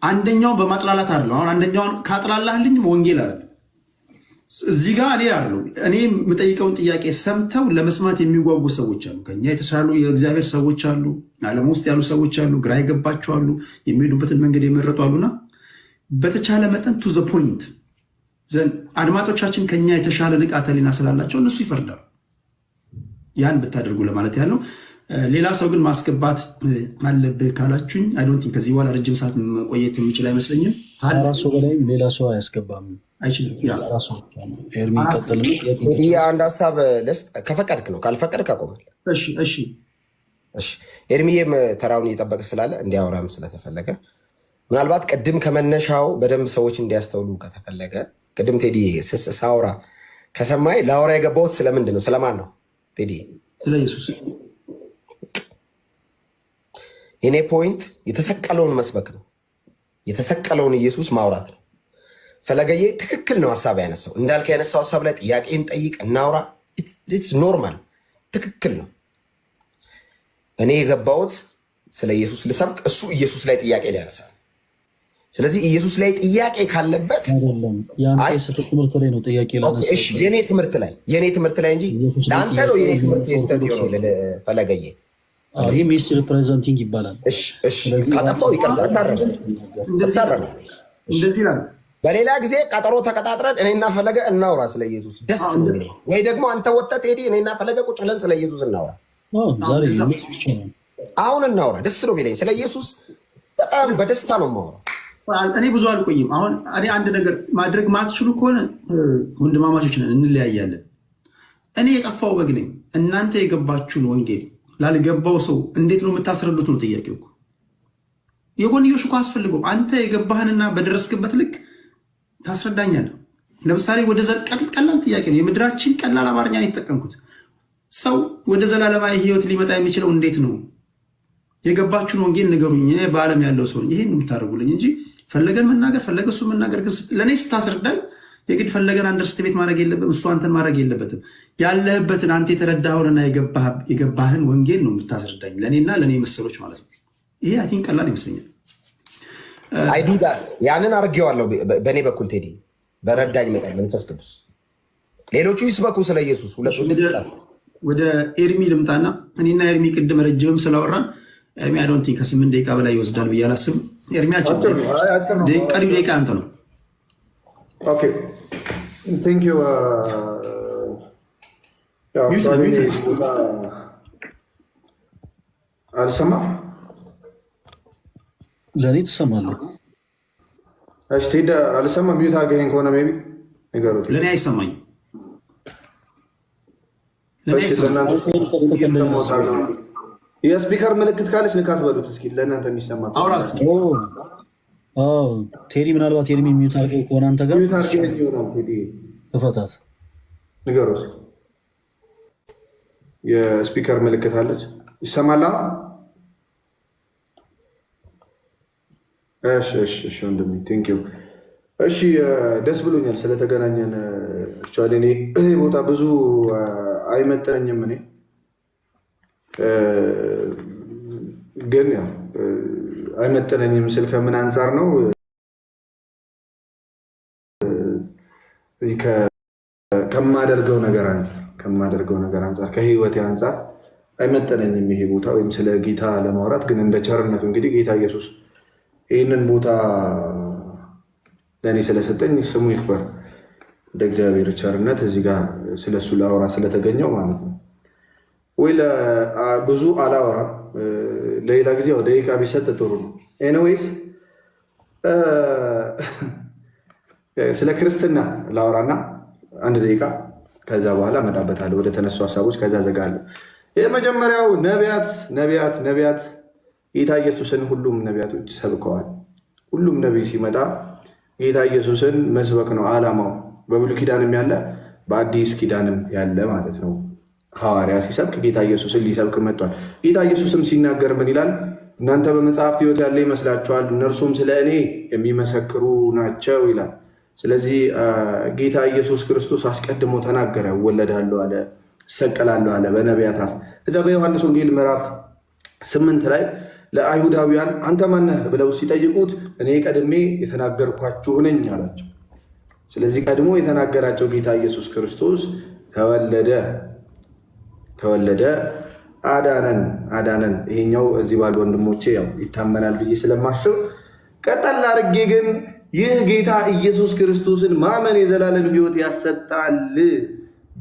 አንደኛውን በማጥላላት አይደለም። አሁን አንደኛውን ካጥላላህልኝ ወንጌል አይደለም። እዚህ ጋር እኔ አይደለም እኔ የምጠይቀውን ጥያቄ ሰምተው ለመስማት የሚጓጉ ሰዎች አሉ። ከኛ የተሻሉ የእግዚአብሔር ሰዎች አሉ፣ ዓለም ውስጥ ያሉ ሰዎች አሉ፣ ግራ የገባቸው አሉ፣ የሚሄዱበትን መንገድ የመረጡ አሉና በተቻለ መጠን ቱ ዘ ፖይንት ዘንድ አድማጮቻችን ከኛ የተሻለ ንቃተ ህሊና ስላላቸው እነሱ ይፈርዳሉ። ያን ብታደርጉ ለማለት ያለው። ሌላ ሰው ግን ማስገባት አለብህ ካላችሁኝ አይ ዶንት ቲንክ ከዚህ በኋላ ረጅም ሰዓት መቆየት የሚችል አይመስለኝም። ራሱ በላይ ሌላ ሰው አያስገባም አይችልም። አንድ ሀሳብ ልስጥ ከፈቀድክ ነው፣ ካልፈቀድክ አቆማል። እሺ ኤርሚዬም ተራውን እየጠበቀ ስላለ እንዲያወራም ስለተፈለገ ምናልባት ቅድም ከመነሻው በደንብ ሰዎች እንዲያስተውሉ ከተፈለገ ቅድም ቴዲ ሳውራ ከሰማይ ላውራ የገባሁት ስለምንድን ነው? ስለማን ነው ቴዲ? ስለ ኢየሱስ። የኔ ፖይንት የተሰቀለውን መስበክ ነው፣ የተሰቀለውን ኢየሱስ ማውራት ነው። ፈለገዬ ትክክል ነው ሀሳብ ያነሳው። እንዳልክ ያነሳው ሀሳብ ላይ ጥያቄን ጠይቅ፣ እናውራ። ኢትስ ኖርማል፣ ትክክል ነው። እኔ የገባሁት ስለ ኢየሱስ ልሰብክ፣ እሱ ኢየሱስ ላይ ጥያቄ ሊያነሳ ነው። ስለዚህ ኢየሱስ ላይ ጥያቄ ካለበት ትምህርት ላይ ነው ጥያቄ የኔ ትምህርት ላይ እንጂ ለአንተ ነው የኔ ትምህርት የስተት ሆነ ፈለገዬ። ይህ ሚስ ሪፕሬዘንቲንግ ይባላል። ካጠፋው ይቀርታል። እንደዚህ ነው። በሌላ ጊዜ ቀጠሮ ተቀጣጥረን እኔና ፈለገ እናውራ ስለ ኢየሱስ ደስ የሚለኝ፣ ወይ ደግሞ አንተ ወጥተህ ቴዲ እኔና ፈለገ ቁጭ ብለን ስለ ኢየሱስ እናውራ። አሁን እናውራ፣ ደስ ነው የሚለኝ ስለ ኢየሱስ በጣም በደስታ ነው የማወራው። እኔ ብዙ አልቆይም። አሁን እኔ አንድ ነገር ማድረግ ማትችሉ ከሆነ ወንድማማቾች ነን፣ እንለያያለን። እኔ የጠፋው በግ ነኝ። እናንተ የገባችሁን ወንጌል ላልገባው ሰው እንዴት ነው የምታስረዱት ነው ጥያቄው እኮ። የጎንዮሽ እኮ አስፈልገው። አንተ የገባህንና በደረስክበት ልክ ታስረዳኛለህ። ለምሳሌ ወደ ቀላል ጥያቄ ነው፣ የምድራችን ቀላል አማርኛ ነው የተጠቀምኩት። ሰው ወደ ዘላለማዊ ህይወት ሊመጣ የሚችለው እንዴት ነው? የገባችሁን ወንጌል ንገሩኝ። እኔ በዓለም ያለው ሰው ይሄን ነው የምታደርጉልኝ እንጂ ፈለገን መናገር ፈለገ እሱ መናገር ግን ለእኔ ስታስረዳኝ የግድ ፈለገን አንደርስቲሜት ማድረግ የለበትም፣ እሱ አንተን ማድረግ የለበትም። ያለህበትን አንተ የተረዳኸውንና የገባህን ወንጌል ነው የምታስረዳኝ፣ ለእኔና ለእኔ መሰሎች ማለት ነው። ይሄ አይ ቲንክ ቀላል ይመስለኛል። አይዱ ዳት ያንን አድርጌዋለሁ በእኔ በኩል ቴዲ በረዳኝ መጠን መንፈስ ቅዱስ። ሌሎቹ ይስበኩ ስለ ኢየሱስ። ሁለቱ ወደ ኤርሚ ልምጣና እኔና ኤርሚ ቅድም ረጅምም ስላወራን ኤርሚ አይ ዶንት ቲንክ ከ8 ደቂቃ በላይ ይወስዳል ብዬ አላስብም። ኤርሚያችን ቀሪው ደቂቃ አንተ ነው። ኦኬ ቴንክ ዩ። አልሰማም። ለእኔ ትሰማለህ? እሺ ቴዲ አልሰማም። ሚዩት አድርገኸኝ ከሆነ ሜይ ቢ ንገሩት። ለእኔ አይሰማኝም። የስፒከር ምልክት ካለች ንካት በሉት እስኪ ለእናንተ የሚሰማ አውራስ ቴዲ ምናልባት ኤርሚ ሚዩት አድርገው ከሆነ አንተ ጋር ክፈታት፣ ንገሩት። የስፒከር ምልክት አለች፣ ይሰማላ? እሺ ወንድሜ ቴንክ ዩ። እሺ ደስ ብሎኛል ስለተገናኘን። አክቹዋሊ እኔ ቦታ ብዙ አይመጠነኝም እኔ ግን ያው አይመጠነኝም ስል ከምን አንጻር ነው? ከማደርገው ነገር አንጻር ከህይወቴ አንጻር አይመጠነኝም ይሄ ቦታ ወይም ስለ ጌታ ለማውራት። ግን እንደ ቸርነቱ እንግዲህ ጌታ ኢየሱስ ይህንን ቦታ ለእኔ ስለሰጠኝ ስሙ ይክበር። እንደ እግዚአብሔር ቸርነት እዚህ ጋር ስለሱ ላወራ ስለተገኘው ማለት ነው። ወይ ብዙ አላወራ፣ ለሌላ ጊዜ ደቂቃ ቢሰጥ ጥሩ ነው። ኤኒዌይስ ስለ ክርስትና ላወራና አንድ ደቂቃ ከዛ በኋላ እመጣበታለሁ ወደ ተነሱ ሀሳቦች፣ ከዛ ዘጋለሁ። የመጀመሪያው ነቢያት ጌታ ኢየሱስን ሁሉም ነቢያቶች ሰብከዋል። ሁሉም ነቢይ ሲመጣ ጌታ ኢየሱስን መስበክ ነው ዓላማው። በብሉይ ኪዳንም ያለ በአዲስ ኪዳንም ያለ ማለት ነው። ሐዋርያ ሲሰብክ ጌታ ኢየሱስን ሊሰብክ መጥቷል። ጌታ ኢየሱስም ሲናገር ምን ይላል? እናንተ በመጽሐፍት ሕይወት ያለ ይመስላችኋል፣ እነርሱም ስለ እኔ የሚመሰክሩ ናቸው ይላል። ስለዚህ ጌታ ኢየሱስ ክርስቶስ አስቀድሞ ተናገረ። እወለዳለሁ አለ፣ እሰቀላለሁ አለ በነቢያት አፍ። እዛ በዮሐንስ ወንጌል ምዕራፍ 8 ላይ ለአይሁዳውያን አንተ ማነህ ብለው ሲጠይቁት እኔ ቀድሜ የተናገርኳችሁ ነኝ አላቸው። ስለዚህ ቀድሞ የተናገራቸው ጌታ ኢየሱስ ክርስቶስ ተወለደ፣ አዳነን። ይሄኛው እዚህ ባሉ ወንድሞቼ ያው ይታመናል ብዬ ስለማስብ ቀጠል አድርጌ ግን ይህ ጌታ ኢየሱስ ክርስቶስን ማመን የዘላለም ሕይወት ያሰጣል።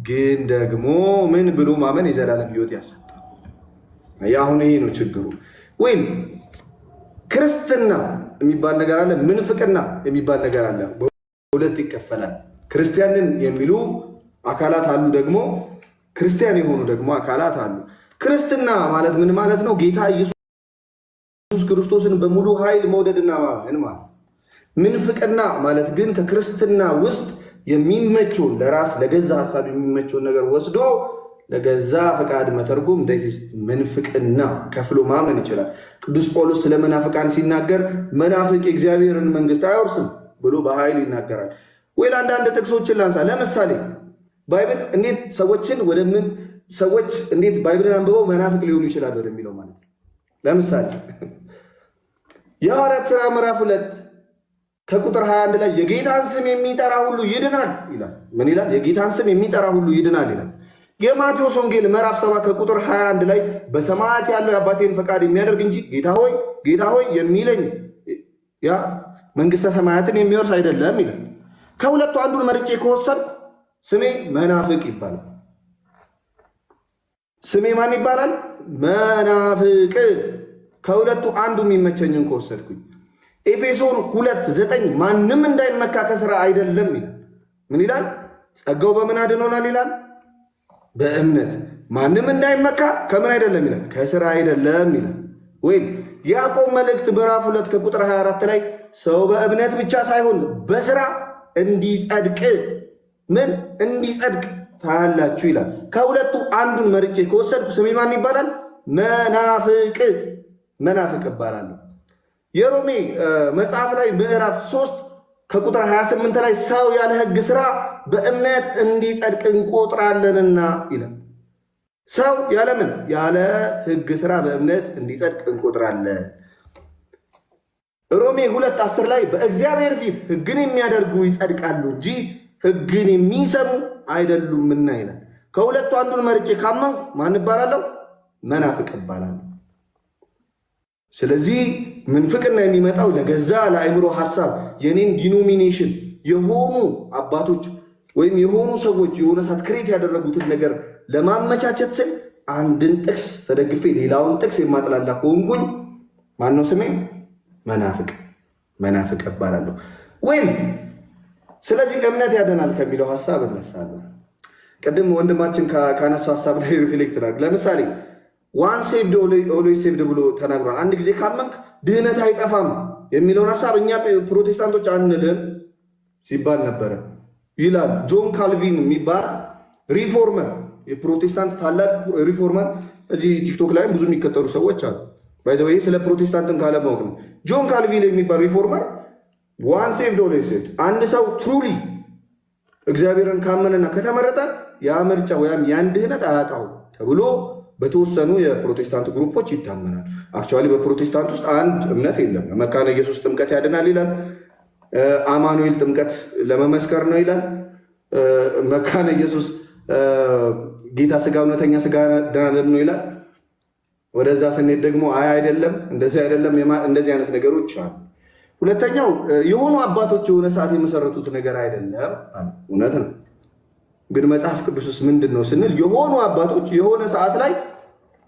ግን ደግሞ ምን ብሎ ማመን የዘላለም ሕይወት ያሰጣል? አሁን ይሄ ነው ችግሩ። ወይም ክርስትና የሚባል ነገር አለ፣ ምንፍቅና የሚባል ነገር አለ። በሁለት ይከፈላል። ክርስቲያንን የሚሉ አካላት አሉ፣ ደግሞ ክርስቲያን የሆኑ ደግሞ አካላት አሉ። ክርስትና ማለት ምን ማለት ነው? ጌታ ኢየሱስ ክርስቶስን በሙሉ ኃይል መውደድና ማመን ማለት። ምንፍቅና ማለት ግን ከክርስትና ውስጥ የሚመቸውን ለራስ ለገዛ ሀሳብ የሚመቸውን ነገር ወስዶ ለገዛ ፈቃድ መተርጎም ምንፍቅና ከፍሎ ማመን ይችላል። ቅዱስ ጳውሎስ ስለ መናፍቃን ሲናገር መናፍቅ የእግዚአብሔርን መንግስት አይወርስም ብሎ በኃይል ይናገራል። ወይ አንዳንድ ጥቅሶችን ላንሳ። ለምሳሌ ባይብል እንዴት ሰዎች እንዴት ባይብልን አንብበው መናፍቅ ሊሆኑ ይችላሉ ወደሚለው ማለት ነው። ለምሳሌ የሐዋርያት ሥራ ምዕራፍ 2 ከቁጥር 21 ላይ የጌታን ስም የሚጠራ ሁሉ ይድናል ይላል። ምን ይላል? የጌታን ስም የሚጠራ ሁሉ ይድናል ይላል። የማቴዎስ ወንጌል ምዕራፍ 7 ከቁጥር 21 ላይ በሰማያት ያለው የአባቴን ፈቃድ የሚያደርግ እንጂ ጌታ ሆይ የሚለኝ ያ መንግስተ ሰማያትን የሚወርስ አይደለም ይላል። ከሁለቱ አንዱን መርጬ ከወሰድኩ ስሜ መናፍቅ ይባላል። ስሜ ማን ይባላል? መናፍቅ። ከሁለቱ አንዱ የሚመቸኝን ከወሰድኩኝ። ኤፌሶን 2:9 ማንም እንዳይመካ ከስራ አይደለም ይላል። ምን ይላል? ጸጋው በምን አድኖናል ይላል? በእምነት። ማንም እንዳይመካ ከምን አይደለም ይላል? ከስራ አይደለም ይላል። ወይም ያዕቆብ መልእክት ምዕራፍ 2 ከቁጥር 24 ላይ ሰው በእምነት ብቻ ሳይሆን በስራ እንዲጸድቅ ታያላችሁ ይላል። ከሁለቱ አንዱን መርጬ ከወሰድኩ ስሜ ማን ይባላል? መናፍቅ እባላለሁ። የሮሜ መጽሐፍ ላይ ምዕራፍ 3 ከቁጥር 28 ላይ ሰው ያለ ሕግ ስራ በእምነት እንዲጸድቅ እንቆጥራለንና ይላል። ሰው ያለምን ያለ ሕግ ስራ በእምነት እንዲጸድቅ እንቆጥራለን። ሮሜ 2:10 ላይ በእግዚአብሔር ፊት ሕግን የሚያደርጉ ይጸድቃሉ እንጂ ሕግን የሚሰሙ አይደሉምና ይላል። ከሁለቱ አንዱን መርጬ ካመንኩ ማን እባላለሁ? መናፍቅ እባላለሁ። ስለዚህ ምንፍቅና የሚመጣው ለገዛ ለአእምሮ ሐሳብ የኔን ዲኖሚኔሽን የሆኑ አባቶች ወይም የሆኑ ሰዎች የሆነ ሰዓት ክሬት ያደረጉትን ነገር ለማመቻቸት ስል አንድን ጥቅስ ተደግፌ ሌላውን ጥቅስ የማጥላላ ከሆንኩኝ ማነው ስሜ? መናፍቅ እባላለሁ። ወይም ስለዚህ እምነት ያደናል ከሚለው ሐሳብ እነሳለሁ። ቅድም ወንድማችን ካነሳው ሐሳብ ላይ ሪፍሌክት አድርግ። ለምሳሌ ዋን ሴቭድ ኦልዌይስ ሴቭድ ብሎ ተናግሯል። አንድ ጊዜ ካመንክ ድህነት አይጠፋም የሚለውን ሐሳብ እኛ ፕሮቴስታንቶች አንልም ሲባል ነበረ ይላል። ጆን ካልቪን የሚባል ሪፎርመር፣ የፕሮቴስታንት ታላቅ ሪፎርመር፣ እዚህ ቲክቶክ ላይም ብዙ የሚከተሉ ሰዎች አሉ። ባይዘው ይሄ ስለ ፕሮቴስታንትን ካለማወቅ ነው። ጆን ካልቪን የሚባል ሪፎርመር ዋን ሴቭድ ኦልዌይስ ሴቭድ፣ አንድ ሰው ትሩሊ እግዚአብሔርን ካመነና ከተመረጠ ያ ምርጫ ወይም ያን ድህነት አያጣው ተብሎ በተወሰኑ የፕሮቴስታንት ግሩፖች ይታመናል። አክቹዋሊ በፕሮቴስታንት ውስጥ አንድ እምነት የለም። መካነ ኢየሱስ ጥምቀት ያድናል ይላል። አማኑኤል ጥምቀት ለመመስከር ነው ይላል። መካነ ኢየሱስ ጌታ ስጋ እውነተኛ ስጋ ደም ነው ይላል። ወደዛ ስንሄድ ደግሞ አይደለም፣ እንደዚህ አይደለም፣ እንደዚህ አይነት ነገሮች አሉ። ሁለተኛው የሆኑ አባቶች የሆነ ሰዓት የመሰረቱት ነገር አይደለም፣ እውነት ነው። ግን መጽሐፍ ቅዱስስ ምንድን ነው ስንል የሆኑ አባቶች የሆነ ሰዓት ላይ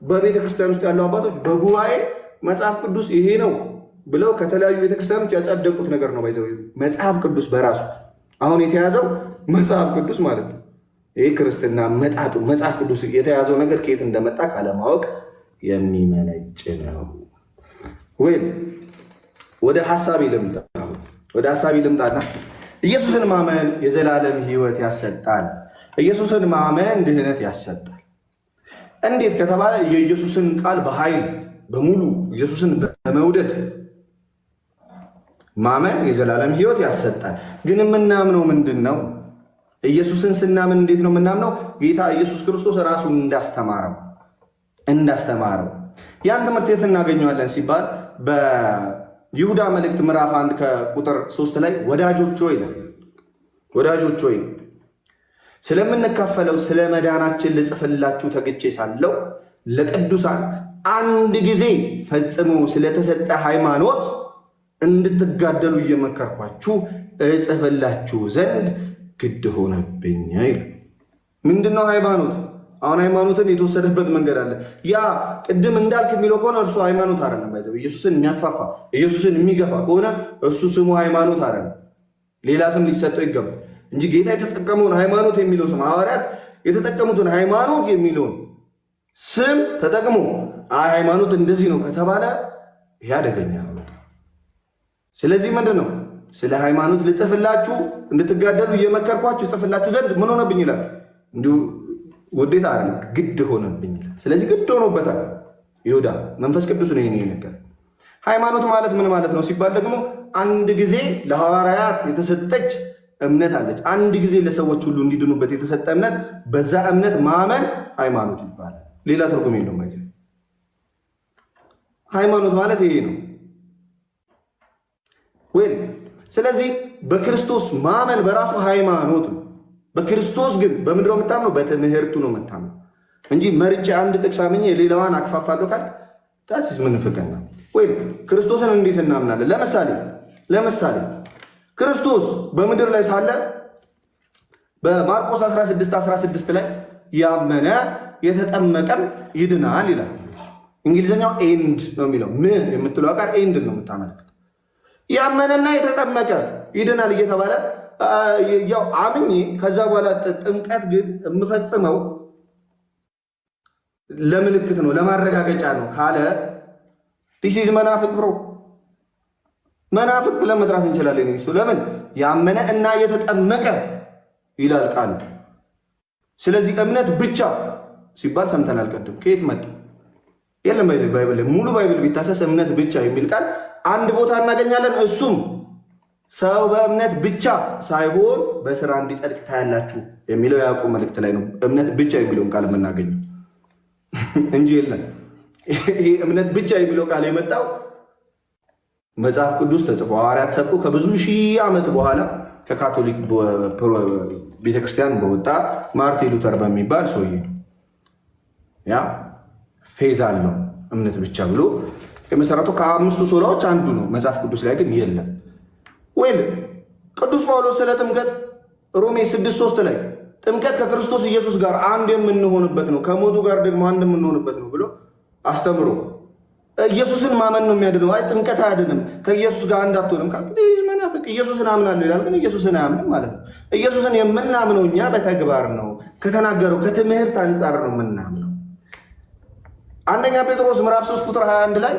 በቤተ ክርስቲያን ውስጥ ያሉ አባቶች በጉባኤ መጽሐፍ ቅዱስ ይሄ ነው ብለው ከተለያዩ ቤተክርስቲያኖች ያጸደቁት ነገር ነው። ባይዘው መጽሐፍ ቅዱስ በራሱ አሁን የተያዘው መጽሐፍ ቅዱስ ማለት ነው። ይሄ ክርስትና መጣጡ መጽሐፍ ቅዱስ የተያዘው ነገር ከየት እንደመጣ ካለማወቅ የሚመነጭ ነው። ወይም ወደ ሐሳቢ ልምጣና ኢየሱስን ማመን የዘላለም ሕይወት ያሰጣል። ኢየሱስን ማመን ድህነት ያሰጣል። እንዴት ከተባለ የኢየሱስን ቃል በኃይል በሙሉ ኢየሱስን በመውደድ ማመን የዘላለም ሕይወት ያሰጣል። ግን የምናምነው ምንድን ነው? ኢየሱስን ስናምን እንዴት ነው የምናምነው? ጌታ ኢየሱስ ክርስቶስ ራሱን እንዳስተማረው ያን ትምህርት የት እናገኘዋለን ሲባል በይሁዳ መልእክት ምዕራፍ 1 ከቁጥር 3 ላይ ወዳጆች ሆይ ነው። ወዳጆች ሆይ ስለምንካፈለው ስለ መዳናችን ልጽፍላችሁ ተግቼ ሳለው ለቅዱሳን አንድ ጊዜ ፈጽሞ ስለተሰጠ ሃይማኖት እንድትጋደሉ እየመከርኳችሁ እጽፍላችሁ ዘንድ ግድ ሆነብኝ ይላል። ምንድነው ሃይማኖት? አሁን ሃይማኖትን የተወሰደበት መንገድ አለ። ያ ቅድም እንዳልክ የሚለው ከሆነ እርሱ ሃይማኖት አይደለም። ባይዘው ኢየሱስን የሚያፋፋ ኢየሱስን የሚገፋ ከሆነ እሱ ስሙ ሃይማኖት አይደለም፣ ሌላ ስም ሊሰጠው ይገባል እንጂ ጌታ የተጠቀመውን ሃይማኖት የሚለው ስም ሐዋርያት የተጠቀሙትን ሃይማኖት የሚለውን ስም ተጠቅሞ ሃይማኖት እንደዚህ ነው ከተባለ ይሄ አደገኛ ነው። ስለዚህ ምንድነው ስለ ሃይማኖት ልጽፍላችሁ እንድትጋደሉ እየመከርኳችሁ ጽፍላችሁ ዘንድ ምን ሆነብኝ ይላል። እንዲሁ ውዴታ አይደለም ግድ ሆነብኝ ይላል። ስለዚህ ግድ ሆኖበታል ይሁዳ። መንፈስ ቅዱስ ነው ይሄን ነገር። ሃይማኖት ማለት ምን ማለት ነው ሲባል ደግሞ አንድ ጊዜ ለሐዋርያት የተሰጠች እምነት አለች። አንድ ጊዜ ለሰዎች ሁሉ እንዲድኑበት የተሰጠ እምነት፣ በዛ እምነት ማመን ሃይማኖት ይባላል። ሌላ ትርጉም የለውም ማለት ነው። ሃይማኖት ማለት ይሄ ነው ወይ? ስለዚህ በክርስቶስ ማመን በራሱ ሃይማኖት ነው። በክርስቶስ ግን በምንድነው የምታምነው? በትምህርቱ ነው የምታምነው እንጂ መርጬ አንድ ጥቅስ አምኜ ሌላዋን አክፋፋለሁ ካል ታዲስ ምን ፍቅና ወይ? ክርስቶስን እንዴት እናምናለን? ለምሳሌ ክርስቶስ በምድር ላይ ሳለ በማርቆስ 16:16 ላይ ያመነ የተጠመቀም ይድናል ይላል። እንግሊዘኛው ኤንድ ነው የሚለው። ምን የምትለው ቃል ኤንድ ነው የምታመለክተው። ያመነና የተጠመቀ ይድናል እየተባለ ያው አምኜ ከዛ በኋላ ጥምቀት ግን የምፈጽመው ለምልክት ነው ለማረጋገጫ ነው ካለ ዲሲዝ መናፍቅ ብሮ መናፍቅ ብለን መጥራት እንችላለን። እሱ ለምን ያመነ እና የተጠመቀ ይላል ቃል። ስለዚህ እምነት ብቻ ሲባል ሰምተናል ቀደም። ከየት መጣ? የለም ባይብል ሙሉ ባይብል ቢታሰስ እምነት ብቻ የሚል ቃል አንድ ቦታ እናገኛለን። እሱም ሰው በእምነት ብቻ ሳይሆን በስራ እንዲጸድቅ ታያላችሁ የሚለው ያዕቆብ መልእክት ላይ ነው እምነት ብቻ የሚለውን ቃል የምናገኘው እንጂ የለም። ይሄ እምነት ብቻ የሚለው ቃል የመጣው መጽሐፍ ቅዱስ ተጽፎ ሐዋርያት ሰብኩ ከብዙ ሺህ ዓመት በኋላ ከካቶሊክ ቤተክርስቲያን በወጣ ማርቲን ሉተር በሚባል ሰውዬ ያ ፌዝ አለው እምነት ብቻ ብሎ የመሰረቱ ከአምስቱ ሶላዎች አንዱ ነው። መጽሐፍ ቅዱስ ላይ ግን የለም። ወይ ቅዱስ ጳውሎስ ስለ ጥምቀት ሮሜ 6:3 ላይ ጥምቀት ከክርስቶስ ኢየሱስ ጋር አንድ የምንሆንበት ነው፣ ከሞቱ ጋር ደግሞ አንድ የምንሆንበት ነው ብሎ አስተምሮ ኢየሱስን ማመን ነው የሚያድነው። አይ ጥምቀት አያድንም፣ ከኢየሱስ ጋር አንድ አትሆንም ካል መናፍቅ ኢየሱስን አምናለሁ ይላል፣ ግን ኢየሱስን አያምንም ማለት ነው። ኢየሱስን የምናምነው እኛ በተግባር ነው፣ ከተናገረው ከትምህርት አንጻር ነው የምናምነው። አንደኛ ጴጥሮስ ምዕራፍ 3 ቁጥር 21 ላይ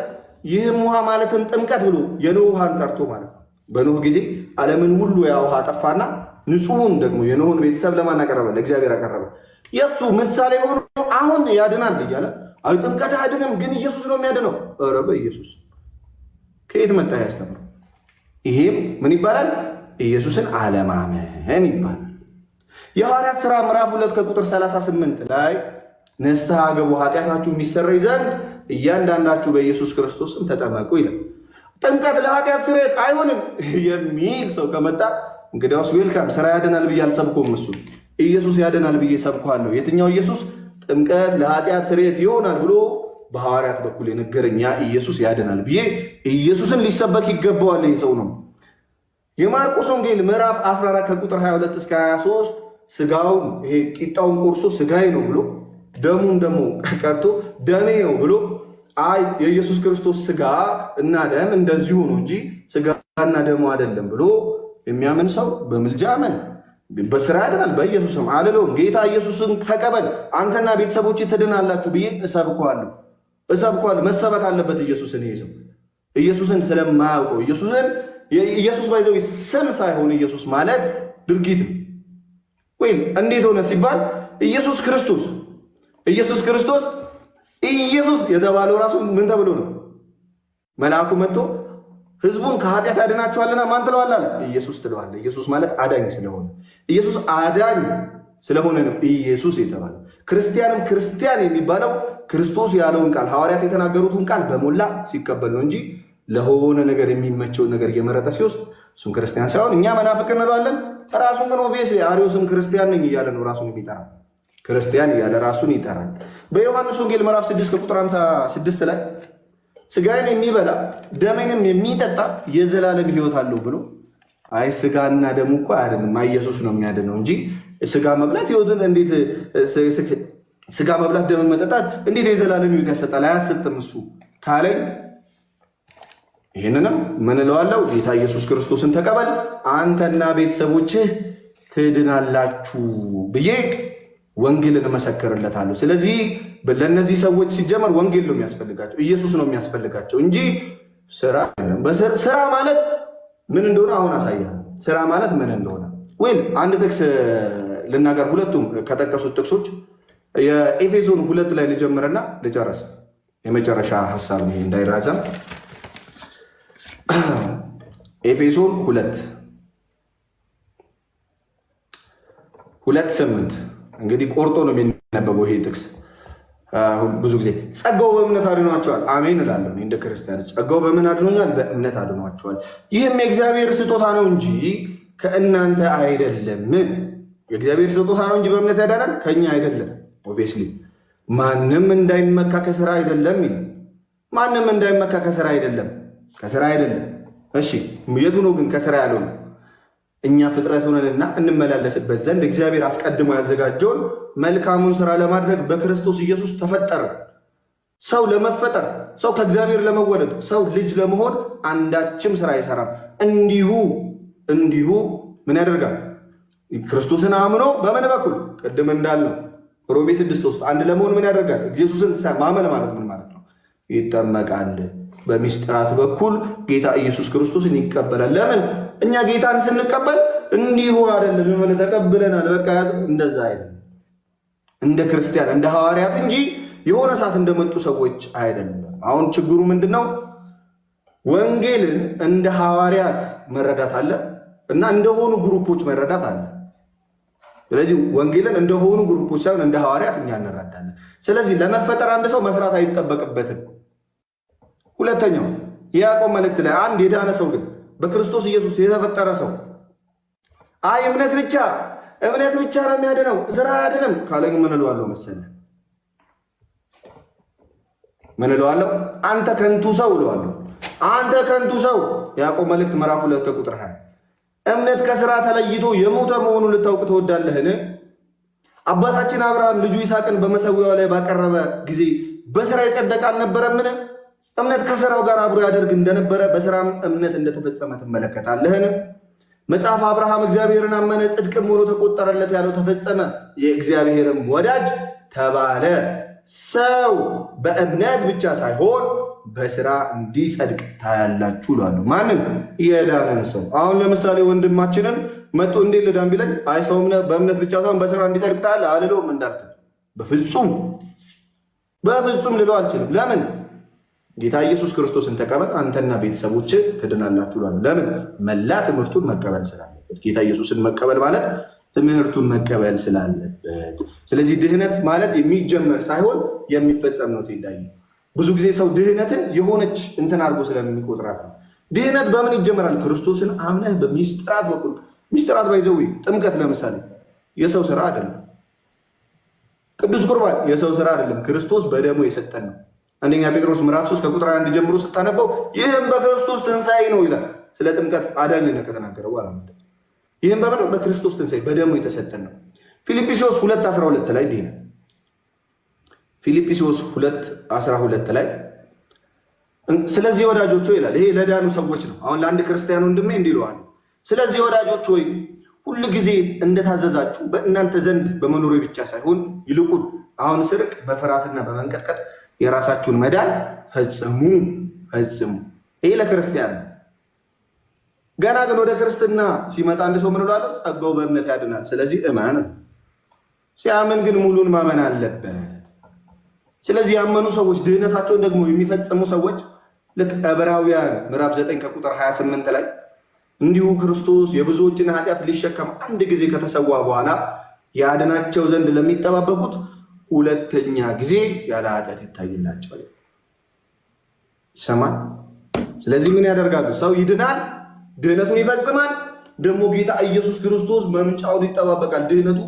ይህም ውሃ ማለትም ጥምቀት ብሎ የኖህ ውሃን ጠርቶ ማለት ነው። በኖህ ጊዜ ዓለምን ሁሉ ያ ውሃ ጠፋና ንጹሑን ደግሞ የኖህን ቤተሰብ ለማን አቀረበ? ለእግዚአብሔር አቀረበ። የሱ ምሳሌ ሆኖ አሁን ያድናል እያለ አይ ጥምቀት አያድንም ግን ኢየሱስ ነው የሚያድነው። ኧረ በኢየሱስ ከየት መጣ ያስተምረው? ይሄም ምን ይባላል? ኢየሱስን አለማመን ይባላል። የሐዋርያት ሥራ ምዕራፍ 2 ከቁጥር 38 ላይ ንስሐ ገቡ ኃጢአታችሁ የሚሰረይ ዘንድ እያንዳንዳችሁ በኢየሱስ ክርስቶስም ተጠመቁ ይላል። ጥምቀት ለኃጢአት ስርየት አይሆንም የሚል ሰው ከመጣ እንግዲያውስ ዌልካም። ስራ ያድናል ብዬ አልሰብኩም፣ እሱ ኢየሱስ ያድናል ብዬ ሰብኳለሁ። የትኛው ኢየሱስ? ጥምቀት ለኃጢአት ስርየት ይሆናል ብሎ በሐዋርያት በኩል የነገረኝ ያ ኢየሱስ ያድናል ብዬ ኢየሱስን ሊሰበክ ይገባዋል። ይህ ሰው ነው። የማርቆስ ወንጌል ምዕራፍ 14 ከቁጥር 22 እስከ 23 ስጋውን ይሄ ቂጣውን ቆርሶ ስጋዬ ነው ብሎ ደሙን ደግሞ ቀርቶ ደሜ ነው ብሎ አይ የኢየሱስ ክርስቶስ ስጋ እና ደም እንደዚሁ ነው እንጂ ስጋና ደሙ አይደለም ብሎ የሚያምን ሰው በምልጃ አመን በስራ ያድናል። በኢየሱስም አልለውም። ጌታ ኢየሱስን ተቀበል አንተና ቤተሰቦች ትድናላችሁ ብዬ እሰብከዋለሁ። መሰበክ አለበት ኢየሱስን። ይሄ ሰው ኢየሱስን ስለማያውቀው ኢየሱስ ባይዘው ስም ሳይሆን ኢየሱስ ማለት ድርጊት ነው። ወይም እንዴት ሆነ ሲባል ኢየሱስ ክርስቶስ ኢየሱስ የተባለው ራሱ ምን ተብሎ ነው? መልአኩ መጥቶ ህዝቡን ከኃጢአት ያድናቸዋልና ማን ትለዋለህ አለ? ኢየሱስ ትለዋለህ። ኢየሱስ ማለት አዳኝ ስለሆነ ኢየሱስ አዳኝ ስለሆነ ነው ኢየሱስ የተባለው። ክርስቲያንም ክርስቲያን የሚባለው ክርስቶስ ያለውን ቃል ሐዋርያት የተናገሩትን ቃል በሞላ ሲቀበል ነው እንጂ ለሆነ ነገር የሚመቸውን ነገር እየመረጠ ሲወስድ እሱም ክርስቲያን ሳይሆን እኛ መናፍቅ እንለዋለን። ራሱን ግን ኦብቪየስሊ አርዮስም ክርስቲያን ነኝ እያለ ነው ራሱን የሚጠራ ክርስቲያን እያለ ራሱን ይጠራል። በዮሐንስ ወንጌል ምዕራፍ 6 ቁጥር 56 ላይ ስጋዬን የሚበላ ደሜንም የሚጠጣ የዘላለም ሕይወት አለው ብሎ አይ ስጋና ደሙ እኮ አይደለም ኢየሱስ ነው የሚያድነው እንጂ ስጋ መብላት ሕይወትን እንዴት ስጋ መብላት ደም መጠጣት እንዴት የዘላለም ሕይወት ያሰጣል? አያሰጥም እሱ ካለኝ ይሄንንም ምን እለዋለሁ? ጌታ ኢየሱስ ክርስቶስን ተቀበል አንተና ቤተሰቦችህ ትድናላችሁ ብዬ ወንጌልን መሰከርለታለሁ። ስለዚህ ለነዚህ ሰዎች ሲጀመር ወንጌል ነው የሚያስፈልጋቸው፣ ኢየሱስ ነው የሚያስፈልጋቸው እንጂ ስራ አይደለም። ስራ ማለት ምን እንደሆነ አሁን አሳያለሁ። ስራ ማለት ምን እንደሆነ ወይ አንድ ጥቅስ ልናገር። ሁለቱም ከጠቀሱት ጥቅሶች የኤፌሶን 2 ላይ ልጀምርና ልጨርስ። የመጨረሻ ሐሳብ ነው እንዳይራዘም። ኤፌሶን 2:8 እንግዲህ ቆርጦ ነው የሚነበበው ይሄ ጥቅስ። ብዙ ጊዜ ጸጋው በእምነት አድኗቸዋል። አሜን እላለሁ። እንደ ክርስቲያን ጸጋው በምን አድኖኛል? በእምነት አድኗቸዋል። ይህም የእግዚአብሔር ስጦታ ነው እንጂ ከእናንተ አይደለም። የእግዚአብሔር ስጦታ ነው እንጂ በእምነት ያዳናል ከኛ አይደለም። ኦብቪየስሊ ማንም እንዳይመካ ከሥራ አይደለም ይላል። ማንም እንዳይመካ ከሥራ አይደለም፣ ከሥራ አይደለም። እሺ የቱ ነው ግን ከሥራ ያለው ነው? እኛ ፍጥረት ሆነንና እንመላለስበት ዘንድ እግዚአብሔር አስቀድሞ ያዘጋጀውን መልካሙን ሥራ ለማድረግ በክርስቶስ ኢየሱስ ተፈጠረ። ሰው ለመፈጠር፣ ሰው ከእግዚአብሔር ለመወለድ፣ ሰው ልጅ ለመሆን አንዳችም ሥራ አይሰራም። እንዲሁ ምን ያደርጋል? ክርስቶስን አምኖ በምን በኩል ቅድም እንዳልነው ሮሜ 6 ውስጥ አንድ ለመሆን ምን ያደርጋል? ኢየሱስን ማመን ማለት ምን ማለት ነው? ይጠመቃል። በሚስጥራት በኩል ጌታ ኢየሱስ ክርስቶስን ይቀበላል። ለምን? እኛ ጌታን ስንቀበል እንዲሁ አይደለም ማለት ተቀብለናል በቃ እንደዛ አይደለም። እንደ ክርስቲያን እንደ ሐዋርያት እንጂ የሆነ ሰዓት እንደመጡ ሰዎች አይደለም። አሁን ችግሩ ምንድነው? ወንጌልን እንደ ሐዋርያት መረዳት አለ እና እንደሆኑ ግሩፖች መረዳት አለ። ስለዚህ ወንጌልን እንደሆኑ ግሩፖች ሳይሆን እንደ ሐዋርያት እኛ እንረዳለን። ስለዚህ ለመፈጠር አንድ ሰው መስራት አይጠበቅበትም። ሁለተኛው የያዕቆብ መልእክት ላይ አንድ የዳነ ሰው ግን በክርስቶስ ኢየሱስ የተፈጠረ ሰው አይ እምነት ብቻ ነው የሚያድነው ስራ አይደለም ካለኝ ምን እለዋለሁ መሰለህ? ምን እለዋለሁ? አንተ ከንቱ ሰው እለዋለሁ። አንተ ከንቱ ሰው። የያዕቆብ መልእክት ምዕራፍ 2 ቁጥር 20 እምነት ከስራ ተለይቶ የሞተ መሆኑን ልታውቅ ትወዳለህን? አባታችን አብርሃም ልጁ ይስሐቅን በመሠዊያው ላይ ባቀረበ ጊዜ በስራ የጸደቀ አልነበረምን? እምነት ከስራው ጋር አብሮ ያደርግ እንደነበረ በስራም እምነት እንደተፈጸመ ትመለከታለህን? መጽሐፍ አብርሃም እግዚአብሔርን አመነ ጽድቅም ሆኖ ተቆጠረለት ያለው ተፈጸመ፣ የእግዚአብሔርም ወዳጅ ተባለ። ሰው በእምነት ብቻ ሳይሆን በስራ እንዲጸድቅ ታያላችሁ እላለሁ። ማንም የዳነን ሰው አሁን ለምሳሌ ወንድማችንን መጥቶ እንዴት ልዳን ቢለኝ አይ ሰው በእምነት ብቻ ሳይሆን በስራ እንዲጸድቅ ታያለህ አልለውም። እንዳልክ በፍጹም ልለው አልችልም። ለምን? ጌታ ኢየሱስ ክርስቶስን ተቀበል አንተና ቤተሰቦች ትድናላችሁ እላለሁ። ለምን? መላ ትምህርቱን መቀበል ስላለበት። ጌታ ኢየሱስን መቀበል ማለት ትምህርቱን መቀበል ስላለበት። ስለዚህ ድህነት ማለት የሚጀመር ሳይሆን የሚፈጸም ነው። ትይዳይ ብዙ ጊዜ ሰው ድህነትን የሆነች እንትን አድርጎ ስለሚቆጥራት ነው። ድህነት በምን ይጀመራል? ክርስቶስን አምነህ በሚስጥራት በኩል። ሚስጥራት ባይዘው ጥምቀት ለምሳሌ የሰው ስራ አይደለም። ቅዱስ ቁርባን የሰው ስራ አይደለም፣ ክርስቶስ በደሙ የሰጠን ነው። አንደኛ ጴጥሮስ ምዕራፍ 3 ከቁጥር 1 ጀምሮ ስታነበው ይህም በክርስቶስ ትንሣኤ ነው ይላል። ስለ ጥምቀት አዳኝነት ከተናገረው በኋላ ይህም በክርስቶስ ትንሣኤ በደሙ የተሰጠን ነው። ፊልጵስዩስ 2:12 ላይ ዲና ፊልጵስዩስ 2:12 ላይ ስለዚህ ወዳጆች ሆይ ይላል። ይሄ ለዳኑ ሰዎች ነው። አሁን ለአንድ ክርስቲያን ወንድሜ እንዲህ ይለዋል። ስለዚህ ወዳጆች ሆይ ሁሉ ጊዜ እንደታዘዛችሁ በእናንተ ዘንድ በመኖሬ ብቻ ሳይሆን ይልቁን አሁን ስርቅ በፍርሃትና በመንቀጥቀጥ የራሳችሁን መዳን ፈጽሙ። ይሄ ለክርስቲያን ነው። ገና ግን ወደ ክርስትና ሲመጣ አንድ ሰው ምን ብሏል? ጸጋው በእምነት ያድናል። ስለዚህ እመን። ሲያምን ግን ሙሉን ማመን አለበት። ስለዚህ ያመኑ ሰዎች ድህነታቸውን ደግሞ የሚፈጽሙ ሰዎች ልክ ዕብራውያን ምዕራፍ 9 ከቁጥር 28 ላይ እንዲሁ ክርስቶስ የብዙዎችን ኃጢአት ሊሸከም አንድ ጊዜ ከተሰዋ በኋላ ያድናቸው ዘንድ ለሚጠባበቁት ሁለተኛ ጊዜ ያለ ኃጢአት ይታይላቸዋል። ይሰማል። ስለዚህ ምን ያደርጋሉ? ሰው ይድናል፣ ድህነቱን ይፈጽማል። ደግሞ ጌታ ኢየሱስ ክርስቶስ መምጫውን ይጠባበቃል፣ ድህነቱ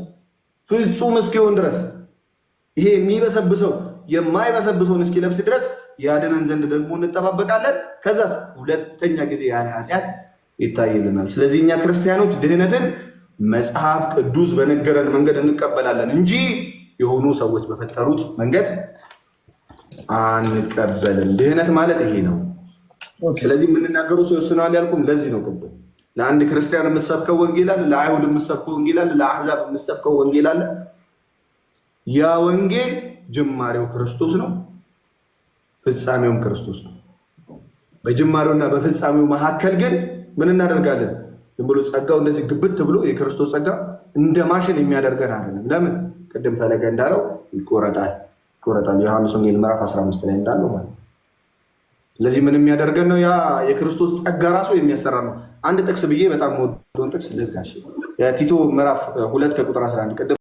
ፍጹም እስኪሆን ድረስ። ይሄ የሚበሰብሰው የማይበሰብሰውን እስኪለብስ ድረስ ያድነን ዘንድ ደግሞ እንጠባበቃለን። ከዛስ ሁለተኛ ጊዜ ያለ ኃጢአት ይታይልናል። ስለዚህ እኛ ክርስቲያኖች ድህነትን መጽሐፍ ቅዱስ በነገረን መንገድ እንቀበላለን እንጂ የሆኑ ሰዎች በፈጠሩት መንገድ አንቀበልም። ድህነት ማለት ይሄ ነው። ስለዚህ የምንናገረው ሰው ይወስነዋል ያልኩም ለዚህ ነው። ቅድም ለአንድ ክርስቲያን የምትሰብከው ወንጌል አለ፣ ለአይሁድ የምትሰብከው ወንጌል አለ፣ ለአሕዛብ የምትሰብከው ወንጌል አለ። ያ ወንጌል ጅማሬው ክርስቶስ ነው፣ ፍጻሜውም ክርስቶስ ነው። በጅማሬውና በፍጻሜው መካከል ግን ምን እናደርጋለን? ዝም ብሎ ጸጋው እንደዚህ ግብት ብሎ የክርስቶስ ጸጋ እንደ ማሽን የሚያደርገን አይደለም። ለምን? ቅድም ፈለገ እንዳለው ይቆረጣል። ዮሐንስ ወንጌል ምዕራፍ 15 ላይ እንዳለው ማለት። ስለዚህ ምን የሚያደርገን ነው? ያ የክርስቶስ ጸጋ ራሱ የሚያሰራ ነው። አንድ ጥቅስ ብዬ በጣም ወዶን ጥቅስ ልዝጋሽ። ቲቶ ምዕራፍ 2 ከቁጥር 11